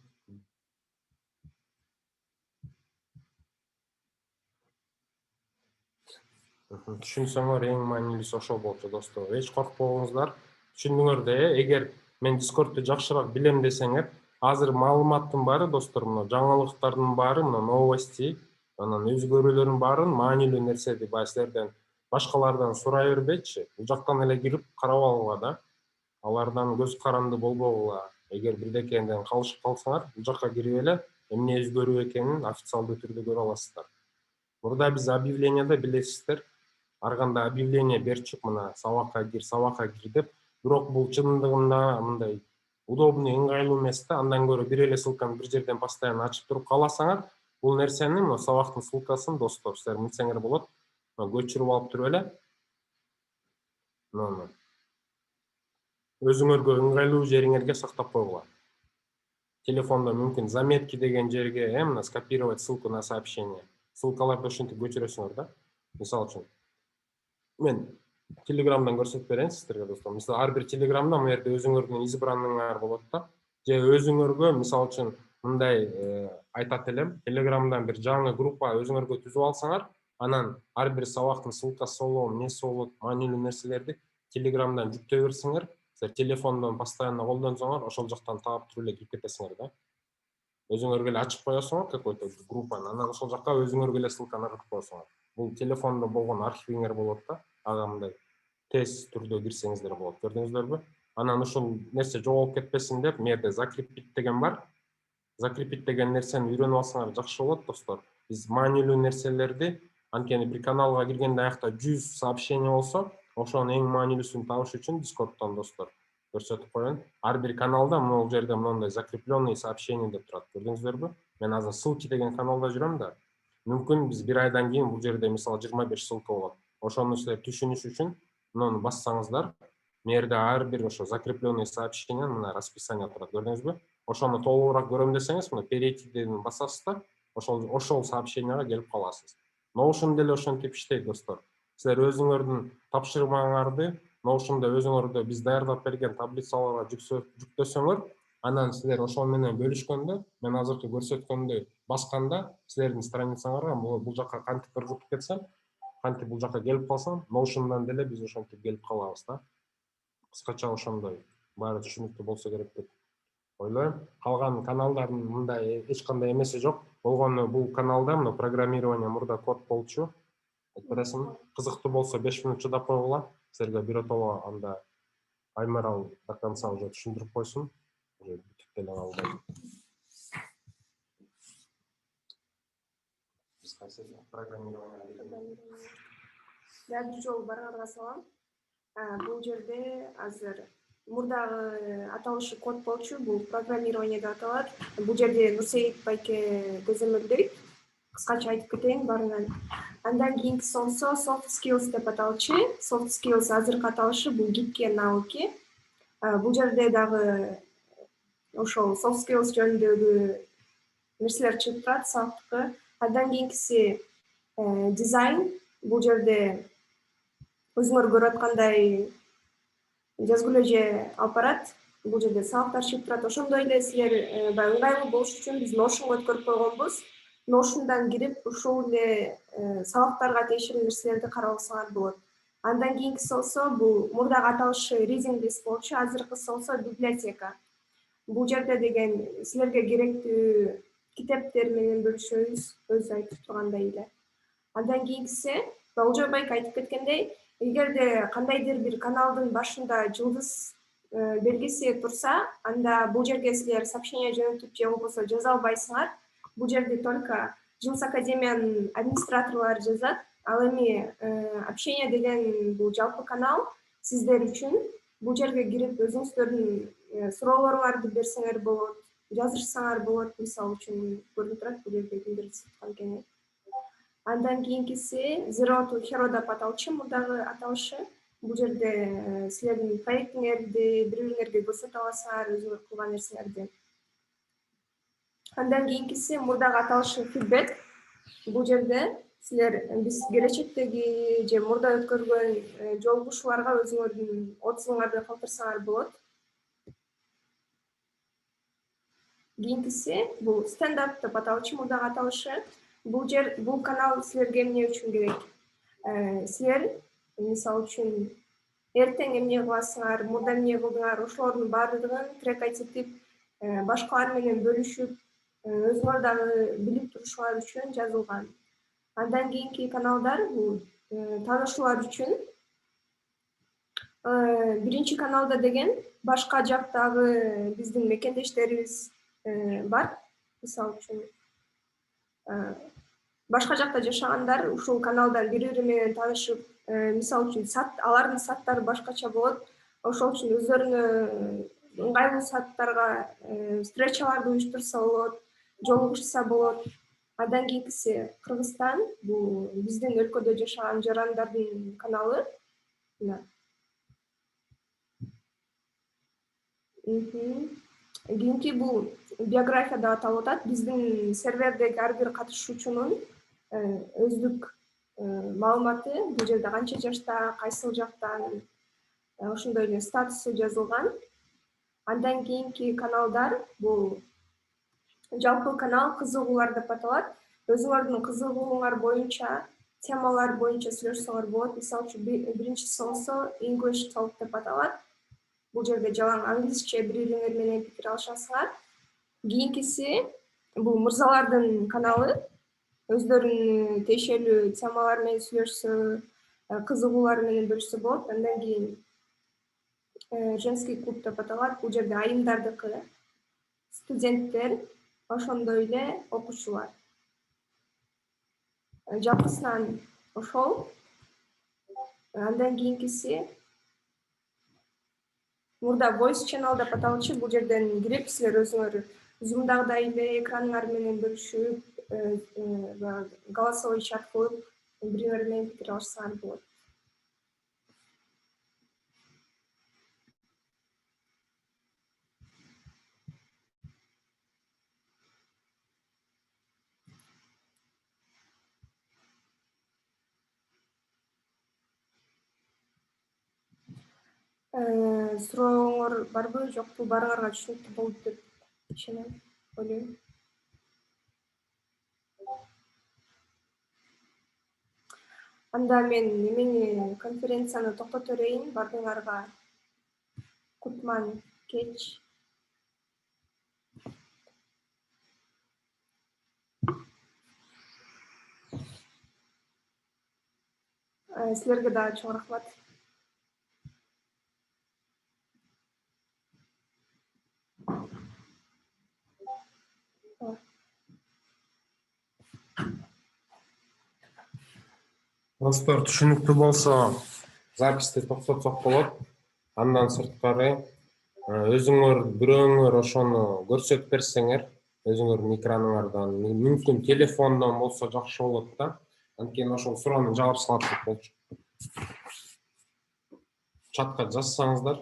Түшүнсөңөр эң маанилүүсү ошол болчу, достор. Эч коркпоңуздар. Түшүндүңөр да, эгер мен Discord'ду жакшыраак билем десеңер, азыр маалыматтын баары, достор, мына жаңылыктардын баары, мына новости, анан өзгөрүүлөрдүн баарын маанилүү нерседи бай силерден башкалардан сурай бербейчи. Бул жактан эле кирип карап алгыла да. Алардан көз каранды болбогула. Эгер бирдекеден калышып калсаңар, бул жакка кирип эле эмне өзгөрүү экенин официалдуу түрдө көрө аласыздар. Мурда биз объявленияда билесиздер, ар кандай объявление берчүк, мына сабакка кир деп. Бирок бул чындыгында мындай удобный, ыңгайлуу эмес да. Андан көрө бир эле ссылканы бир жерден постоянно ачып туруп каласаңар, бул нерсени, мына сабактын ссылкасын, достор, силер билсеңер болот. Көчүрүп алып туруп эле өзүңөргө ыңгайлуу жериңерге сактап койгула. Телефондо мүмкүн заметки деген жерге, мына скопировать ссылку на сообщение. Ссылкаларды ошентип көчүрөсүңөр да. Мисалы үчүн мен Телеграмдан көрсөтүп берейин сиздерге, достор. Мисалы ар бир Телеграмда мына жерде өзүңөрдүн избранныйыңар болот да. Же өзүңөргө мисалы үчүн мындай айтат элем, Телеграмдан бир жаңы группа өзүңөргө түзүп алсаңар, анан ар бир сабактын ссылкасы болобу, эмнеси болот, маанилүү нерселерди Телеграмдан жүктөй берсеңер, силер телефондон постоянно колдонсоңор, ошол жактан таап туруп эле кирип кетесиңер да. Өзүңөргө эле ачып коесуңар какой-то группаны, анан ошол жакка өзүңөргө эле ссылканы кырып коесуңар. Бул телефондо болгон архивиңер болот да, ага мындай тест түрдө кирсеңиздер болот. Көрдүңүздөрбү? Анан ушул нерсе жоголуп кетпесин деп, мерде закрепить деген бар. Закрепить деген нерсени үйрөнүп алсаңар жакшы болот, достор. Биз маанилүү нерселерди, анткени бир каналга киргенде аякта 100 сообщение болсо, ошонун эң маанилүүсүн табыш үчүн Discord'тон, достор, көрсөтүп коеюн. Ар бир каналда могул жерде моундай закрепленный сообщение деп турат. Көрдүңүздөрбү? Мен азыр ссылки деген каналда жүрөм да. Мүмкүн биз бир айдан кийин бул жерде мисалы 25 ссылка болот. Ошону силер түшүнүш үчүн муну бассаңыздар, мерде ар бир ошо закрепленный сообщение, мына расписание турат. Көрдүңүзбү? Ошону толугураак көрөм десеңиз, мына перейдиден басасыз да, ошол сообщенияга келип каласыз. Notion деле ошентип иштейт, достор. Силер өзүңөрдүн тапшырмаңарды Notion'да өзүңөрдө биз даярдап берген таблицаларга жүктөсөңөр, анан силер ошол менен бөлүшкөндө, мен азыркы көрсөткөндөй басканда, силердин страницаңарга бул жакка кантип ыргытып кетсем, кантип бул жака келип калсам, Notion'дан деле биз ошентип келип калабыз да. Кыскача ошондой. Баары түшүнүктүү болсо керек деп ойлойм. Калган каналдардын мындай эч кандай эмеси жок. Болгону бул каналда мына программирование мурда код болчу. Айтып бересиңби? Кызыктуу болсо 5 мүнөт чыдап койгула. Силерге биротоло анда Аймарал до конца уже түшүндүрүп койсун. Уже бүтүп деле калды. Биз кайсы программирование Дагы бир жолу барганга салам. Бул жерде азыр мурдагы аталышы код болчу, бул программирование деп аталат. Бул жерде Нурсейит байке көзөмөлдөйт. Кыскача айтып кетейин баарынан. Андан кийинки болсо soft skills деп аталчу. Soft skills азыркы аталышы бул гибкие навыки. Бул жерде дагы ошол soft skills жөнүндөгү нерселер чыгып турат, сабактыкы. Андан кийинкиси дизайн. Бул жерде өзүңөр көрүп аткандай жазгы эже алып барат. Бул жерде сабактар чыгып турат. Ошондой эле силер баягы ыңгайлуу болуш үчүн биз Notion'га өткөрүп койгонбуз. Notion'дан кирип ушул эле сабактарга тиешелүү нерселерди карап алсаңар болот. Андан кийинкиси болсо бул мурдагы аталышы reading list болчу, азыркысы болсо библиотека. Бул жерде деген силерге керектүү китептер менен бөлүшөбүз, өзү айтып тургандай эле. Андан кийинкиси, Болжой байке айтып кеткендей, эгерде кандайдыр бир каналдын башында жылдыз белгиси турса, анда бул жерге силер сообщение жөнөтүп же болбосо жаза албайсыңар. Бул жерде только Жылс Академиянын администраторлору жазат. Ал эми общение деген бул жалпы канал сиздер үчүн. Бул жерге кирип өзүңүздөрдүн суроолоруңарды берсеңер болот, жазышсаңар болот. Мисалы үчүн көрүнүп турат бул жерде кимдир жазган экени. Андан кийинкиси Zero to Hero деп аталчу мурдагы аталышы. Бул жерде силердин проектиңерди бириңерге көрсөтө аласыңар, өзүңөр кылган нерселерди. Андан кийинкиси мурдагы аталышы feedback. Бул жерде силер биз келечектеги же мурда өткөргөн жолугушууларга өзүңөрдүн отзывыңарды калтырсаңар болот. Кийинкиси бул stand up деп аталчу мурдагы аталышы. Бул канал силерге эмне үчүн керек? Силер мисалы үчүн эртең эмне кыласыңар, мурда эмне кылдыңар, ошолордун баардыгын трек этип, башкалар менен бөлүшүп, өзүңөр дагы билип турушуңар үчүн жазылган. Андан кийинки каналдар бул таанышуулар үчүн. Биринчи каналда деген башка жактагы биздин мекендештерибиз бар. Мисалы үчүн башка жакта жашагандар ушул каналдан бири-бири менен таанышып, мисалы үчүн алардын саттары башкача болот. Ошол үчүн өздөрүнө ыңгайлуу саттарга встречаларды уюштурса болот, жолугушса болот. Андан кийинкиси Кыргызстан, бул биздин өлкөдө жашаган жарандардын каналы. Кийинки бул биография деп аталып атат. Биздин сервердеги ар бир катышуучунун өздүк маалыматы, бул жерде канча жашта, кайсыл жактан, ошондой эле статусу жазылган. Андан кийинки каналдар бул жалпы канал кызыгуулар деп аталат. Өзүңөрдүн кызыгууңар боюнча, темалар боюнча сүйлөшсөңөр болот. Мисалы үчүн биринчиси болсо English Talk деп аталат. Бул жерде жалаң англисче бири-бириңер менен пикир алышасыңар. Кийинкиси бул мырзалардын каналы. Өздөрүнүн тиешелүү темалар менен сүйлөшсө, кызыгуулар менен бөлүшсө болот. Андан кийин женский клуб деп аталат. Бул жерде айымдардыкы, студенттер, ошондой эле окуучулар. Жалпысынан ошол. Андан кийинкиси мурда voice channel деп аталчу. Бул жерден кирип силер өзүңөр Zoom'дагыдай эле экраныңар менен бөлүшүп, голосовой чат кылып, бириңер менен пикир алышсаңар болот. Сурооңор барбы, жокпу? Баарыңарга түшүнүктүү болду деп ишенем, ойлойм. Анда мен немени конференцияны токтото берейин, бардыңарга кутман кеч. Силерге да чоң рахмат. Достор, түшүнүктүү болсо записти токтотсок болот. Андан сырткары өзүңөр бирөөңөр ошону көрсөтүп берсеңер, өзүңөрдүн экраныңардан, мүмкүн телефондон болсо жакшы болот да. Анткени ошол суроону жаап салат деп болчу. Чатка жазсаңыздар,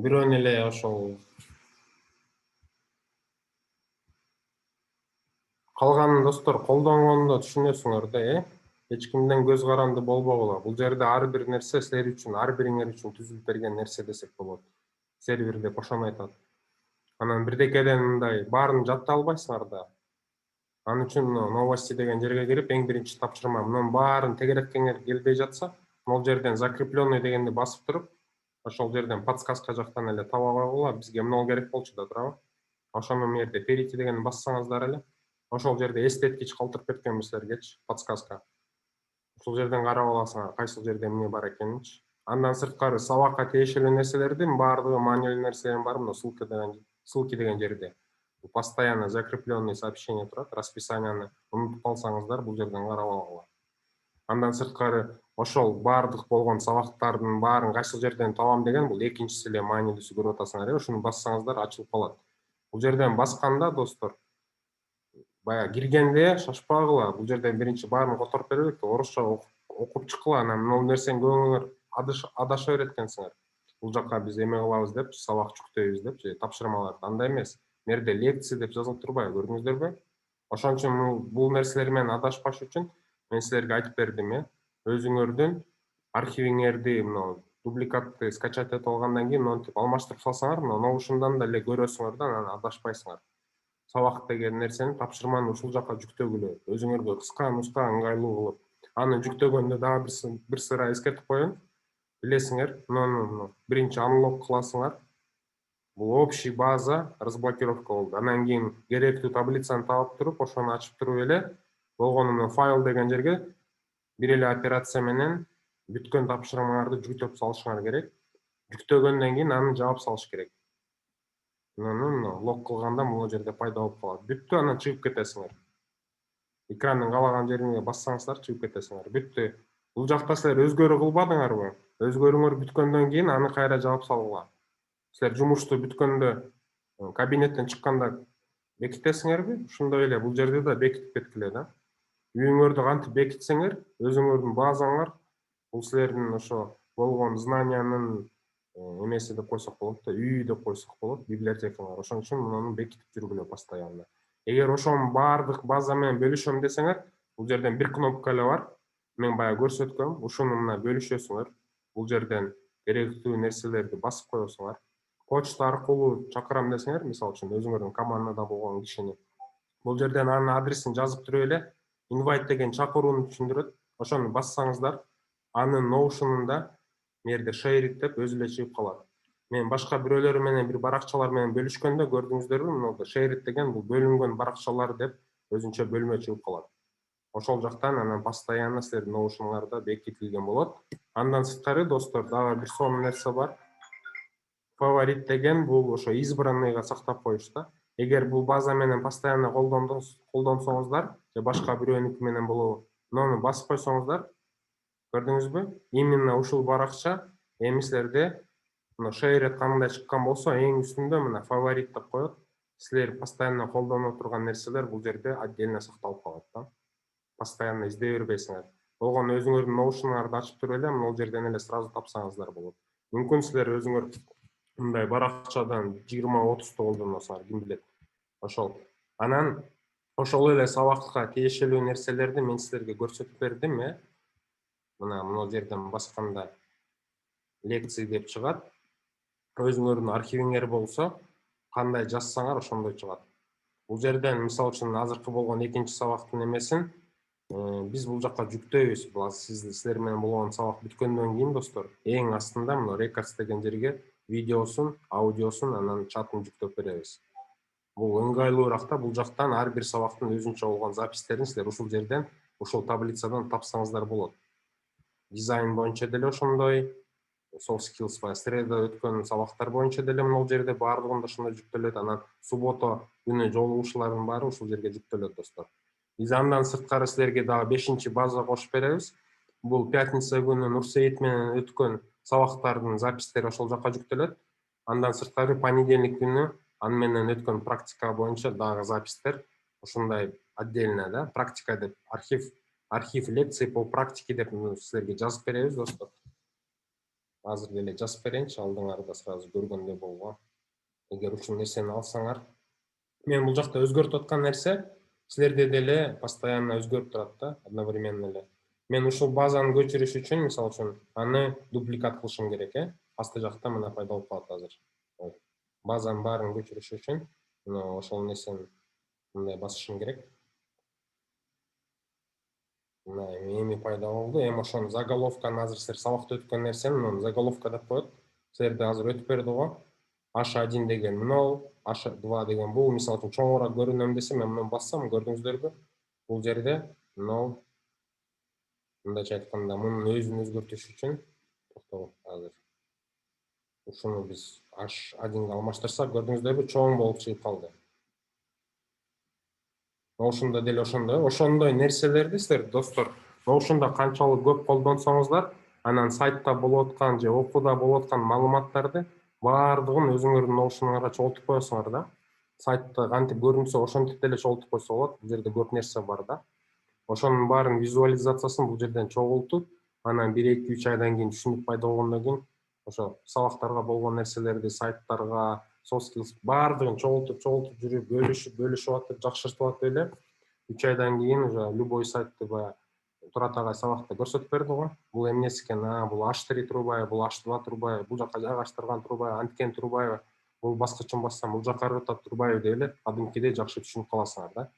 бирөөнү эле ошол калганын достор колдонгондо түшүнөсүңөр да, эч кимден көз каранды болбогула. Бул жерде ар бир нерсе силер үчүн, ар бириңер үчүн түзүлүп берген нерсе десек болот. Сервер деп ошону айтат. Анан бирдекеден мындай баарын жатта албайсыңар да. Ал үчүн новости деген жерге кирип, эң биринчи тапшырма мунун баарын тегереткеңер келбей жатса, могул жерден закрепленный дегенди басып туруп, ошол жерден подсказка жактан эле таба койгула. Бизге могул керек болчу да, туурабы? Ошону мына жерде перейти дегенди бассаңыздар эле, ошол жерде эстеткич калтырып кеткен силергечи, подсказка. Ошол жерден карап аласыңар, кайсыл жерде эмне бар экенинчи. Андан сырткары сабакка тиешелүү нерселердин баардыгы маанилүү нерселердин баары мына ссылки деген жерде. Постоянно закрепленный сообщение турат, расписанияны унутуп калсаңыздар, бул жерден карап алгыла. Андан сырткары ошол баардык болгон сабактардын баарын кайсыл жерден табам деген, бул экинчиси эле маанилүүсү, көрүп атасыңар, ошону бассаңыздар ачылып калат. Бул жерден басканда достор, баягы киргенде шашпагыла, бул жерден биринчи баарын которуп бербек, орусча окуп чыккыла, анан могул нерсени көбүңөр адаша берет экенсиңер. Бул жака биз эме кылабыз деп, сабак жүктөйбүз деп, же тапшырмаларды, андай эмес. Мерде лекция деп жазылып турбайбы, көрдүңүздөрбү? Ошон үчүн бул нерселер менен адашпаш үчүн мен силерге айтып бердим, өзүңөрдүн архивиңерди мына дубликатты скачать этип алгандан кийин монтип алмаштырып салсаңар, мына ноушундан да эле көрөсүңөр да, анан адашпайсыңар. Сабак деген нерсени тапшырманы ушул жака жүктөгүлө, өзүңөргө кыска нуска ыңгайлуу кылып. Аны жүктөгөндө дагы бир сыра эскертип коеюн. Билесиңер, муну биринчи анлок кыласыңар. Бул общий база разблокировка болду. Андан кийин керектүү таблицаны таап туруп, ошону ачып туруп эле болгону файл деген жерге бир эле операция менен бүткөн тапшырмаларды жүктөп салышыңар керек. Жүктөгөндөн кийин аны жаап салыш керек. Лог кылганда могул жерде пайда болуп калат. Бүттү, анан чыгып кетесиңер. Экрандын калаган жерине бассаңыздар чыгып кетесиңер. Бүттү. Бул жакта силер өзгөрүү кылбадыңарбы? Өзгөрүүңөр бүткөндөн кийин аны кайра жаап салгыла. Силер жумушту бүткөндө кабинеттен чыкканда бекитесиңерби? Ошондой эле бул жерде да бекитип кеткиле да. Үйүңөрдү кантип бекитсеңер, өзүңөрдүн базаңар, бул силердин ошо болгон знаниянын эмеси деп койсок болот да, үй деп койсок болот, библиотекалар. Ошон үчүн муну бекитип жүргүлө постоянно. Эгер ошонун баардык база менен бөлүшөм десеңер, бул жерден бир кнопка эле бар. Мен баягы көрсөткөм, ушуну мына бөлүшөсүңөр. Бул жерден керектүү нерселерди басып коесуңар. Почта аркылуу чакырам десеңер, мисалы үчүн өзүңөрдүн командада болгон кишини, бул жерден анын адресин жазып туруп эле invite деген чакырууну түшүндүрөт. Ошону бассаңыздар, анын ноушунунда мерде share деп өзү эле чыгып калат. Мен башка бирөөлөр менен бир баракчалар менен бөлүшкөндө көрдүңүздөрбү, мына share деген бул бөлүнгөн баракчалар деп өзүнчө бөлмө чыгып калат. Ошол жактан анан постоянно силердин ноушуңарда бекитилген болот. Андан сырткары достор, дагы бир сонун нерсе бар. Фаворит деген бул ошо избранныйга сактап коюш да. Эгер бул база менен постоянно колдонсоңуздар, же башка бирөөнүкү менен болобу, муну басып койсоңуздар, көрдүңүзбү? Именно ушул баракча эми силерде мына share кандай чыккан болсо, эң үстүндө мына фаворит деп коет. Силер постоянно колдонуп турган нерселер бул жерде отдельно сакталып калат да. Постоянно издей бербейсиңер. Болгону өзүңөрдүн ноушуңарды ачып туруп эле могул жерден эле сразу тапсаңыздар болот. Мүмкүн силер өзүңөр мындай баракчадан 20-30 колдоносуңар, ким билет. Ошол. Анан ошол эле сабакка тиешелүү нерселерди мен силерге көрсөтүп бердим, Мына могул жерден басканда лекция деп чыгат. Өзүңөрдүн архивиңер болсо, кандай жазсаңар ошондой чыгат. Бул жерден мисалы үчүн азыркы болгон экинчи сабактын эмесин Биз бул жакка жүктөйбүз. Бул силер менен болгон сабак бүткөндөн кийин достор, эң астында мына рекордс деген жерге видеосун, аудиосун, анан чатын жүктөп беребиз. Бул ыңгайлуураак да, бул жактан ар бир сабактын өзүнчө болгон запистерин силер ушул жерден, ушул таблицадан тапсаңыздар болот. Дизайн боюнча деле ошондой, soft skills баягы среда өткөн сабактар боюнча деле могул жерде баардыгында ошондой жүктөлөт. Анан суббота күнү жолугушуулардын баары ушул жерге жүктөлөт достор. Биз андан сырткары силерге дагы 5-чи база кошуп беребиз. Бул пятница күнү Нурсейит менен өткөн сабактардын запистери ошол жакка жүктөлөт. Андан сырткары понедельник күнү аны менен өткөн практика боюнча дагы запистер ушундай отдельно да, практика деп архив лекций по практике деп силерге жазып беребиз достор. Азыр деле жазып берейинчи, алдыңарда сразу көргөндөй болгон. Эгер ушул нерсени алсаңар, мен бул жакта өзгөртүп аткан нерсе силерде деле постоянно өзгөрүп турат да, одновременно эле. Мен ушул базаны көчүрүш үчүн, мисалы үчүн, аны дупликат кылышым керек, асты жакта мына пайда болуп калат азыр. Базанын баарын көчүрүш үчүн ошол нерсени мындай басышым керек. Мына эми пайда болду. Эми ошонун заголовканы азыр силер сабакта өткөн нерсени муну заголовка деп коет. Силерде азыр өтүп берди го. H1 деген мынау, H2 деген бул, мисалы үчүн чоңураак көрүнөм десем, мен муну бассам, көрдүңүздөрбү? Бул жерде мынау мындайча айтканда мунун өзүн өзгөртүш үчүн токтогуп азыр. Ушуну биз H1 алмаштырсак, көрдүңүздөрбү, чоң болуп чыгып калды. Notion'da деле ошондой нерселерди силер достор, Notion'da канчалык көп колдонсоңуздар, анан сайтта болуп аткан же окууда болуп аткан маалыматтарды баардыгын өзүңөрдүн Notion'уңарга чогултуп коесуңар да. Сайтта кантип көрүнсө, ошентип деле чогултуп койсо болот. Бул жерде көп нерсе бар да. Ошонун баарын визуализациясын бул жерден чогултуп, анан 1-2-3 айдан кийин түшүнүк пайда болгондон кийин ошо сабактарга болгон нерселерди, сайттарга, soft skills баардыгын чогултуп жүрүп, бөлүшүп атып, жакшыртып атып эле 3 айдан кийин уже любой сайтты баягы Турат агай сабакта көрсөтүп берди го. Бул эмнеси экен? Бул H3 турбайбы, бул H2 турбайбы, бул жака жайгаштырган турбайбы, анткен турбайбы, бул башкача бассам бул жака өтөт турбайбы деп эле кадимкидей жакшы түшүнүп каласыңар да.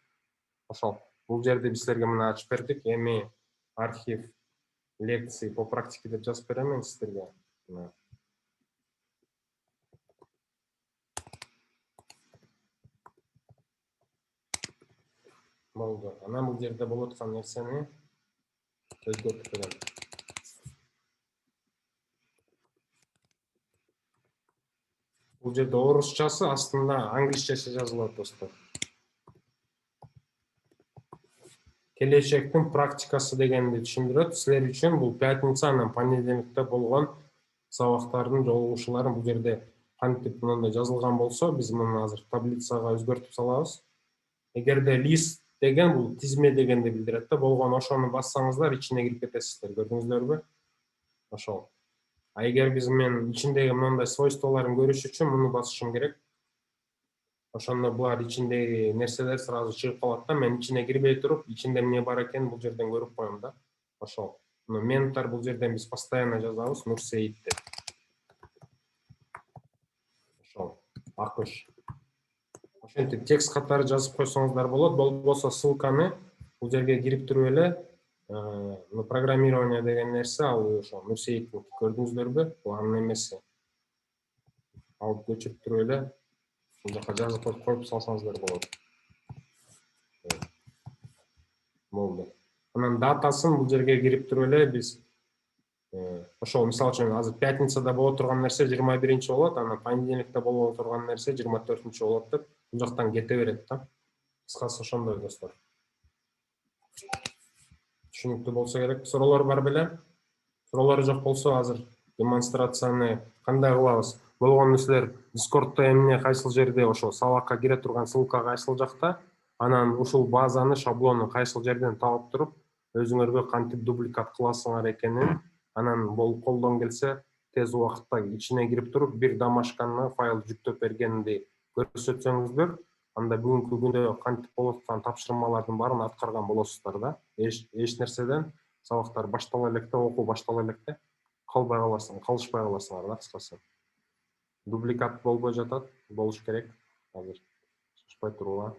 Ошол. Бул жерде биз силерге мына ачып бердик. Эми архив лекции по практике деп жазып берем силерге. Болду. Анан бул жерде болуп аткан нерсени өзгөртүп берем. Бул жерде орусчасы, астында англисчеси жазылат достор. Келечектин практикасы дегенди түшүндүрөт. Силер үчүн бул пятница, анан понедельникте болгон сабактардын жолугушууларын бул жерде кантип мындай жазылган болсо, биз муну азыр таблицага өзгөртүп салабыз. Эгерде list деген бул тизме дегенди билдирет да, болгон ошону бассаңыздар ичине кирип кетесиздер, көрдүңүздөрбү? Ошол. А эгер мен ичиндеги мындай свойстволорун көрүш үчүн муну басышым керек. Ошондо булар ичиндеги нерселер сразу чыгып калат да. Мен ичине кирбей туруп, ичинде эмне бар экенин бул жерден көрүп коем да. Ошол. Менттар бул жерден биз постоянно жазабыз, Нурсейит деп. Ошол. Акыш. Ошентип текст катары жазып койсоңуздар болот. Болбосо ссылканы бул жерге кирип туруп эле программирование деген нерсе, ал ошо Нурсейиттин көрдүңүздөрбү? Бул анын эмеси. Алып көчүрүп туруп эле бул жака жазып коюп салсаңыздар болот. Болду. Анан датасын бул жерге кирип туруп эле биз ошол мисалы үчүн азыр пятницада боло турган нерсе 21-чи болот, анан понедельникте боло турган нерсе 24-чи болот деп бул жактан кете берет да. Кыскасы ошондой достор. Түшүнүктүү болсо керек. Суроолор бар беле? Суроолор жок болсо азыр демонстрацияны кандай кылабыз? Болгону силер Discord'то эмне кайсыл жерде ошо сабакка кире турган ссылка кайсыл жакта, анан ушул базаны, шаблону кайсыл жерден таап туруп, өзүңөргө кантип дубликат кыласыңар экенин, анан колдон келсе тез убакытта ичине кирип туруп, бир домашканы файл жүктөп бергенди көрсөтсөңүздөр, анда бүгүнкү күндө кантип болуп аткан тапшырмалардын баарын аткарган болосуздар да. Эч нерседен сабактар баштала электе, окуу баштала электе калышпай каласыңар да, кыскасы. Дубликат болбой жатат, болуш керек. Азыр шашпай турууга.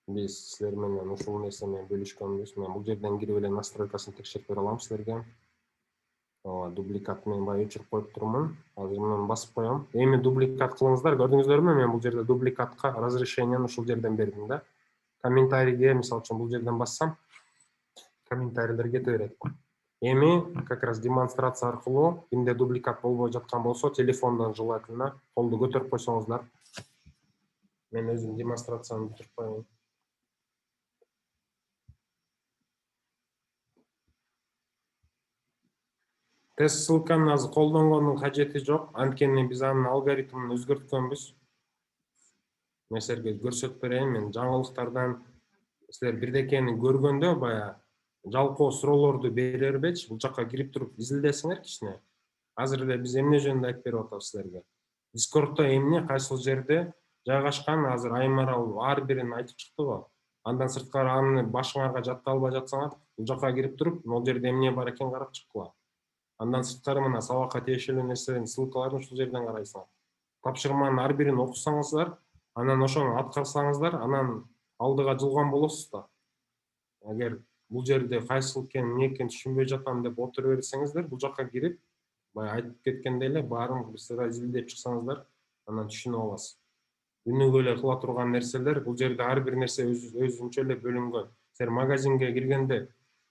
Биз силер менен ушул нерсе менен бөлүшкөнбүз. Мен бул жерден кирип эле настройкасын текшерип бере алам силерге. Дубликат мен бай өчүрүп коюп турмун. Азыр муну басып коем. Эми дубликат кылыңыздар. Көрдүңүздөрбү? Мен бул жерде дубликатка разрешениени ушул жерден бердим да. Комментарийге, мисалы үчүн бул жерден бассам, комментарийлер кете берет. Эми как раз демонстрация аркылуу кимде дубликат болбой жаткан болсо, телефондон желательно колду көтөрүп койсоңуздар. Мен өзүм демонстрацияны бүтүрүп коеюн. Тест ссылканы азыр колдонгондун кажети жок. Анткени биз анын алгоритмин өзгөрткөнбүз. Мен силерге көрсөтүп берейин. Мен жаңылыктардан силер бирдекени көргөндө бая жалпоо суроолорду бере бербейчи. Бул жакка кирип туруп изилдесиңер кичине. Азыр эле биз эмне жөнүндө айтып берип атабыз силерге. Дискордто эмне кайсыл жерде жайгашкан азыр Аймарал ар бирин айтып чыкты го. Андан сырткары аны башыңарга жатта албай жатсаңар, бул жакка кирип туруп, могу жерде эмне бар экенин карап чыккыла. Андан сырткары мына сабакка тиешелүү нерселердин ссылкаларын ушул жерден карайсыңар. Тапшырманын ар бирин окусаңыздар, анан ошону аткарсаңыздар, анан алдыга жылган болосуз да. Эгер бул жерде кайсыл экен, эмне экенин түшүнбөй жатам деп отура берсеңиздер, бул жакка кирип, бая айтып кеткендей эле баарын сыра изилдеп чыксаңыздар, анан түшүнүп аласыз. Үнүгө эле кыла турган нерселер, бул жерде ар бир нерсе өзүнчө эле бөлүнгөн. Силер магазинге киргенде,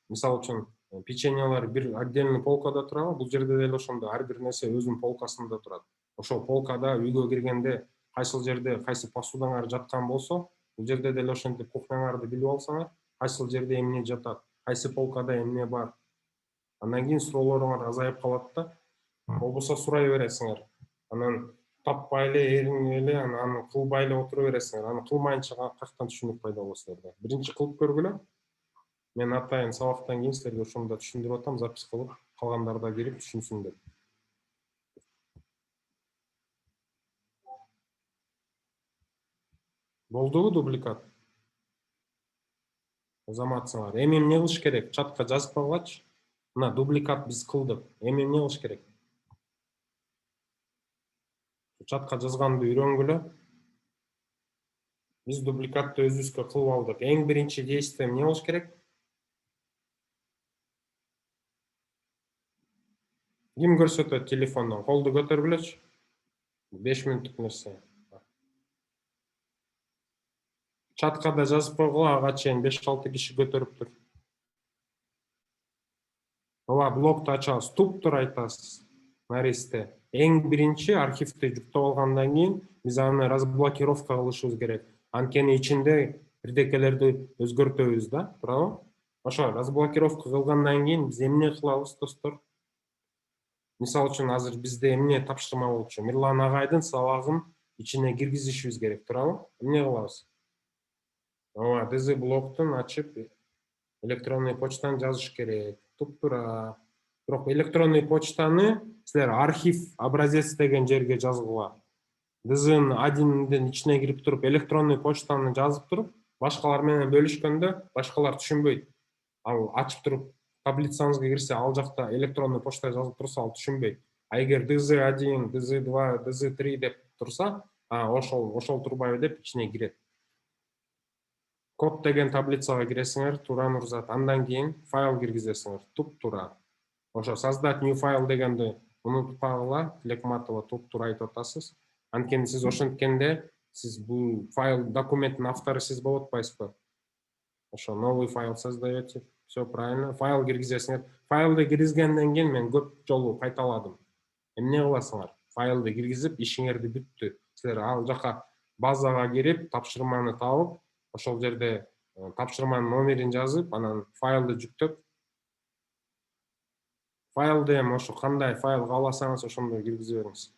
мисалы үчүн, печеньялар бир отдельный полкада турабы, бул жерде деле ошондой ар бир нерсе өзүнүн полкасында турат. Ошол полкада үйгө киргенде кайсыл жерде кайсы посудаңар жаткан болсо, бул жерде деле ошентип кухняңарды билип алсаңар, кайсыл жерде эмне жатат, кайсы полкада эмне бар. Андан кийин суроолоруңар азайып калат да. Болбосо сурай бересиңер. Анан таппай эле, эриңип эле, аны кылбай эле отура бересиңер. Аны кылмайынча каяктан түшүнүк пайда болот силерде. Биринчи кылып көргүлө. Мен атайын сабактан кийин силерге ошону да түшүндүрүп атам, запись кылып, калгандар да кирип түшүнсүн деп. Болдубу дубликат? Азаматсыңар. Эми эмне кылыш керек? Чатка жазып койгулачы. Мына дубликат биз кылдык. Эми эмне кылыш керек? Чатка жазганды үйрөнгүлө. Биз дубликатты өзүбүзгө кылып алдык. Эң биринчи действие эмне кылыш керек? Ким көрсөтөт телефондон? Колду көтөргүлөчү. 5 мүнөттүк нерсе. Чатка да жазып койгула, ага чейин 5-6 киши көтөрүптүр. Ооба, блокту ачабыз. Туп-тура айтасыз. Наристе. Эң биринчи архивди жүктөп алгандан кийин биз аны разблокировка кылышыбыз керек. Анткени ичинде бирдекелерди өзгөртөбүз да, туурабы? Ошо разблокировка кылгандан кийин биз эмне кылабыз, достор? Мисалы үчүн азыр бизде эмне тапшырма болчу? Мирлан агайдын сабагын ичине киргизишибиз керек, туурабы? Эмне кылабыз? Ооба, ДЗ блоктун ачып электронный почтаны жазыш керек. Туп-тура. Бирок электронный почтаны силер архив образец деген жерге жазгыла. ДЗ-н 1-дин ичине кирип туруп электронный почтаны жазып туруп, башкалар менен бөлүшкөндө башкалар түшүнбөйт. Ал ачып туруп таблицаңызга кирсе, ал жакта электронный почта жазылып турса, ал түшүнбөйт. А эгер ДЗ1, ДЗ2, ДЗ3 деп турса, ошол турбайбы деп ичине кирет. Код деген таблицага киресиңер, туура нурзат. Андан кийин файл киргизесиңер, туп-тура. Ошо создать new файл дегенди унутпагыла, Тилекматова туп-тура айтып атасыз. Анткени сиз ошенткенде сиз бул файл документтин автору сиз болуп атпайсызбы? Ошо новый файл создаете. Все правильно. Файл киргизесиңер. Файлды киргизгенден кийин мен көп жолу кайталадым. Эмне кыласыңар? Файлды киргизип, ишиңерди бүттү. Силер ал жака базага кирип, тапшырманы табып, ошол жерде тапшырманын номерин жазып, анан файлды жүктөп, файлды эми ошо кандай файл кааласаңыз ошондой киргизе бериңиз.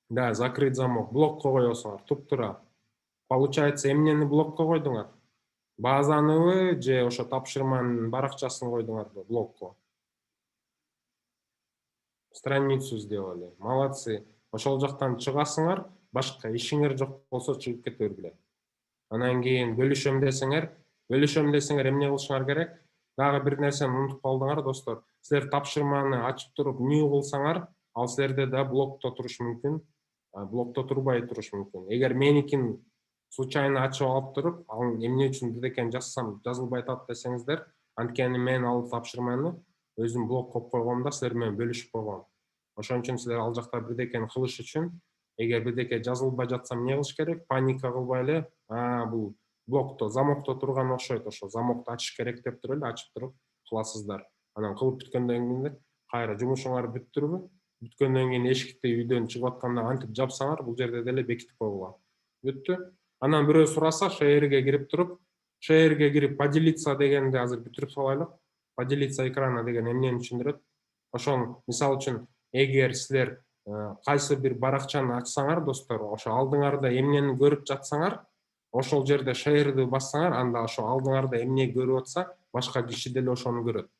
Да, закрыть замок. Блокко коесуңар, туп-тура. Получается, эмнени блокко койдуңар? Базаныбы же ошо тапшырманын баракчасын койдуңарбы блокко? Страницу сделали. Молодцы. Ошол жактан чыгасыңар, башка ишиңер жок болсо чыгып кете бергиле. Анан кийин бөлүшөм десеңер эмне кылышыңар керек? Дагы бир нерсени унутуп калдыңар, достор. Силер тапшырманы ачып туруп new кылсаңар, ал силерде да блокто туруш мүмкүн, блокто турбай туруш мүмкүн. Эгер меникин случайно ачып алып туруп, ал эмне үчүн бирдекени жазсам жазылбай атат десеңиздер, анткени мен ал тапшырманы өзүм блог коюп койгом да силер менен бөлүшүп койгом. Ошон үчүн силер ал жакта бирдекени кылыш үчүн, эгер бирдеке жазылбай жатса эмне кылыш керек? Паника кылбай эле, бул блокто, замокто турган окшойт, ошо замокто ачыш керек деп туруп эле ачып туруп кыласыздар. Анан кылып бүткөндөн кийин кайра жумушуңар бүттүрбү? Бүткөндөн кийин эшикти үйдөн чыгып атканда антип жапсаңар, бул жерде деле бекитип койгула. Бүттү. Анан бирөө сураса, шеерге кирип туруп, шеерге кирип поделиться дегенди азыр бүтүрүп салайлык. Поделиться экрана деген эмнени түшүндүрөт? Ошол мисалы үчүн, эгер силер кайсы бир баракчаны ачсаңар, достор, ошо алдыңарда эмнени көрүп жатсаңар, ошол жерде шеерди бассаңар, анда ошо алдыңарда эмне көрүп атса, башка киши деле ошону көрөт.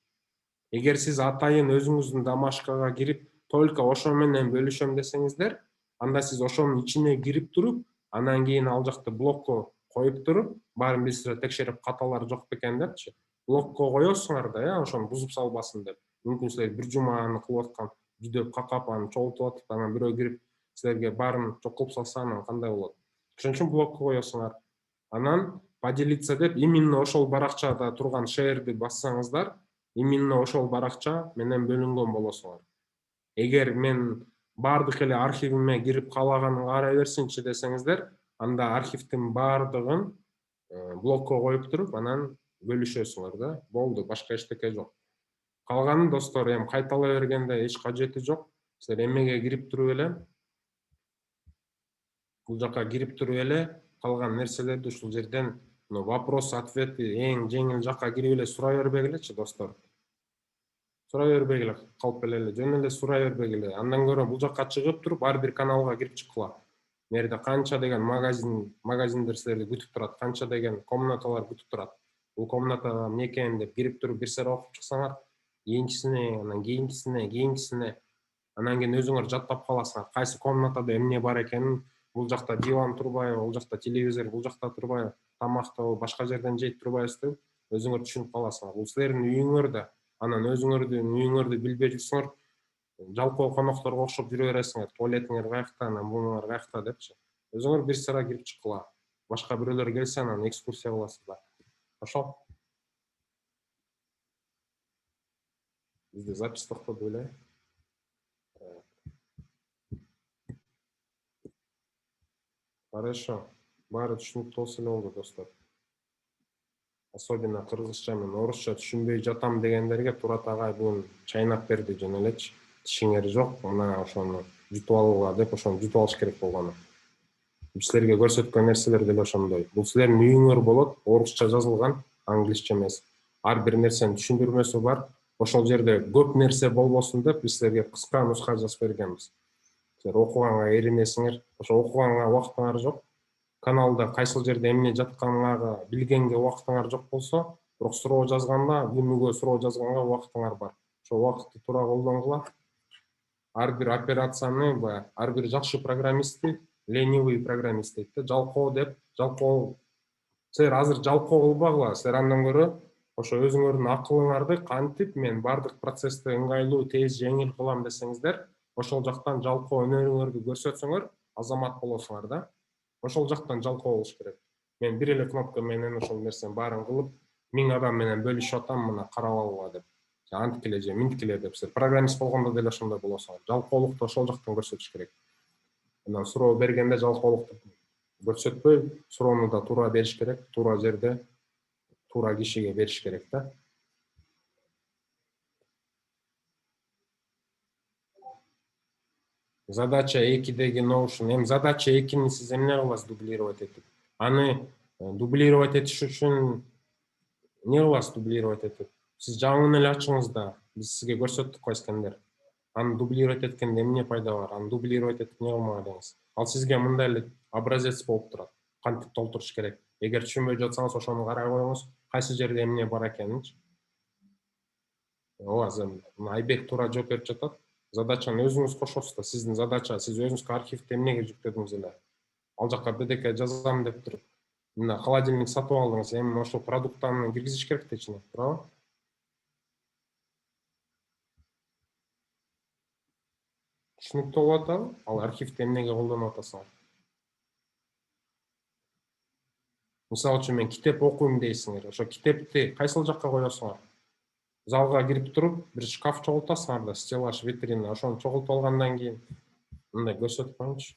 Эгер сиз атайын өзүңүздүн домашкага кирип, только ошо менен бөлүшөм десеңиздер, анда сиз ошонун ичине кирип туруп, анан кийин ал жакта блокко коюп туруп, баарын биз текшерип каталар жок бекен депчи. Блокко коесуңар да, ошону бузуп салбасын деп. Мүмкүн силер бир жума аны кылып аткан, жүдөп какап аны чогултуп атып, анан бирөө кирип силерге баарын жок кылып салса, анан кандай болот? Ошон үчүн блокко коесуңар. Анан поделиться деп именно ошол баракчада турган шеерди бассаңыздар, именно ошол баракча менен бөлүнгөн болосуңар. Эгер мен баардык эле архивиме кирип каалаганын карай берсинчи десеңиздер, анда архивдин баардыгын блокко коюп туруп, анан бөлүшөсүңөр да. Болду, башка эчтеке жок. Калганын достор, эми кайталай бергенде эч кажети жок. Силер эмеге кирип туруп эле, бул жака кирип туруп эле, калган нерселерди ушул жерден вопрос ответи эң жеңил жака кирип эле сурай бербегилечи, достор. Сурай бербегиле, калп эле, жөн эле сурай бербегиле. Андан көрө бул жака чыгып туруп, ар бир каналга кирип чыккыла. Мерде канча деген магазиндер силерди күтүп турат, канча деген комнаталар күтүп турат. Бул комнатага эмне экен деп кирип туруп бир сыйра окуп чыксаңар, кийинкисине, анан кийинкисине, анан кийин өзүңөр жаттап каласыңар, кайсы комнатада эмне бар экенин. Бул жакта диван турбайбы, бул жакта телевизор, бул жакта турбайбы, тамакты башка жерден жейт турбайбыз деп өзүңөр түшүнүп каласыңар. Бул силердин үйүңөр да. Анан өзүңөрдүн үйүңөрдү билбей жүрсөңөр, жалпоо конокторго окшоп жүрө бересиңер. Туалетиңер каякта, анан буңар каякта депчи. Өзүңөр бир сыра кирип чыккыла. Башка бирөөлөр келсе, анан экскурсия кыласыздар. Ошол. Бизде запись токтоду эле. Хорошо. Баары түшүнүктүү болсо эле болду, достор. Особенно кыргызча менен орусча түшүнбөй жатам дегендерге Турат агай бүгүн чайнап берди жөн элечи. Тишиңер жок, мына ошону жутуп алууга деп ошону жутуп алыш керек болгону. Силерге көрсөткөн нерселер деле ошондой. Бул силердин үйүңөр болот, орусча жазылган, англисче эмес. Ар бир нерсенин түшүндүрмөсү бар. Ошол жерде көп нерсе болбосун деп биз силерге кыска нуска жазып бергенбиз. Силер окуганга эринесиңер, ошо окуганга убактыңар жок. Каналда кайсыл жерде эмне жатканыңа билгенге убактыңар жок болсо, бирок суроо жазганда, күнүгө суроо жазганга убактыңар бар. Ошол убакытты туура колдонгула. Ар бир операцияны, ар бир жакшы программистти ленивый программист дейт да, жалкоо деп, жалкоо. Силер азыр жалкоо кылбагыла, силер андан көрө ошо өзүңөрдүн акылыңарды кантип мен бардык процессти ыңгайлуу, тез, жеңил кылам десеңиздер, ошол жактан жалкоо өнөрүңөрдү көрсөтсөңөр, азамат болосуңар да. Ошол жактан жалкоо болуш керек. Мен бир эле кнопка менен ошол нерсенин баарын кылып, 1000 адам менен бөлүшүп атам, мына карап алгыла деп. Анткиле же минткиле деп силер программист болгондо деле ошондой болосуңар. Жалкоолукту ошол жактан көрсөтүш керек. Анан суроо бергенде жалкоолукту көрсөтпөй, суроону да туура бериш керек, туура жерде, туура кишиге бериш керек да. Задача 2-деги Notion. Эми задача 2-ни сиз эмне кыласыз дублировать этип? Аны дублировать этиш үчүн эмне кыласыз дублировать этип? Сиз жаңы эле ачыңыз да, биз сизге көрсөттүк кайсыкендер. Аны дублировать эткенде эмне пайда бар? Аны дублировать этип эмне кылмак элеңиз? Ал сизге мындай эле образец болуп турат. Кантип толтуруш керек? Эгер түшүнбөй жатсаңыз, ошону карай коюңуз, кайсы жерде эмне бар экенинчи. Ооба, Айбек туура жооп берип жатат. Задачаны өзүңүз кошосуз да, сиздин задача, сиз өзүңүзгө архивди эмнеге жүктөдүңүз эле. Ал жака бирдеке жазам деп туруп, мына холодильник сатып алдыңыз, эми ошол продуктаны киргизиш керек да ичине, туурабы? Түшүнүктүү болуп атабы? Ал архивди эмнеге колдонуп атасыңар? Мисалы үчүн мен китеп окуйм дейсиңер. Ошо китепти кайсыл жакка коесуңар? Залга кирип туруп, бир шкаф чогултасыңар да, стеллаж, витрина, ошону чогултуп алгандан кийин мындай көрсөтүп коюңчу.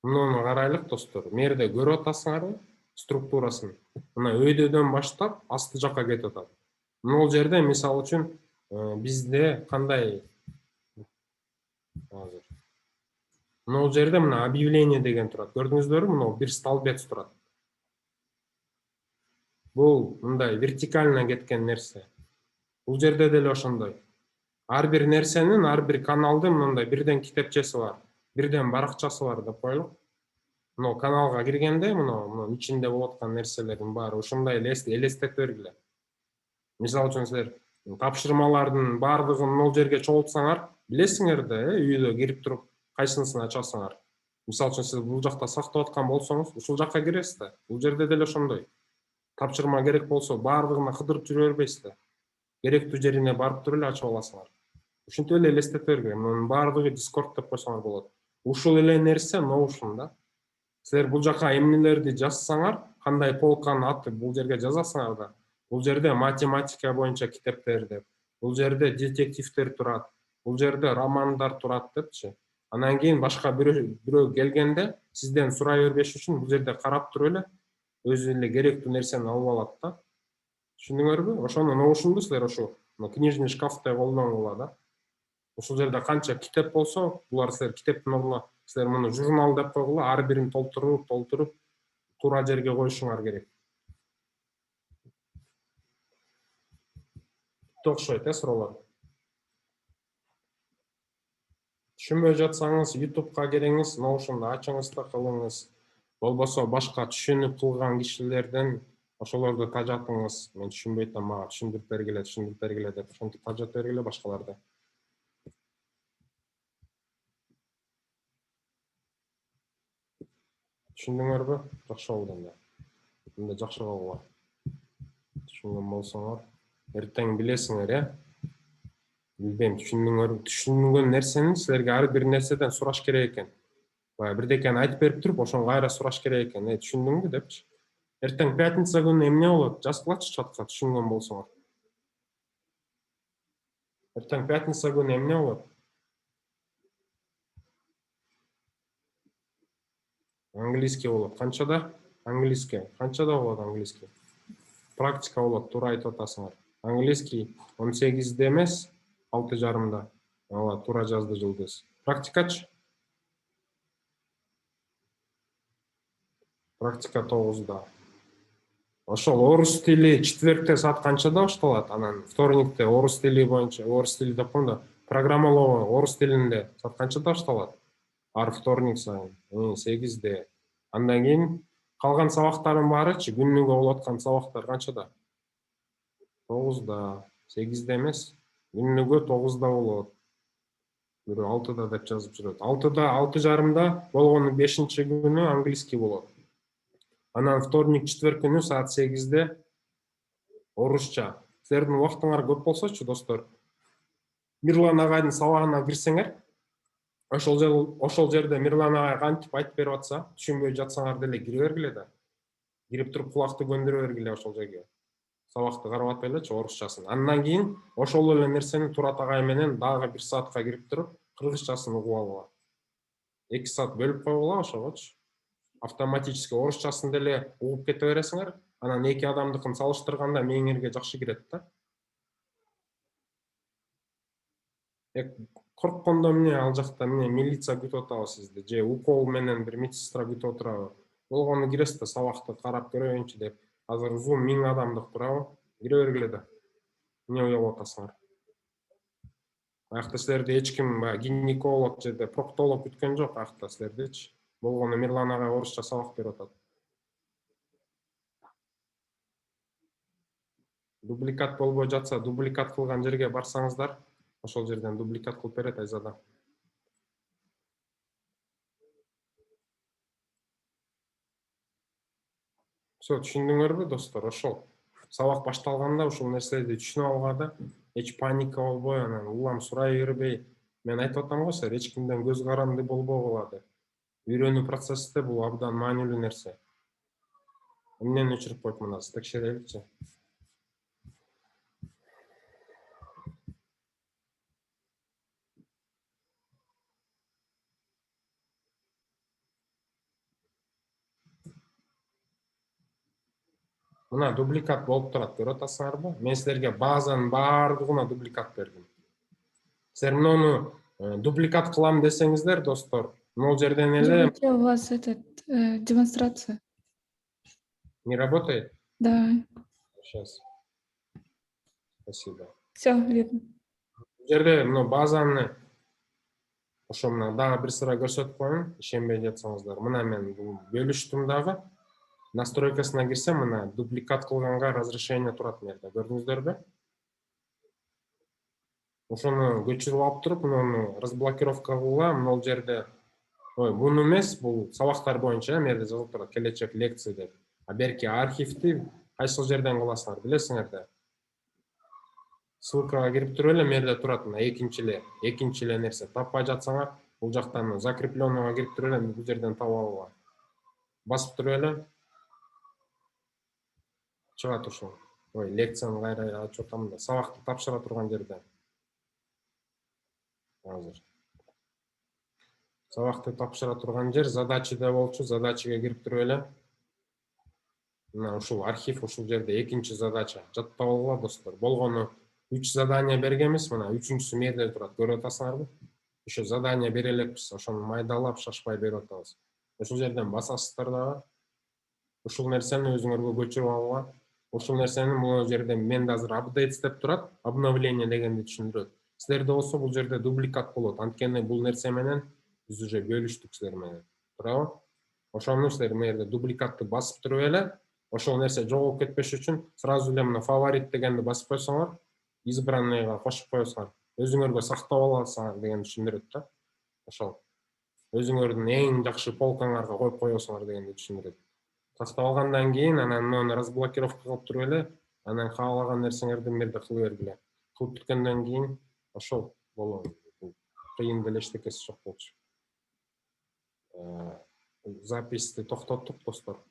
Муну карайлык достор. Мерде көрүп атасыңарбы структурасын? Мына өйдөдөн баштап асты жакка кетип атат. Бул жерде мисалы үчүн бизде кандай азыр Мына жерде мына объявление деген турат. Көрдүңүздөрбү? Мына бир столбец турат. Бул мындай вертикально кеткен нерсе. Бул жерде деле ошондой. Ар бир нерсенин, ар бир каналдын мындай бирден китепчеси бар, бирден баракчасы бар деп коелук. Мына каналга киргенде мунун ичинде болуп аткан нерселердин баары ушундай эле элестете бергиле. Мисалы үчүн силер тапшырмалардын баардыгын бул жерге чогултсаңар, билесиңер да, үйдө кирип туруп кайсынысын ачасыңар. Мисалы үчүн сиз бул жакта сактап аткан болсоңуз, ушул жакка киресиз да. Бул жерде деле ошондой. Тапшырма керек болсо, баардыгына кыдырып жүрө бербейсиз да. Керектүү жерине барып туруп эле ачып аласыңар. Ушинтип эле элестете бергиле. Мунун баардыгы Discord деп койсоңор болот. Ушул эле нерсе Notion да. Силер бул жака эмнелерди жазсаңар, кандай полканын аты бул жерге жазасыңар да. Бул жерде математика боюнча китептер деп, бул жерде детективдер турат, бул жерде романдар турат депчи. Анан кийин башка бирөө келгенде сизден сурай бербеш үчүн бул жерде карап туруп эле өзү эле керектүү нерсени алып алат да. Түшүндүңөрбү? Ошону Notion'ду силер ошо книжный шкафтай колдонгула да. Ушул жерде канча китеп болсо, булар силер китептин ордуна силер муну журнал деп койгула, ар бирин толтуруп, туура жерге коюшуңар керек. Окшойт суроолор. Түшүнбөй жатсаңыз, YouTube'га кириңиз, Notion'ду ачыңыз да кылыңыз. Болбосо башка түшүнүп кылган кишилерден ошолорду тажатыңыз. Мен түшүнбөй атам, мага түшүндүрүп бергиле деп ошентип тажап бергиле башкаларды. Түшүндүңөрбү? Жакшы болду анда. Мында жакшы кылгыла. Түшүнгөн болсоңор, эртең билесиңер, Билбейм, түшүнгөн нерсени силерге ар бир нерседен сураш керек экен. Баягы бирдекени айтып берип туруп, ошону кайра сураш керек экен. Түшүндүңбү депчи. Эртең пятница күнү эмне болот? Жазгылачы чатка түшүнгөн болсоңор. Эртең пятница күнү эмне болот? Английский болот. Канчада? Английский. Канчада болот английский? Практика болот, туура айтып атасыңар. Английский 18-де эмес, 6:30-да. Ооба, туура жазды Жылдыз. Практикачы? Практика 9-да. Ошол орус тили четвертте саат канчада башталат? Анан вторникте орус тили боюнча, орус тили деп коем да, программалоо орус тилинде саат канчада башталат? Ар вторник сайын 8-де. Андан кийин калган сабактардын баарычы, күнүгө болуп аткан сабактар канчада? 9-да, 8-де эмес, күнүгө 9-да болот. Бирөө 6-да деп жазып жүрөт. 6-да, 6:30-да болгону 5-күнү английский болот. Анан вторник, четверг күнү саат 8-де орусча. Силердин убактыңар көп болсочу, достор, Мирлан агайдын сабагына кирсеңер, ошол жерде Мирлан агай кантип айтып берип атса, түшүнбөй жатсаңар деле кире бергиле да. Кирип туруп кулакты көндүрө бергиле ошол жерге. Сабакты карап атпай элечи орусчасын. Андан кийин ошол эле нерсени Турат агай менен дагы 1 саатка кирип туруп, кыргызчасын угуп алгыла. 2 саат бөлүп койгула ошогочу. Автоматически орусчасын деле угуп кете бересиңер. Анан эки адамдыкын салыштырганда мээңерге жакшы кирет да. Корккондо эмне ал жакта милиция күтүп атабы сизди, же укол менен бир медсестра күтүп отурабы? Болгону киресиз да, сабакты карап көрөйүнчү деп. Азыр Zoom 1000 адамдык турабы? Кире бергиле да. Эмне уялып атасыңар? Аякта силерди эч ким гинеколог же проктолог күткөн жок, аякта силердичи. Болгону Мирлан агай орусча сабак берип атат. Дубликат болбой жатса, дубликат кылган жерге барсаңыздар, ошол жерден дубликат кылып берет Айзада. Все, түшүндүңөрбү достор? Ошол сабак башталганда ушул нерселерди түшүнүп алганда эч паника болбой, анан улам сурай бербей, мен айтып атам го силер, эч кимден көз каранды болбогула деп. Үйрөнүү процессте бул абдан маанилүү нерсе. Эмнени өчүрүп коюп мынасы, текшереличи. Мына дубликат болуп турат, көрүп атасыңарбы? Мен силерге базанын баардыгына дубликат бердим. Силер муну дубликат кылам десеңиздер, достор, могул жерден эле Где у вас демонстрация? не работает. Да, Сейчас. Спасибо. все видно. Бул жерде мына базаны ошо мына дагы бир сыра көрсөтүп коеюн, ишенбей жатсаңыздар. Мына мен бөлүштүм дагы. Настройкасына кирсем, мына дубликат кылганга разрешение турат мына жерде. Көрдүңүздөрбү? Ошону көчүрүп алып туруп, муну разблокировка кылгыла, могул жерде муну эмес, бул сабактар боюнча мына жерде жазылып турат, келечек лекция деп. А берки архивди кайсыл жерден кыласыңар, билесиңер да. Ссылкага кирип туруп эле, мына жерде турат мына экинчи эле нерсе. Таппай жатсаңар, бул жактан закрепленныйга кирип туруп эле бул жерден таап алгыла. Басып туруп эле чыгат ушул. Лекцияны кайра ачып атам да, сабакты тапшыра турган жерде. Азыр. Сабакты тапшыра турган жер задачада болчу, задачага кирип туруп эле. Мына ушул архив, ушул жерде экинчи задача. Жаттап алгыла, достор. Болгону 3 задание бергенбиз, мына 3-үчүсү мына жерде турат, көрүп атасыңарбы? Ошо задание бере элекпиз, ошону майдалап, шашпай берип атабыз. Ушул жерден басасыздар дагы. Ушул нерсени өзүңөргө көчүрүп алгыла. Ушул нерсени бул жерде менде азыр апдейт деп турат, обновление дегенди түшүндүрөт. Силерде болсо бул жерде дубликат болот. Анткени бул нерсе менен биз уже бөлүштүк силер менен. Туурабы? Ошону силер мына жерде дубликатты басып туруп эле, ошол нерсе жоголуп кетпеш үчүн сразу эле мына фаворит дегенди басып койсоңор, избранныйга кошуп коесуңар. Өзүңөргө сактап аласыңар деген түшүндүрөт да. Ошол. Өзүңөрдүн эң жакшы полкаңарга коюп коесуңар дегенди түшүндүрөт. Сактап алгандан кийин анан муну разблокировка кылып туруп эле, анан каалаган нерсеңерди мына жерде кыла бергиле. Кылып бүткөндөн кийин ошол болот. Кыйын деле эчтекеси жок болчу. Записьти токтоттук, достор.